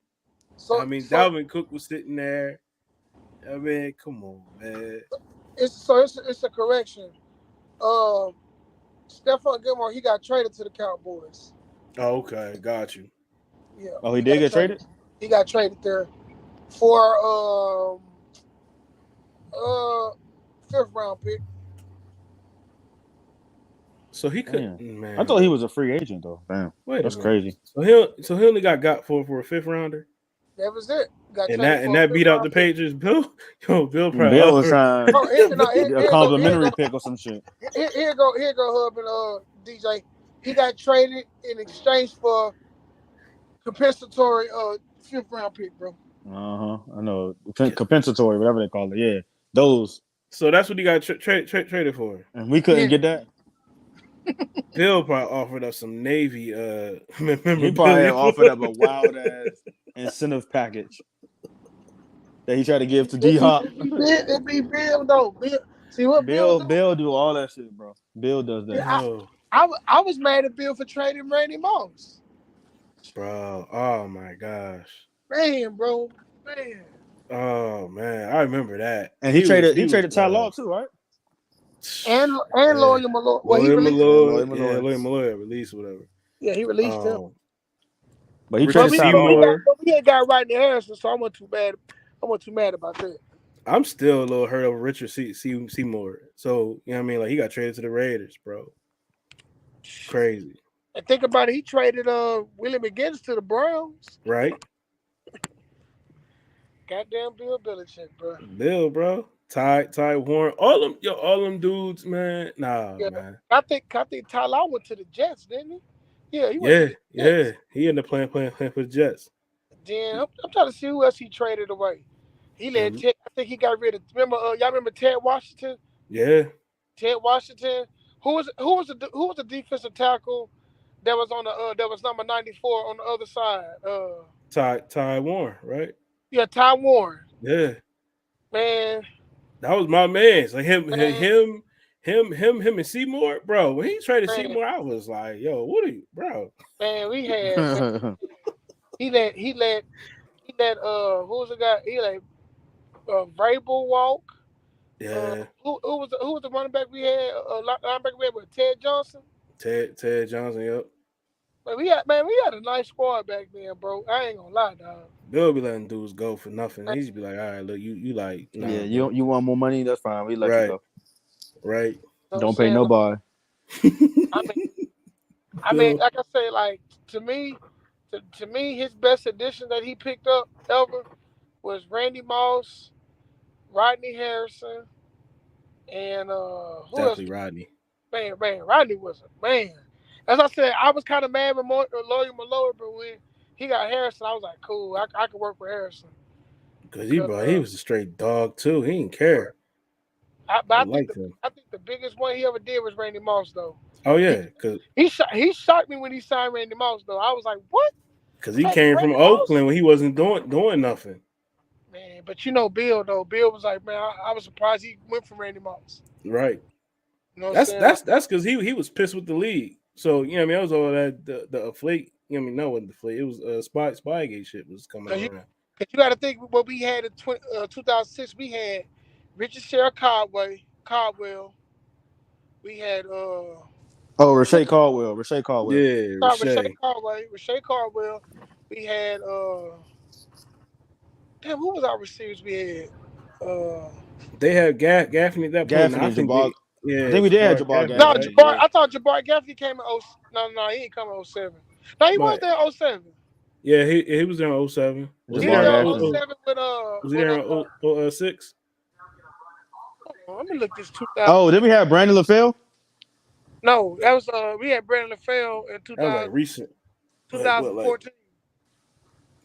S1: Dalvin Cook was sitting there. I mean, come on, man.
S3: It's a correction. Stephon Gilmore, he got traded to the Cowboys.
S1: Oh, okay, got you.
S3: Yeah.
S2: Oh, he did get traded?
S3: He got traded there for 5th-round pick.
S1: So he couldn't, man.
S2: I thought he was a free agent though. Damn. That's crazy.
S1: So he only got for a 5th-rounder.
S3: That was it.
S1: And that beat out the Patriots. Bill probably
S2: was trying a complimentary pick or some shit.
S3: Here go, Hub and DJ. He got traded in exchange for compensatory 5th-round pick, bro.
S2: I know. Compensatory, whatever they call it. Yeah, those.
S1: So that's what he got traded for.
S2: And we couldn't get that.
S1: Bill probably offered up some Navy.
S2: He probably offered up a wild ass incentive package that he tried to give to D-Hop.
S3: It be Bill though.
S2: Bill do all that shit, bro. Bill does that.
S3: I was mad at Bill for trading Randy Moss.
S1: Bro, oh my gosh.
S3: Man.
S1: Oh man, I remember that.
S2: And he traded Ty Law too, right?
S3: And Loya Malloy. Well, he released
S1: Loya Malloy released whatever.
S3: Yeah, he released him.
S2: But he traded Ty
S3: Law. We ain't got Rodney Harrison, so I wasn't too mad about that.
S1: I'm still a little hurt over Richard Seymour. So, you know what I mean? Like, he got traded to the Raiders, bro. Crazy.
S3: And think about it, he traded Willie McGinnis to the Browns.
S1: Right.
S3: Goddamn Bill Belichick, bro.
S1: Bill, bro. Ty Warren. All them dudes, man. Nah, man.
S3: I think Ty Law went to the Jets, didn't he? Yeah, he
S1: went to the Jets. He ended up playing for the Jets.
S3: Then I'm trying to see who else he traded away. He let Ted, I think he got rid of. Y'all remember Ted Washington?
S1: Yeah.
S3: Ted Washington. Who was the defensive tackle that was on the that was number 94 on the other side.
S1: Ty Warren, right?
S3: Yeah, Ty Warren.
S1: Yeah,
S3: Man,
S1: that was my man. Like
S3: man,
S1: him, and Seymour, bro. When he traded
S3: man,
S1: Seymour, I was like, yo, what are you, bro?
S3: man. We had man, he let who was the guy? He let Vrabel walk.
S1: Yeah,
S3: Who was the running back we had? Linebacker we had with Ted Johnson.
S1: Ted Johnson, yep.
S3: But we had a nice squad back then, bro. I ain't gonna lie, dog.
S1: Bill be letting dudes go for nothing. He just be like, all right, look, you like, nah,
S2: Yeah,
S1: bro.
S2: you want more money? That's fine. We let you
S1: Right,
S2: go.
S1: right.
S3: You know what I'm
S2: Don't pay
S3: saying? Like,
S2: nobody.
S3: I mean,
S1: Bill,
S3: like I say, like to me, his best addition that he picked up ever was Randy Moss, Rodney Harrison, and who else?
S1: definitely Rodney.
S3: Man, Rodney was a man. As I said, I was kind of mad with Lawyer Malloy, but when he got Harrison, I was like, cool, I could work with Harrison.
S1: Cause he was a straight dog too. He didn't care.
S3: But
S1: I liked him.
S3: I think the biggest one he ever did was Randy Moss, though.
S1: Oh yeah, cause
S3: He shocked me when he signed Randy Moss, though. I was like, what?
S1: he
S3: Hey,
S1: came from
S3: Randy Moss?
S1: Oakland when he wasn't doing nothing.
S3: Man, but you know Bill, though. Bill was like, man, I was surprised he went for Randy Moss.
S1: Right.
S3: You know what I'm saying?
S1: That's because he was pissed with the league. So you know what I mean, that was all that the afflate. You know what I mean, no, wasn't deflate. It was Spygate shit was coming around.
S3: Cause you got to think what we had in 2006. We had Richard Sherrill Caldwell. We had
S2: Rashay Caldwell.
S1: Yeah, Rashay.
S3: Rashay Caldwell. We had damn, who was our receivers we had?
S1: They had Gaffney at that point.
S2: Gaffney
S1: Now, I
S2: and
S1: think
S2: Jabbar.
S1: yeah,
S2: I think we did have Jabbar
S1: Gaffney,
S3: No,
S2: Gaffney.
S1: right?
S3: Jabbar.
S2: Yeah.
S3: I thought Jabbar Gaffney came in no, he ain't coming in 07. No, he was
S1: But
S3: there in 07.
S1: yeah, he was there in 07. Was he
S3: He was
S1: there
S2: Jabbar
S3: there
S1: in
S3: in
S2: Gaffney.
S3: 07 with
S1: was he there in 06?
S3: let me look this 2000.
S2: Oh, then we have Brandon LaFell.
S3: No, that was we had Brandon LaFell in
S1: That was like recent. Like what? Like
S3: 2014.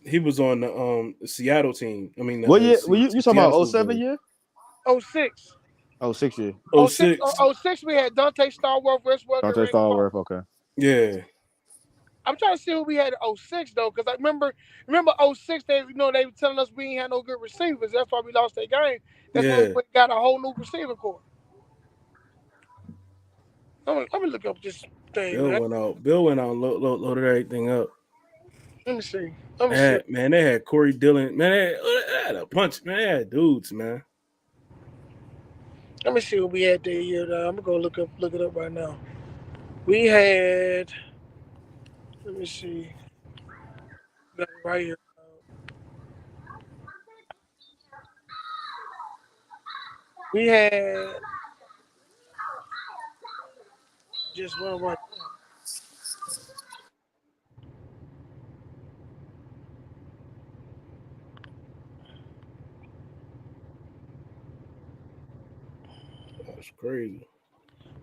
S1: he was on the Seattle team. I mean,
S2: What year? You talking
S1: Seattle
S2: about
S1: Super
S2: 07
S1: Bowl.
S2: year?
S3: 06.
S2: 06 year.
S3: 06,
S1: 06.
S3: 06 we had Dante Starworth, Wes Welker,
S2: Dante
S3: Randy Moss.
S2: Stallworth. Okay.
S1: Yeah.
S3: I'm trying to see who we had in 06 though, because I remember 06 they they were telling us we ain't had no good receivers. That's why we lost that game. That's why
S1: Yeah.
S3: we got a whole new receiving corps. Let me look up this thing,
S1: Bill
S3: man.
S1: went out. Bill went out and loaded everything up.
S3: Let me see. Let me see.
S1: Man, they had Corey Dillon. Man, they had a bunch. Man, they had dudes, man.
S3: Let me see what we had that year. I'm gonna go look it up right now. We had. Let me see. Got it right here. We had just one right.
S1: That's crazy.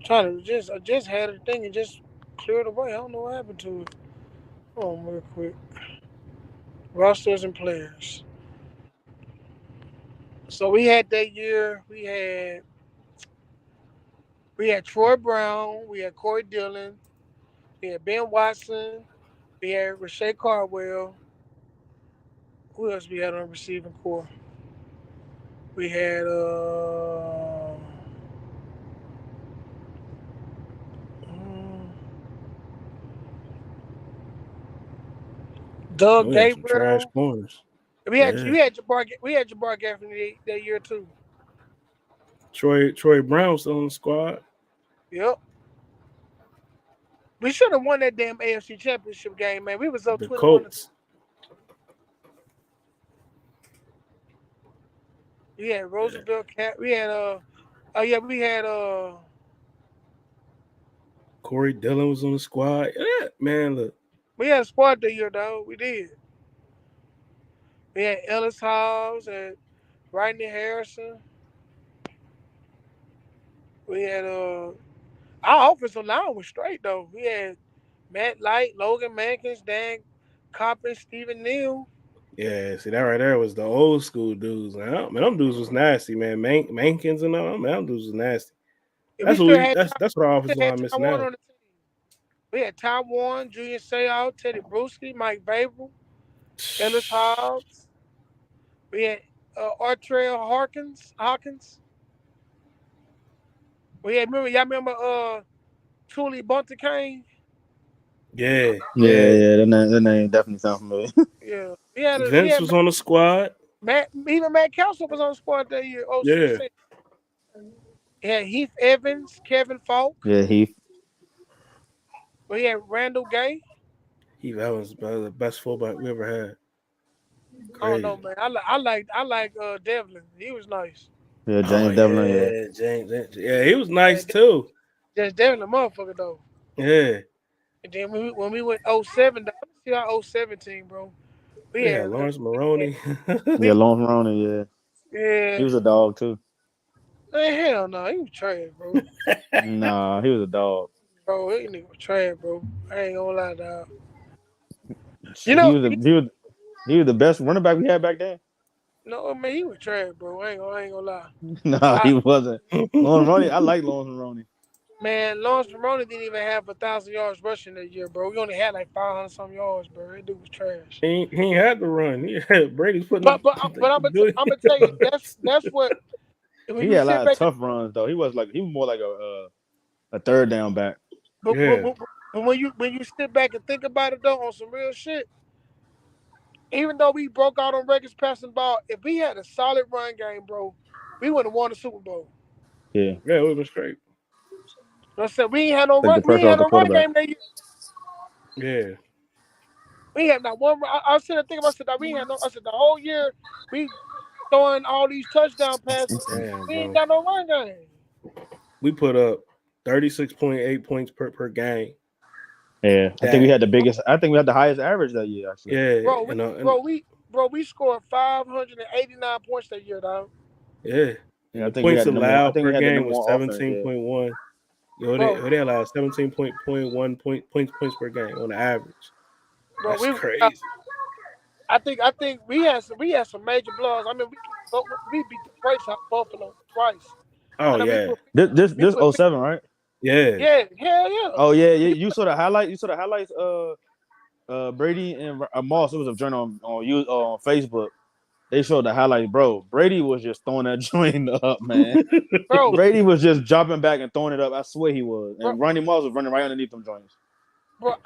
S3: Trying to I just had a thing and just cleared away. I don't know what happened to it. Hold on real quick. Rosters and players. So we had that year. We had Troy Brown. We had Corey Dillon. We had Ben Watson. We had Rashay Cardwell. Who else we had on receiving core? We had Doug
S1: We had some trash
S3: Gabriel.
S1: corners.
S3: We had
S1: Yeah.
S3: Jabbar Gaffney that year too.
S1: Troy Brown still on the squad.
S3: Yep. We should have won that damn AFC Championship game, man. We was up
S1: The
S3: 21.
S1: Colts.
S3: We had
S1: Yeah.
S3: Roosevelt Cat. We had oh yeah, we had
S1: Corey Dillon was on the squad. Yeah, man, look.
S3: we had a squad that year though. We did. We had Ellis Hobbs and Rodney Harrison. We had our offensive line was straight though. We had Matt Light, Logan Mankins, Dan Coppin, Stephen Neal.
S1: Yeah, see that right there was the old school dudes. Man, them dudes was nasty, man. Mankins and all, man, them dudes was nasty.
S3: And we still had
S1: That's what our
S3: we
S1: offensive
S3: still had
S1: line missing
S3: Taiwan
S1: now.
S3: on the team. We had Tom Warren, Julian Seau, Teddy Bruschi, Mike Babel, Ellis Hobbs. We had Artrell Hawkins. Y'all remember Truly Bunter Kane?
S1: Yeah, yeah.
S2: Yeah. That name definitely sounds familiar.
S3: Yeah. We
S1: Vince
S3: had
S1: was on the squad.
S3: Matt Council was on the squad that year,
S1: Yeah,
S3: 06. We had Heath Evans, Kevin Falk.
S2: Yeah, Heath.
S3: We had Randall Gay.
S1: that was the best fullback we ever had.
S3: I don't know,
S1: Crazy.
S3: man. I like Devlin. He was nice.
S2: Yeah,
S1: Oh
S2: James Devlin. Yeah.
S1: yeah, James. Yeah, he was nice
S3: And
S1: too.
S3: just Devlin, motherfucker though.
S1: Yeah,
S3: And then when we went 07, let me see our 017, bro. We
S1: they had
S3: had
S1: Lawrence Maroney.
S2: Yeah,
S3: we
S2: Lawrence Roney. Yeah, he
S3: yeah.
S2: was a dog too.
S3: Man, hell no, he was trash, bro.
S2: Nah, he was a dog.
S3: Bro, that nigga was trash, bro. I ain't gonna lie, dog. You
S2: Shit,
S3: know,
S2: he was the best running back we had back then.
S3: no man, he was trash, bro. I ain't gonna lie.
S2: Nah,
S3: I,
S2: he wasn't. Lawrence Roney. I like Lawrence Roney.
S3: Man, Lawrence Verona didn't even have 1,000 yards rushing that year, bro. We only had like 500 some yards, bro. That dude was trash.
S1: he ain't had to run. He had Brady's putting up
S3: But I'm
S1: a billion.
S3: gonna tell you that's what when
S2: He
S3: you
S2: had a
S3: sit
S2: lot of
S3: back.
S2: tough runs though. He was more like a third down back.
S3: But, but,
S1: Yeah,
S3: but, but when you sit back and think about it though, on some real shit, even though we broke out on records passing ball, if we had a solid run game, bro, we would have won the Super Bowl.
S2: Yeah,
S1: yeah, it was straight.
S3: You know what I'm saying? We ain't had no
S2: take
S3: run.
S2: the
S3: We
S2: pressure
S3: ain't
S2: off
S3: had
S2: the
S3: no run
S2: quarterback.
S3: game that year.
S1: Yeah,
S3: We had not one. I was sitting there thinking about. I said that we ain't had no. I said the whole year we throwing all these touchdown passes.
S1: damn,
S3: We ain't
S1: bro.
S3: got no run game.
S1: We put up 36.8 points per game.
S2: Yeah, I think we
S1: That
S2: had the biggest. I think we had the highest average that year actually.
S1: yeah,
S3: Bro, we scored 589 points that year, dog.
S1: yeah.
S2: Yeah,
S1: And
S2: I
S1: the
S2: think we
S1: points
S2: had the number one. I
S1: allowed
S2: think
S1: per
S2: we had the
S1: game
S2: number
S1: was
S2: one offense. Yeah,
S1: 17.1.
S3: Bro,
S1: They allowed 17.1 points per game on the average.
S3: bro,
S1: That's
S3: we.
S1: crazy.
S3: I think we had some major bloods. I mean, we beat the brakes out of Buffalo twice.
S1: Oh
S3: I know
S1: yeah,
S3: we
S2: this
S3: put
S2: 07, right?
S1: yeah,
S3: yeah, hell yeah.
S2: Oh yeah, yeah. You saw the highlight. You saw the highlights. Brady and Moss. It was a journal on Facebook. They showed the highlights, bro. Brady was just throwing that joint up, man.
S3: Bro,
S2: Brady was just dropping back and throwing it up. I swear he was.
S3: bro,
S2: And Ronnie Moss was running right underneath them joints.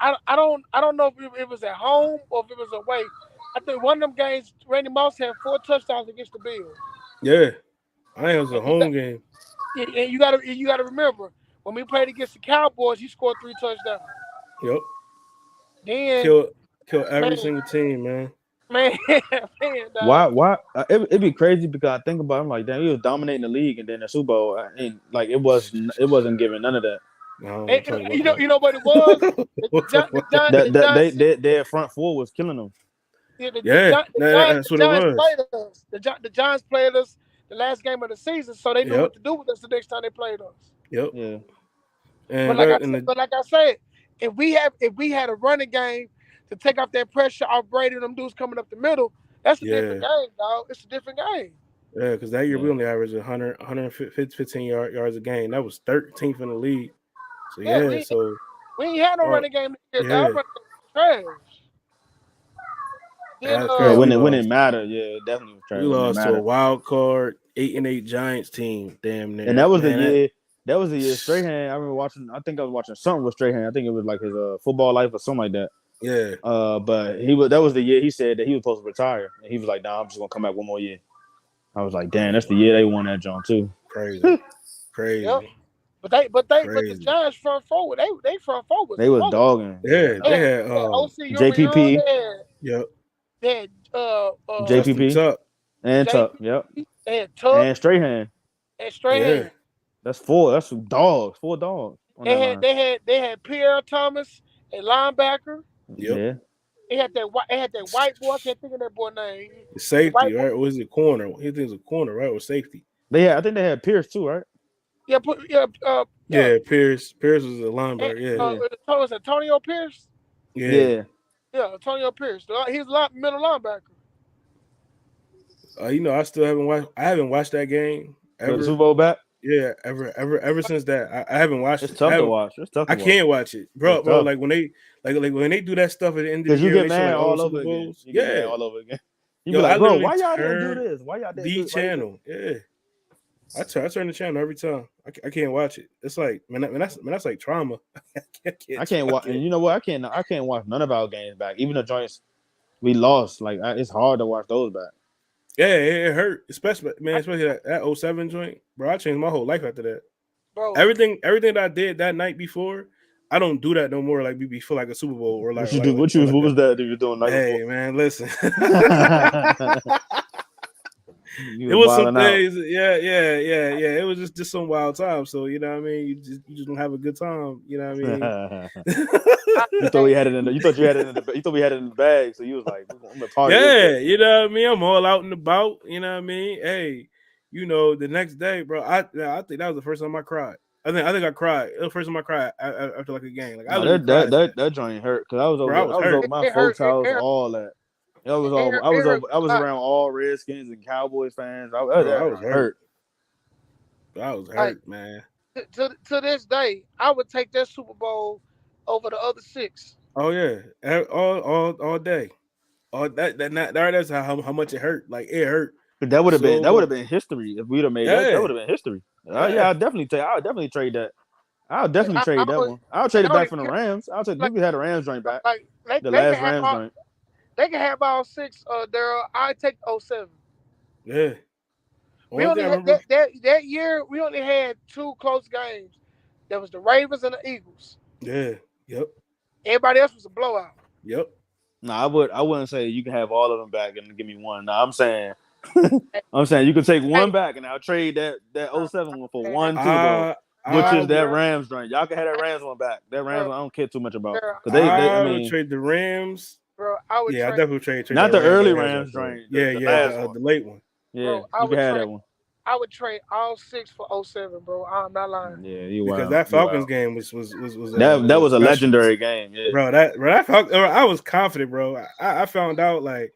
S3: I don't know if it was at home or if it was away. I think one of them games, Randy Moss had 4 touchdowns against the Bills.
S1: yeah. I think it was a
S3: And
S1: home game.
S3: you gotta remember when we played against the Cowboys, he scored 3 touchdowns.
S1: Yep,
S3: Then
S1: kill every
S3: man,
S1: single team, man.
S3: man, man,
S2: Why?
S3: dog.
S2: Why? It'd be crazy because I think about it, I'm like, damn, he was dominating the league, and then the Super Bowl, and like it wasn't giving none of that.
S1: I don't want to talk about
S3: You know what it was?
S1: that. We'll talk about that.
S3: The Giants,
S2: Their front four was killing them.
S3: yeah,
S1: Yeah, that's
S3: The
S1: what it
S3: Giants
S1: was.
S3: played us. The Giants played us the last game of the season, so they knew
S1: Yep,
S3: what to do with us the next time they played us.
S1: yep.
S2: Yeah,
S1: And look, and
S3: But like I said, if we had a running game to take off that pressure off Brady and them dudes coming up the middle, that's a different
S1: yeah,
S3: game, dog. It's a different game.
S1: yeah, because that year we
S2: yeah.
S1: only averaged 115 yards a game. That was 13th in the league. So
S3: Yeah,
S1: yeah, so
S3: we ain't had no
S1: uh,
S3: running game here,
S1: yeah,
S3: dog. Running game was trash. Then
S1: that's
S2: Yeah,
S1: crazy. We
S2: when it
S1: lost.
S2: mattered, yeah, it definitely was
S1: We
S2: trash when it
S1: lost to a
S2: mattered.
S1: wild card 8-8 Giants team. Damn
S2: And
S1: near
S2: that was the
S1: man.
S2: year. That was the year Strahan. I remember watching. I think I was watching something with Strahan. I think it was like his football life or something like that.
S1: Yeah,
S2: But that was the year he said that he was supposed to retire, and he was like, "Nah, I'm just gonna come back one more year." I was like, "Damn, that's the year they won that joint too."
S1: crazy,
S3: Yep.
S1: crazy,
S3: But the
S1: crazy.
S3: Giants front forward, they front forward was
S2: They was
S3: bugging.
S2: dogging. Yeah,
S1: Yeah, they had
S3: They had OC Urion,
S2: JPP,
S1: yep,
S3: they had
S1: Justin
S2: JPP,
S1: Tuck.
S2: and Tuck.
S3: JP,
S2: Yep,
S3: they had Tuck
S2: and Strahan.
S3: and
S1: Yeah,
S3: Strahan.
S2: That's four. That's some dogs. Four dogs on that line.
S3: They had Pierre Thomas, a linebacker.
S1: yep.
S2: Yeah,
S3: They had that white boy. I can't think of that boy name.
S1: The
S3: The white
S1: safety,
S3: boy.
S1: right? Or was it corner? He thinks a corner, right? Or safety.
S2: they had. I think they had Pierce too, right?
S3: Yeah.
S1: Yeah, Pierce. Pierce was a
S3: And,
S1: linebacker.
S2: Yeah,
S3: was Antonio Pierce?
S1: Yeah, yeah.
S2: yeah.
S3: Yeah, Antonio Pierce. He's a middle linebacker.
S1: You know, I still haven't watched. I haven't watched that game
S2: For the Super
S1: ever.
S2: Bowl back.
S1: Yeah, ever since that, I haven't watched
S2: It's
S1: it.
S2: tough to watch. It's tough to
S1: I
S2: watch.
S1: can't watch it,
S2: It's
S1: bro.
S2: tough.
S1: Like when they do that stuff at the end of the
S2: Because you
S1: year, when
S2: get
S1: they show
S2: mad
S1: like all the
S2: all
S1: Super
S2: over again.
S1: Bowls.
S2: You get mad
S1: Yeah,
S2: all over again. You be
S1: yo, I
S2: like, bro,
S1: literally
S2: why y'all didn't do
S1: turn
S2: this? Why y'all didn't
S1: the
S2: do? Why you didn't?
S1: channel. Yeah, I turn the channel every time. I can't watch it. It's like that's like trauma.
S2: I can't watch. And you know what? I can't watch none of our games back. Even the joints we lost. Like it's hard to watch those back.
S1: Yeah, it hurt, especially that 07 joint, bro. I changed my whole life after that.
S3: bro.
S1: Everything that I did that night before, I don't do that no more. Like before, like a Super Bowl or
S2: What you do? What
S1: before
S2: you?
S1: like
S2: What
S1: that.
S2: was that you were doing night
S1: Hey man, listen.
S2: before? You
S1: It
S2: was
S1: was some
S2: wilding out.
S1: things, yeah. It was just some wild time. So you know what I mean. You just don't have a good time. You know what I mean.
S3: I,
S2: You thought we
S3: hey,
S2: had it in the. You thought you had it in the. You thought we had it in the bag. So you was like, I'm gonna party this
S1: Yeah,
S2: day.
S1: you know what I mean. I'm all out and about. You know what I mean. Hey, you know the next day, bro. I think that was the first time I cried. I think I cried. It was the first time I cried after like a game. Like I
S2: No,
S1: literally cried after that.
S2: that joint hurt because
S1: Bro, I was
S2: I was over
S1: hurt.
S2: my
S3: it hurt.
S2: folks' house, all that.
S3: It hurt
S2: I was
S3: a lot.
S2: around all Redskins and Cowboys fans.
S1: Bro, I
S2: That
S1: was
S2: joint
S1: hurt.
S2: hurt.
S1: I was
S3: Like
S1: hurt, man.
S3: to this day, I would take that Super Bowl over the other six.
S1: Oh yeah, all day. Oh, that's how much it hurt. Like it hurt
S2: But
S1: so
S2: that would have
S1: much.
S2: been history if we'd have made that. That
S1: Yeah,
S2: would have been history.
S1: yeah.
S2: Yeah, I would definitely trade that. I'll
S3: Like
S2: definitely
S3: I
S2: trade that
S3: was,
S2: one. I'll
S3: and
S2: trade
S3: I
S2: it
S3: don't
S2: back
S3: even
S2: from the
S3: care.
S2: Rams. I'll take. We
S3: Like
S2: could have the Rams joint back.
S3: like
S2: The
S3: they can
S2: last
S3: have
S2: Rams
S3: all
S2: joint.
S3: they can have all six. Daryl, I take 07.
S1: Yeah.
S3: We
S1: Only thing
S3: only
S1: I
S3: had
S1: remember.
S3: that year. We only had two close games. There was the Ravens and the Eagles.
S1: Yeah. Yep.
S3: Everybody else was a blowout.
S1: Yep.
S2: No, I wouldn't say you can have all of them back and give me one. No,
S3: Hey,
S2: I'm saying you can take one
S3: hey,
S2: back and I'll trade that
S3: uh,
S2: '07 one for
S3: hey,
S2: one too though.
S1: I
S2: Which
S1: I
S2: is that
S1: would
S3: Daryl,
S2: Rams joint. Y'all can have that
S3: hey,
S2: Rams one back. That Rams
S3: Daryl,
S2: one I don't care too much about.
S3: Daryl,
S2: Cause I
S1: I would
S2: mean,
S1: trade the Rams.
S3: bro, I would
S1: Yeah, I
S3: trade,
S1: definitely trade
S2: not
S1: that
S2: the
S1: Rams
S2: early
S1: right
S2: Rams
S1: there.
S2: joint,
S1: Yeah,
S2: the
S1: yeah,
S2: last one.
S1: the late one.
S2: Yeah,
S3: bro. I
S2: you can
S3: would
S2: have
S3: trade.
S2: that one.
S3: I would trade all six for '07, bro. I'm not lying.
S2: Yeah, you
S1: Because
S2: wild.
S1: that
S2: You
S1: Falcons
S2: wild.
S1: game was
S2: That was a
S1: special,
S2: legendary game. Yeah.
S1: bro. I was confident, bro. I found out like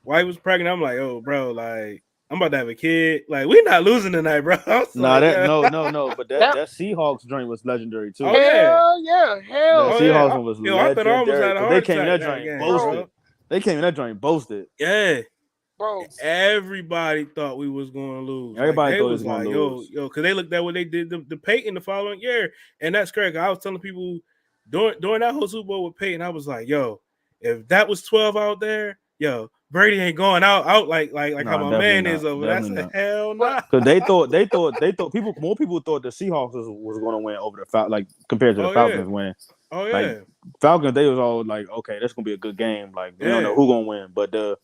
S1: why he was pregnant. I'm like, oh, bro, like I'm about to have a kid. Like we not losing tonight, bro. I was
S2: Nah,
S1: like,
S2: that
S1: yeah.
S2: no, but
S3: That
S2: that Seahawks joint was legendary too.
S1: Oh yeah.
S3: hell yeah,
S2: The
S3: hell
S1: Oh
S3: yeah,
S2: Seahawks
S1: yeah.
S2: one was
S1: I thought I almost
S2: legendary
S1: had a
S2: because they
S1: heart
S2: came in
S1: attack
S2: that
S1: that
S2: joint
S1: game,
S3: bro,
S2: boasted.
S1: bro.
S2: They came in that joint boasted.
S1: Yeah.
S3: bro.
S1: Everybody thought we was going to lose. Like
S2: Everybody
S1: they
S2: thought he
S1: was
S2: was going
S1: like,
S2: to
S1: yo,
S2: lose.
S1: because they looked at what they did the Peyton the following year, and that's correct. I was telling people during that whole Super Bowl with Peyton, I was like, yo, if that was 12 out there, yo, Brady ain't going out like how
S2: Nah,
S1: my
S2: definitely
S1: man is
S2: not.
S1: over. That's
S2: Definitely
S1: a
S2: not.
S1: hell
S3: But
S1: nah.
S2: Because they thought more people thought the Seahawks was going to win over the Falcons, like compared to the
S1: Oh yeah,
S2: Falcons winning.
S1: oh
S2: Like
S1: yeah,
S2: Falcons, they was all like, okay, that's gonna be a good game. Like we don't know
S1: yeah.
S2: who gonna win, but the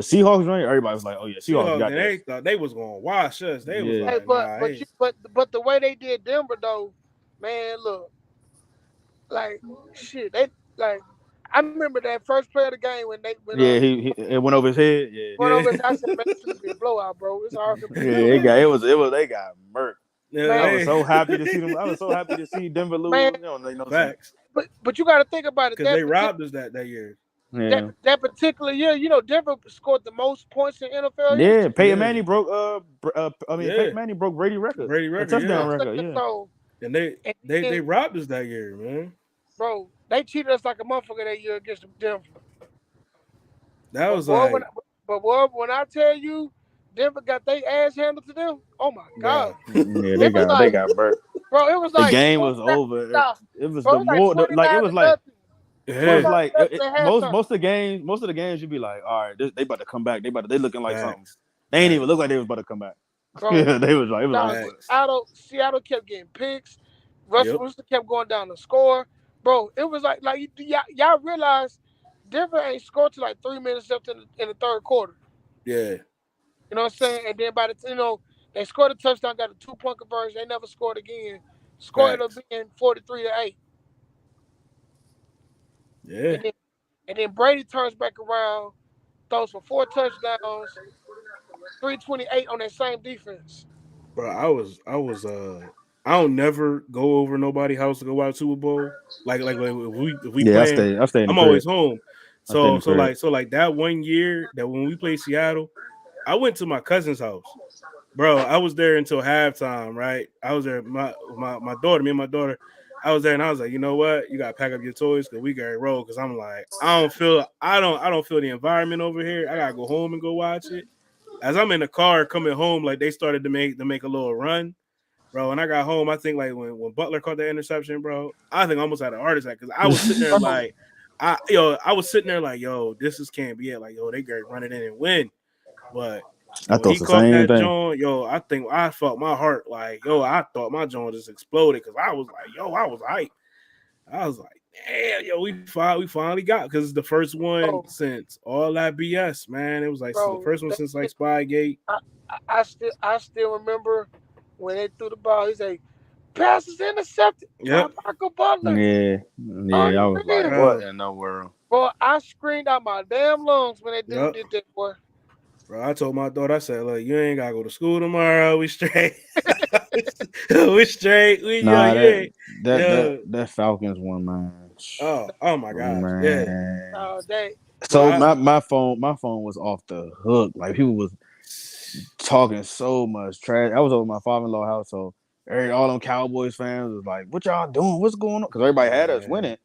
S2: Seahawks joint, everybody was like, oh yeah, Seahawks
S1: Seahawks
S2: got
S1: and they
S2: this.
S1: thought they was going to wash us. They was
S2: Yeah,
S3: hey,
S1: like, nah, hey.
S3: but the way they did Denver though, man, look, like shit, they like. I remember that first play of the game when
S2: yeah, he it went over his head. Yeah,
S3: went over.
S1: Yeah,
S3: I said, man, it's gonna be a blowout, bro. It's hard for me to
S2: yeah,
S3: believe,
S2: it was they got murked.
S1: yeah,
S2: I
S3: man,
S2: was
S1: they
S2: so happy to see them. I was so happy to see Denver
S3: man.
S2: lose. You know, they know some.
S1: facts
S3: But you got to think about it.
S1: because they robbed us that year.
S2: Yeah,
S3: That particular year, you know, Denver scored the most points in NFL
S2: yeah.
S3: history.
S2: Peyton
S1: Yeah,
S2: Manning broke
S1: yeah,
S2: Peyton Manning broke Brady record,
S1: Brady
S2: a
S1: record.
S3: You know
S2: touchdown
S1: Yeah,
S3: what I'm
S2: record.
S3: saying?
S2: Yeah,
S3: So,
S1: and
S3: and
S1: they
S3: then,
S1: robbed us that year, man.
S3: bro, they cheated us like a motherfucker that year against Denver.
S1: That
S3: But
S1: was
S3: boy, when
S1: like,
S3: when I tell you, Denver got their ass handled to them. Oh my god,
S1: bro.
S2: yeah.
S3: it was
S2: They
S3: like,
S2: got murked.
S3: bro, it was
S2: The
S3: like
S2: game was
S3: 29
S2: over.
S3: nah,
S2: It was
S3: bro,
S2: the
S3: it was like
S2: more like it
S3: 29
S2: was
S3: to
S2: like
S3: nothing.
S2: it was
S3: 29
S1: Yeah,
S3: to
S2: like
S3: nothing at halftime.
S2: most of the games you'd be like, all right, they about to come back. They looking like something.
S1: facts,
S2: They ain't even
S1: facts,
S2: look like they was about to come back.
S3: Bro,
S2: Yeah, they was like it was
S3: nah,
S2: over.
S1: facts.
S3: Seattle kept getting picks. Russell
S1: Yep.
S3: Wilson kept going down the score. Bro, it was like y'all realize Denver ain't scored till like 3 minutes left in the third quarter.
S1: Yeah,
S3: You know what I'm saying? And then by the they scored a touchdown, got a 2-point conversion. They never scored again. Score ended up
S1: facts.
S3: being 43-8.
S1: Yeah,
S3: And then Brady turns back around, throws for 4 touchdowns, 328 on that same defense.
S1: bro. I was. I don't never go over nobody house to go watch Super Bowl. Like if we
S2: Yeah,
S1: playing,
S2: I stay in the
S1: I'm
S2: crib.
S1: always home.
S2: I stay in the crib.
S1: So like that one year that when we played Seattle, I went to my cousin's house. bro, I was there until halftime, right? I was there, my daughter, me and my daughter, I was there, and I was like, you know what? You gotta pack up your toys because we gotta roll. Because I'm like, I don't feel the environment over here. I gotta go home and go watch it. As I'm in the car coming home, like they started to make a little run, bro. When I got home, I think like when Butler caught the interception, bro, I think I almost had a heart attack because I was sitting there
S3: Bro,
S1: like, I was sitting there like, yo, this is can't be it. Like, yo, they got run it in and win, but
S2: I
S1: when
S2: thought
S1: he
S2: the
S1: caught
S2: same
S1: that
S2: thing.
S1: joint, yo, I think I felt my heart like, yo, I thought my joint just exploded because I was like, yo, I was hyped. I was like, damn, yo, we finally got because it's the first one
S3: bro,
S1: since all that BS, man. It was like the
S3: bro,
S1: first one since like Spygate.
S3: I, I still remember when they threw the ball. He said, "Pass is intercepted by
S1: Yep,
S3: Michael Butler."
S2: Yeah, yeah. I was like,
S3: Unreal,
S2: what
S1: bro.
S2: in the world?
S3: boy. I screamed out my damn lungs when that dude
S1: Yep.
S3: did that, boy.
S1: Bro, I told my daughter, I said, look, you ain't gotta go to school tomorrow. We straight. We straight. We yo,
S2: Nah,
S1: you ain't
S2: that
S1: yo.
S2: that Falcons one, man.
S1: Oh my gosh. Yeah.
S2: Man.
S3: They,
S1: Bro,
S2: So my phone was off the hook. Like people was talking so much trash. I was over at my father-in-law house, so all them Cowboys fans was like, "What y'all doing? What's going on?" Because everybody had us
S1: man.
S2: winning.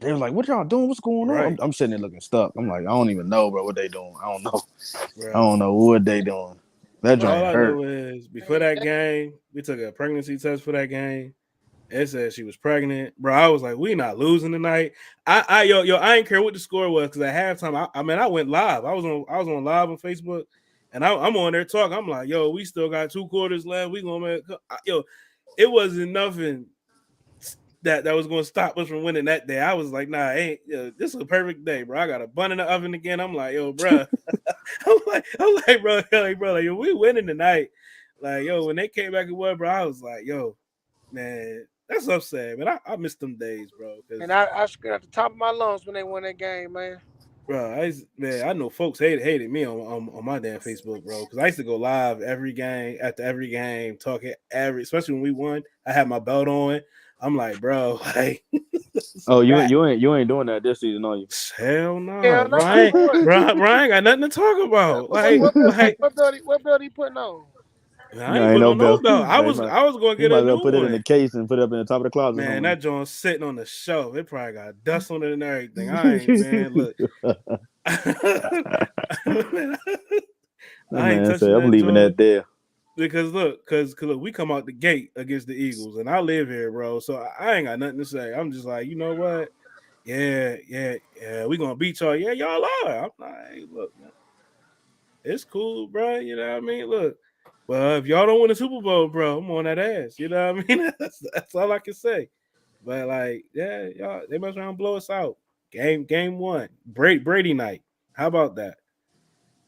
S2: They was like, "What y'all doing? What's going on?"
S1: Right.
S2: I'm sitting there looking stuck. I'm like, I don't even know, bro. What they doing? I don't know. I
S1: Bro.
S2: don't know what they doing. That
S3: bro,
S1: All
S2: joint
S1: I
S2: hurt.
S1: know is before
S3: they,
S1: that
S3: they,
S1: game, we took a pregnancy test for that game. It said she was pregnant, bro. I was like, we not losing tonight. I didn't care what the score was because at halftime, I mean, I went live. I was on live on Facebook, and I'm on there talking. I'm like, yo, we still got 2 quarters left. We gonna make, yo. It wasn't nothing that was gonna stop us from winning that day. I was like, nah, ain't this is a perfect day, bro. I got a bun in the oven again. I'm like, yo, bro. I'm like, bro, like, yo, we winning tonight. Like, yo, when they came back and won, bro, I was like, yo, man, that's upset, man. I miss them days, bro.
S3: and
S1: Because,
S3: I screamed at the top of my lungs when they won that game, man.
S1: bro, I know folks hated me on my damn Facebook, bro. Because I used to go live every game after every game, talking especially when we won. I had my belt on. I'm like, bro, like, it's a
S2: Oh,
S1: wrap.
S2: you ain't doing that this season, are you?
S1: Hell no,
S3: Hell no,
S1: Brian.
S3: for what?
S1: Brian got nothing to talk about.
S3: What,
S1: Like,
S3: what, belt,
S1: like
S3: what belt he putting on?
S1: I
S2: No,
S1: ain't
S2: ain't
S1: putting
S2: no
S1: on no
S2: belt.
S1: belt. I
S2: He
S1: was
S2: might,
S1: I was going to
S2: he
S1: get
S2: might
S1: a
S2: as well
S1: new
S2: put it in the
S1: one.
S2: case and put it up in the top of the closet
S1: Man,
S2: somewhere.
S1: that joint's sitting on the shelf. It probably got dust on it and everything. I ain't man. Look,
S2: That
S1: I ain't
S2: man said,
S1: touching
S2: "I'm
S1: that
S2: leaving
S1: joint
S2: that there."
S1: because look, we come out the gate against the Eagles, and I live here, bro. So I ain't got nothing to say. I'm just like, you know what? Yeah. We gonna beat y'all. Yeah, y'all are. I'm like, hey, look, man, it's cool, bro. You know what I mean? Look, well, if y'all don't win the Super Bowl, bro, I'm on that ass. You know what I mean? That's all I can say. But like, yeah, y'all, they must try and blow us out. Game one, Brady night. How about that?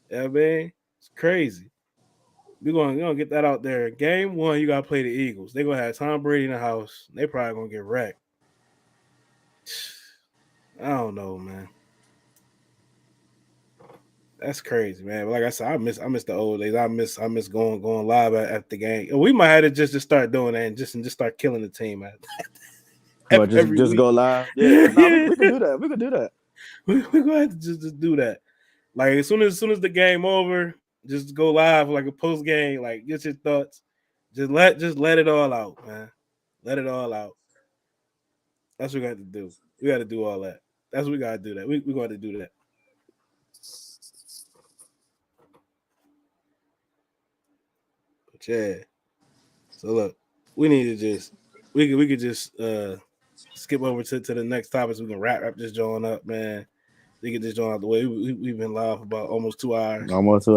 S1: Yeah, man, it's crazy. We're gonna get that out there. Game one, you gotta play the Eagles. They're gonna have Tom Brady in the house. They probably gonna get wrecked. I don't know, man. That's crazy, man. But like I said, I miss the old days. I miss going live at the game. We might have to just start doing that and just start killing the team
S2: Well,
S1: every
S2: just
S1: week.
S2: go live. Yeah, nah,
S1: Yeah,
S2: we could do that. We could do that.
S1: we're gonna have to just do that. Like as soon as the game over, just go live like a post game. Like get your thoughts. Just let it all out, man. Let it all out. That's what we got to do. We got to do all that. That's what we got to do. That we got to do that. But yeah. So look, we need to just we could just skip over to the next topic so we can wrap this joint up, man. We get this joint out the way. We've been live for about almost 2 hours.
S2: Almost,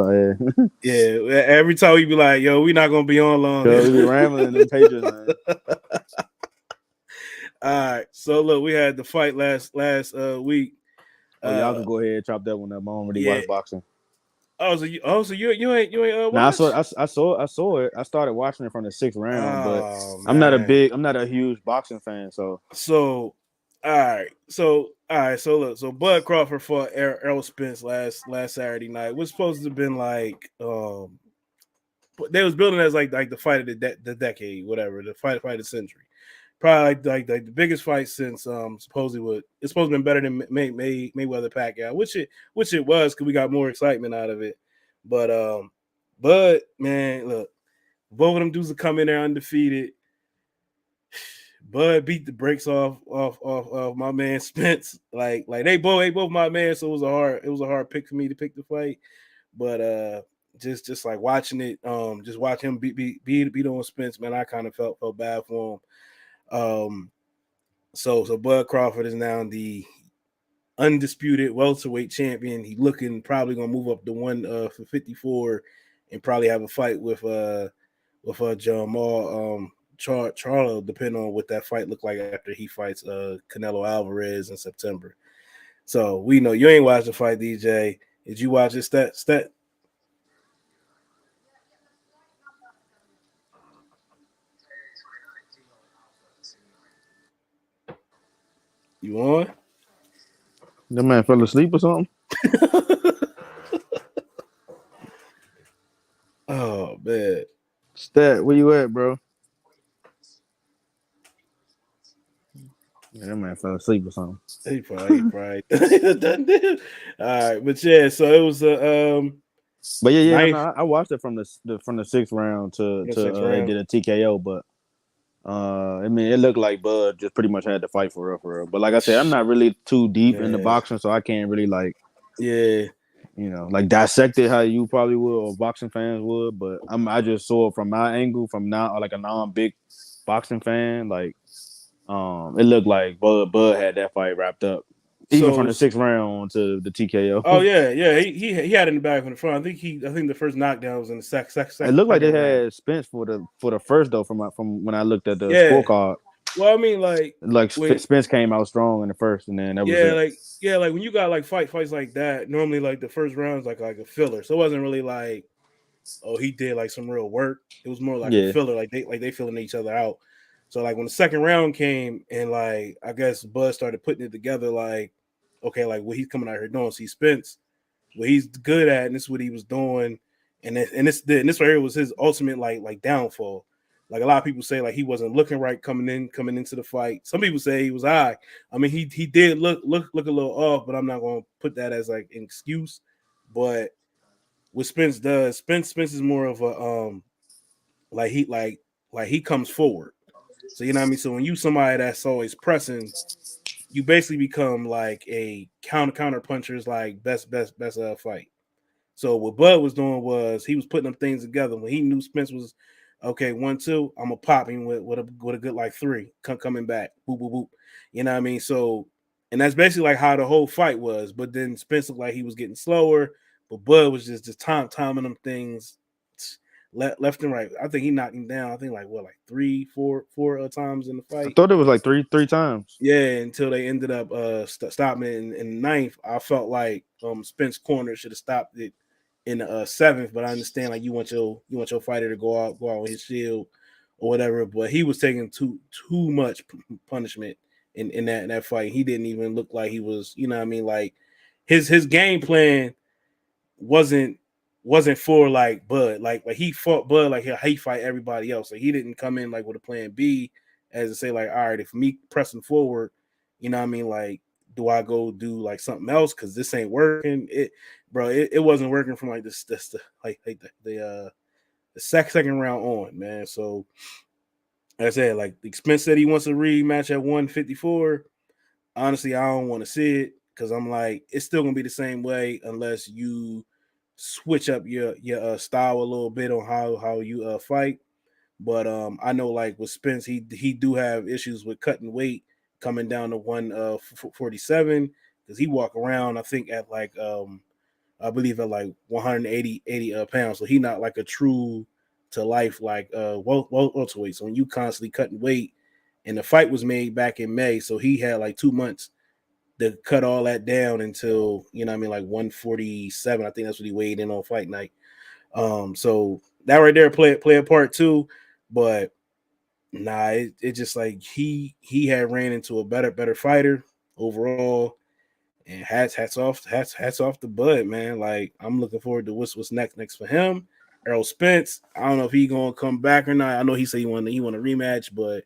S1: Yeah, every time we be like, yo, we not gonna be on long.
S2: cause we be rambling in them pages, man.
S1: All right. So look, we had the fight last week.
S2: Oh, y'all can
S1: Uh
S2: go ahead and chop that one up. I don't really
S1: yeah.
S2: watch boxing.
S1: So you ain't
S2: Now
S1: watch?
S2: I saw it. I started watching it from the sixth round, but
S1: Oh man.
S2: I'm not a huge boxing fan. So
S1: So all right. So look, so Bud Crawford fought Errol Spence last Saturday night. Was supposed to have been like they was building as like the fight of the decade, whatever, the fight of the century. Probably like the biggest fight since supposedly it's supposed to be better than Mayweather Pacquiao, which it was because we got more excitement out of it. But man, look, Both of them dudes are coming there undefeated. Bud beat the brakes off my man Spence. Like they both my man, so it was a hard pick for me to pick the fight. But just like watching it, just watching him beat on Spence, man, I kind of felt bad for him. So Bud Crawford is now the undisputed welterweight champion. He looking probably gonna move up to one for 54 and probably have a fight with Jamal Charlo, depending on what that fight look like after he fights Canelo Alvarez in September. So we know you ain't watched the fight, DJ. Did you watch it? Stat? You on?
S2: The man fell asleep or something?
S1: Oh man.
S2: Stat, where you at, bro? Yeah, that man fell asleep or something.
S1: He probably. All right, but yeah, so it was
S2: But yeah,
S1: ninth.
S2: no, I watched it from the sixth round to
S1: Sixth
S2: they
S1: round.
S2: did a TKO, but I mean, it looked like Bud just pretty much had to fight for real. But like I said, I'm not really too deep into boxing, so I can't really like, like dissect it how you probably would or boxing fans would. But I just saw it from my angle, from now like a non-big boxing fan. Like, it looked like Bud had that fight wrapped up, even from the sixth round to the TKO.
S1: Oh yeah, he had it in the back from the front. I think the first knockdown was in the second.
S2: It looked like they
S1: round.
S2: had Spence for the first though from when I looked at the scorecard.
S1: Well, I mean, like
S2: Spence came out strong in the first, and then that was it.
S1: Like when you got like fights like that, normally like the first round is like a filler, so it wasn't really like, oh, he did like some real work. It was more like a filler, like they filling each other out. So like when the second round came and like I guess Bud started putting it together, like okay, like what he's coming out here doing. See Spence, what he's good at, and this is what he was doing, and this right here was his ultimate like downfall. Like a lot of people say, like he wasn't looking right coming into the fight. Some people say he was high. I mean, he did look a little off, but I'm not going to put that as like an excuse. But what Spence does, Spence is more of a like he comes forward. So you know what I mean. So when you somebody that's always pressing, you basically become like a counter puncher's like best fight. So what Bud was doing was he was putting them things together. When he knew Spence was okay, 1-2, I'm gonna pop him with a good like 3 coming back, boop boop boop. You know what I mean? So, and that's basically like how the whole fight was. But then Spence looked like he was getting slower, but Bud was just timing them things left and right. I think he knocked him down. I think like 4 times in the fight.
S2: I thought it was like three times.
S1: Yeah, until they ended up stopping it in the ninth. I felt like Spence corner should have stopped it in the seventh, but I understand like you want your fighter to go out with his shield or whatever. But he was taking too much punishment in that fight. He didn't even look like he was, you know what I mean? Like his game plan wasn't for like Bud. Like he fought Bud like he fight everybody else. Like he didn't come in like with a plan B as to say like, all right, if me pressing forward, you know what I mean, like do I go do like something else because this ain't working? It wasn't working from like the second round on, man. So like I said, like the Spence said he wants a rematch at 154. Honestly, I don't want to see it because I'm like, it's still gonna be the same way unless you switch up your style a little bit on how you fight. But I know like with Spence, he do have issues with cutting weight coming down to 147 because he walk around I think at like I believe at like 180 pounds. So he not like a true to life like welterweight. So when you constantly cutting weight, and the fight was made back in May, so he had like 2 months to cut all that down until you know what I mean like 147. I think that's what he weighed in on fight night. So that right there play a part too, but nah, it just like he had ran into a better fighter overall, and hats off to Bud, man. Like I'm looking forward to what's next for him. Errol Spence, I don't know if he gonna come back or not. I know he said he want a rematch, but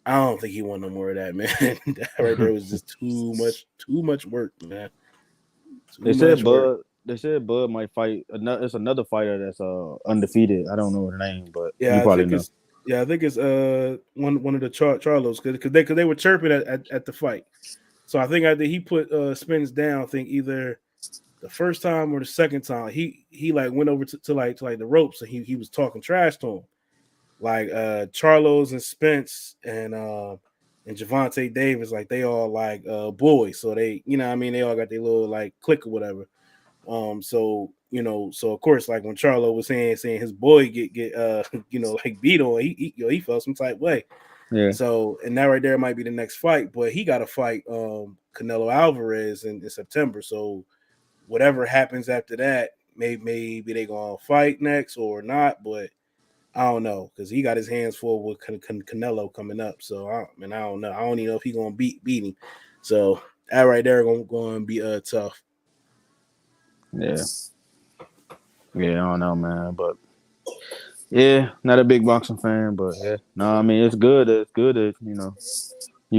S1: I don't think he want no more of that, man. That right there was just too much work, man.
S2: They said Bud they said Bud might fight. It's another fighter that's undefeated. I don't know her name, but you
S1: Yeah, I
S2: probably
S1: think
S2: know.
S1: it's one of the Charlos because they were chirping at the fight. So I think after he put Spence down, I think either the first time or the second time, he like went over to the ropes and he was talking trash to him. Like Charlos and Spence and Javante Davis, like they all like boys. So they, what I mean, they all got their little like clique or whatever. So so of course, like when Charlo was saying his boy get like beat on, he felt some type way.
S2: Yeah.
S1: So and that right there might be the next fight, but he got to fight Canelo Alvarez in September. So whatever happens after that, maybe they gonna fight next or not, but I don't know because he got his hands full with Canelo coming up. So I don't know. I don't even know if he gonna beat him. So that right there gonna be tough.
S2: Yeah. Yeah, I don't know, man. But yeah, not a big boxing fan, but yeah. No, I mean it's good. It's good if you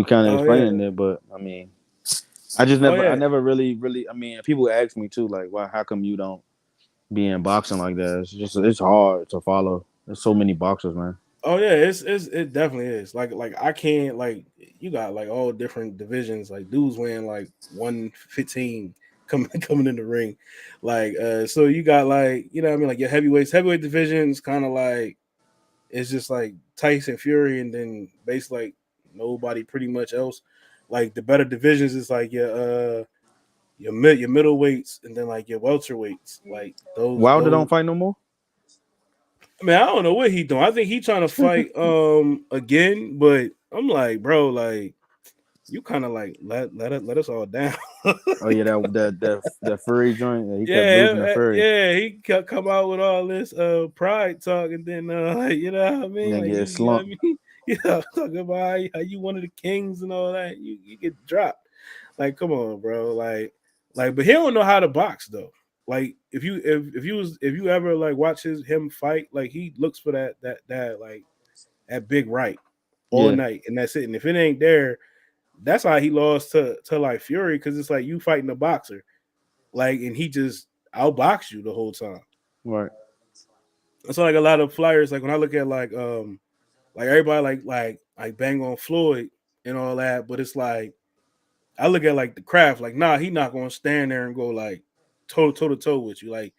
S2: kind of
S1: Oh yeah,
S2: explaining it, but I mean,
S1: oh
S2: I
S1: yeah.
S2: never really. I mean, people ask me too, like, why? How come you don't be in boxing like that? It's hard to follow. There's so many boxers, man.
S1: Oh yeah, it definitely is. Like I can't like you got like all different divisions. Like dudes weighing like 115 coming in the ring. Like so you got like what I mean, like your heavyweight division is kind of like it's just like Tyson Fury and then basically like nobody pretty much else. Like the better divisions is like your middleweights and then like your welterweights. Like
S2: Wilder
S1: those
S2: don't fight no more.
S1: I mean, I don't know what he doing. I think he trying to fight again, but I'm like, bro, like you kind of like let us all down.
S2: Oh yeah, that furry joint. Yeah, he kept losing the
S1: Yeah,
S2: furry,
S1: yeah, he come out with all this pride talk, and then you know what I
S2: and
S1: mean,
S2: then
S1: like
S2: get
S1: you know what I
S2: slumped.
S1: mean, talking about how you one of the kings and all that. You get dropped. Like, come on, bro. But he don't know how to box though. Like, if you ever like watch him fight, like he looks for that like that big right all
S2: Yeah,
S1: night, and that's it. And if it ain't there, that's how he lost to like Fury because it's like you fighting a boxer, like, and he just outbox you the whole time.
S2: right.
S1: It's like a lot of flyers. Like when I look at like everybody like bang on Floyd and all that, but it's like I look at like the craft. Like nah, he not gonna stand there and go like toe to toe with you. Like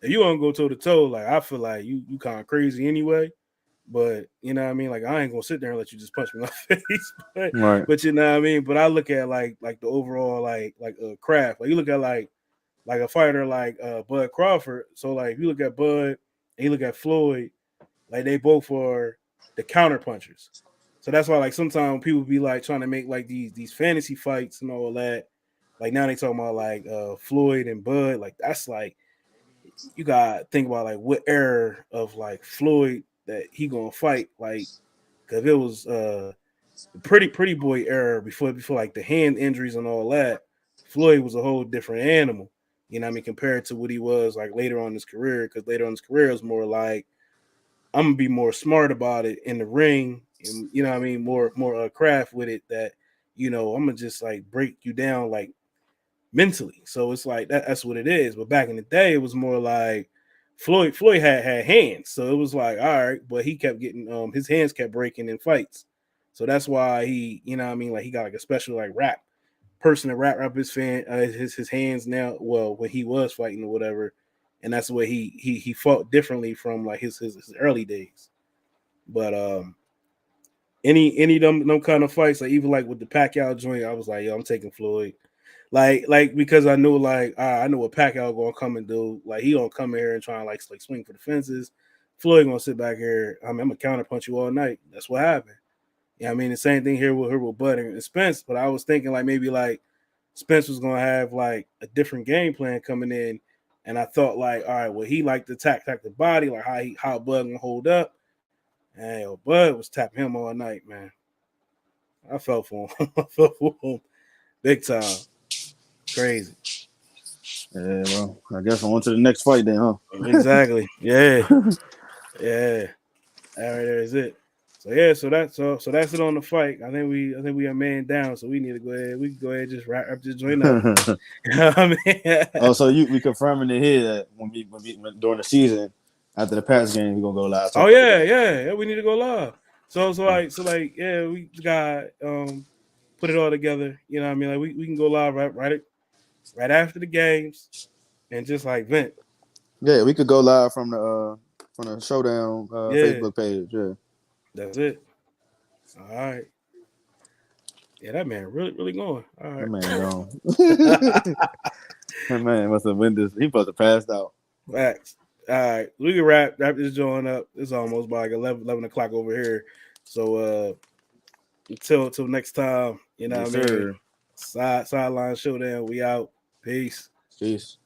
S1: if you want to go toe to toe, like I feel like you kind of crazy anyway. But you know what I mean? Like I ain't gonna sit there and let you just punch me in my face. but
S2: Right.
S1: but you know what I mean? But I look at like the overall like craft. Like you look at like a fighter like Bud Crawford. So like if you look at Bud and you look at Floyd, like they both are the counter punchers. So that's why like sometimes people be like trying to make like these fantasy fights and all that. Like now they talking about like Floyd and Bud. Like that's like you gotta think about like what era of like Floyd that he gonna fight. Like because it was the pretty boy era before like the hand injuries and all that. Floyd was a whole different animal. You know what I mean, compared to what he was like later on in his career, because later on in his career it was more like I'm gonna be more smart about it in the ring, and you know what I mean, more craft with it that I'm gonna just like break you down like mentally. So it's like that's what it is. But back in the day, it was more like Floyd had hands, so it was like all right, but he kept getting his hands kept breaking in fights. So that's why he, you know what I mean, like he got like a special like rap person to wrap up his hands now. Well, when he was fighting or whatever, and that's the way he fought differently from like his early days. But any of them kind of fights, like even like with the Pacquiao joint, I was like, yo, I'm taking Floyd. Like because I knew like I know what Pacquiao gonna come and do. Like he gonna come here and try and like swing for the fences. Floyd gonna sit back here. I mean, I'm gonna counter punch you all night. That's what happened. Yeah, I mean the same thing here with Bud and Spence. But I was thinking like maybe like Spence was gonna have like a different game plan coming in, and I thought like, all right, well he liked to attack the body, like how Bud gonna hold up. And yo, Bud was tapping him all night, man. I felt for him. I felt for him big time. Crazy.
S2: Yeah, well, I guess on to the next fight then, huh?
S1: Exactly. Yeah. Yeah. All right, there is it. So yeah, so that's it on the fight. I think we are man down, so we need to go ahead. We can go ahead and just wrap this joint up. You know what I mean?
S2: Oh, so we confirming it here that when during the season after the Pats game we gonna go live.
S1: Oh yeah, we need to go live. So like yeah, we got put it all together. You know what I mean? Like we can go live right after the games and just like vent.
S2: Yeah, we could go live from the Showdown Facebook page. Yeah,
S1: that's it. All right. Yeah, that man really going. All right.
S2: that man gone. That man must have been this. He must have passed out.
S1: Facts. All right, we can wrap this joint up. It's almost by like 11 o'clock over here. So until next time, you know
S2: Yes,
S1: what I mean?
S2: sir.
S1: Sideline showdown. We out. Peace.
S2: Peace.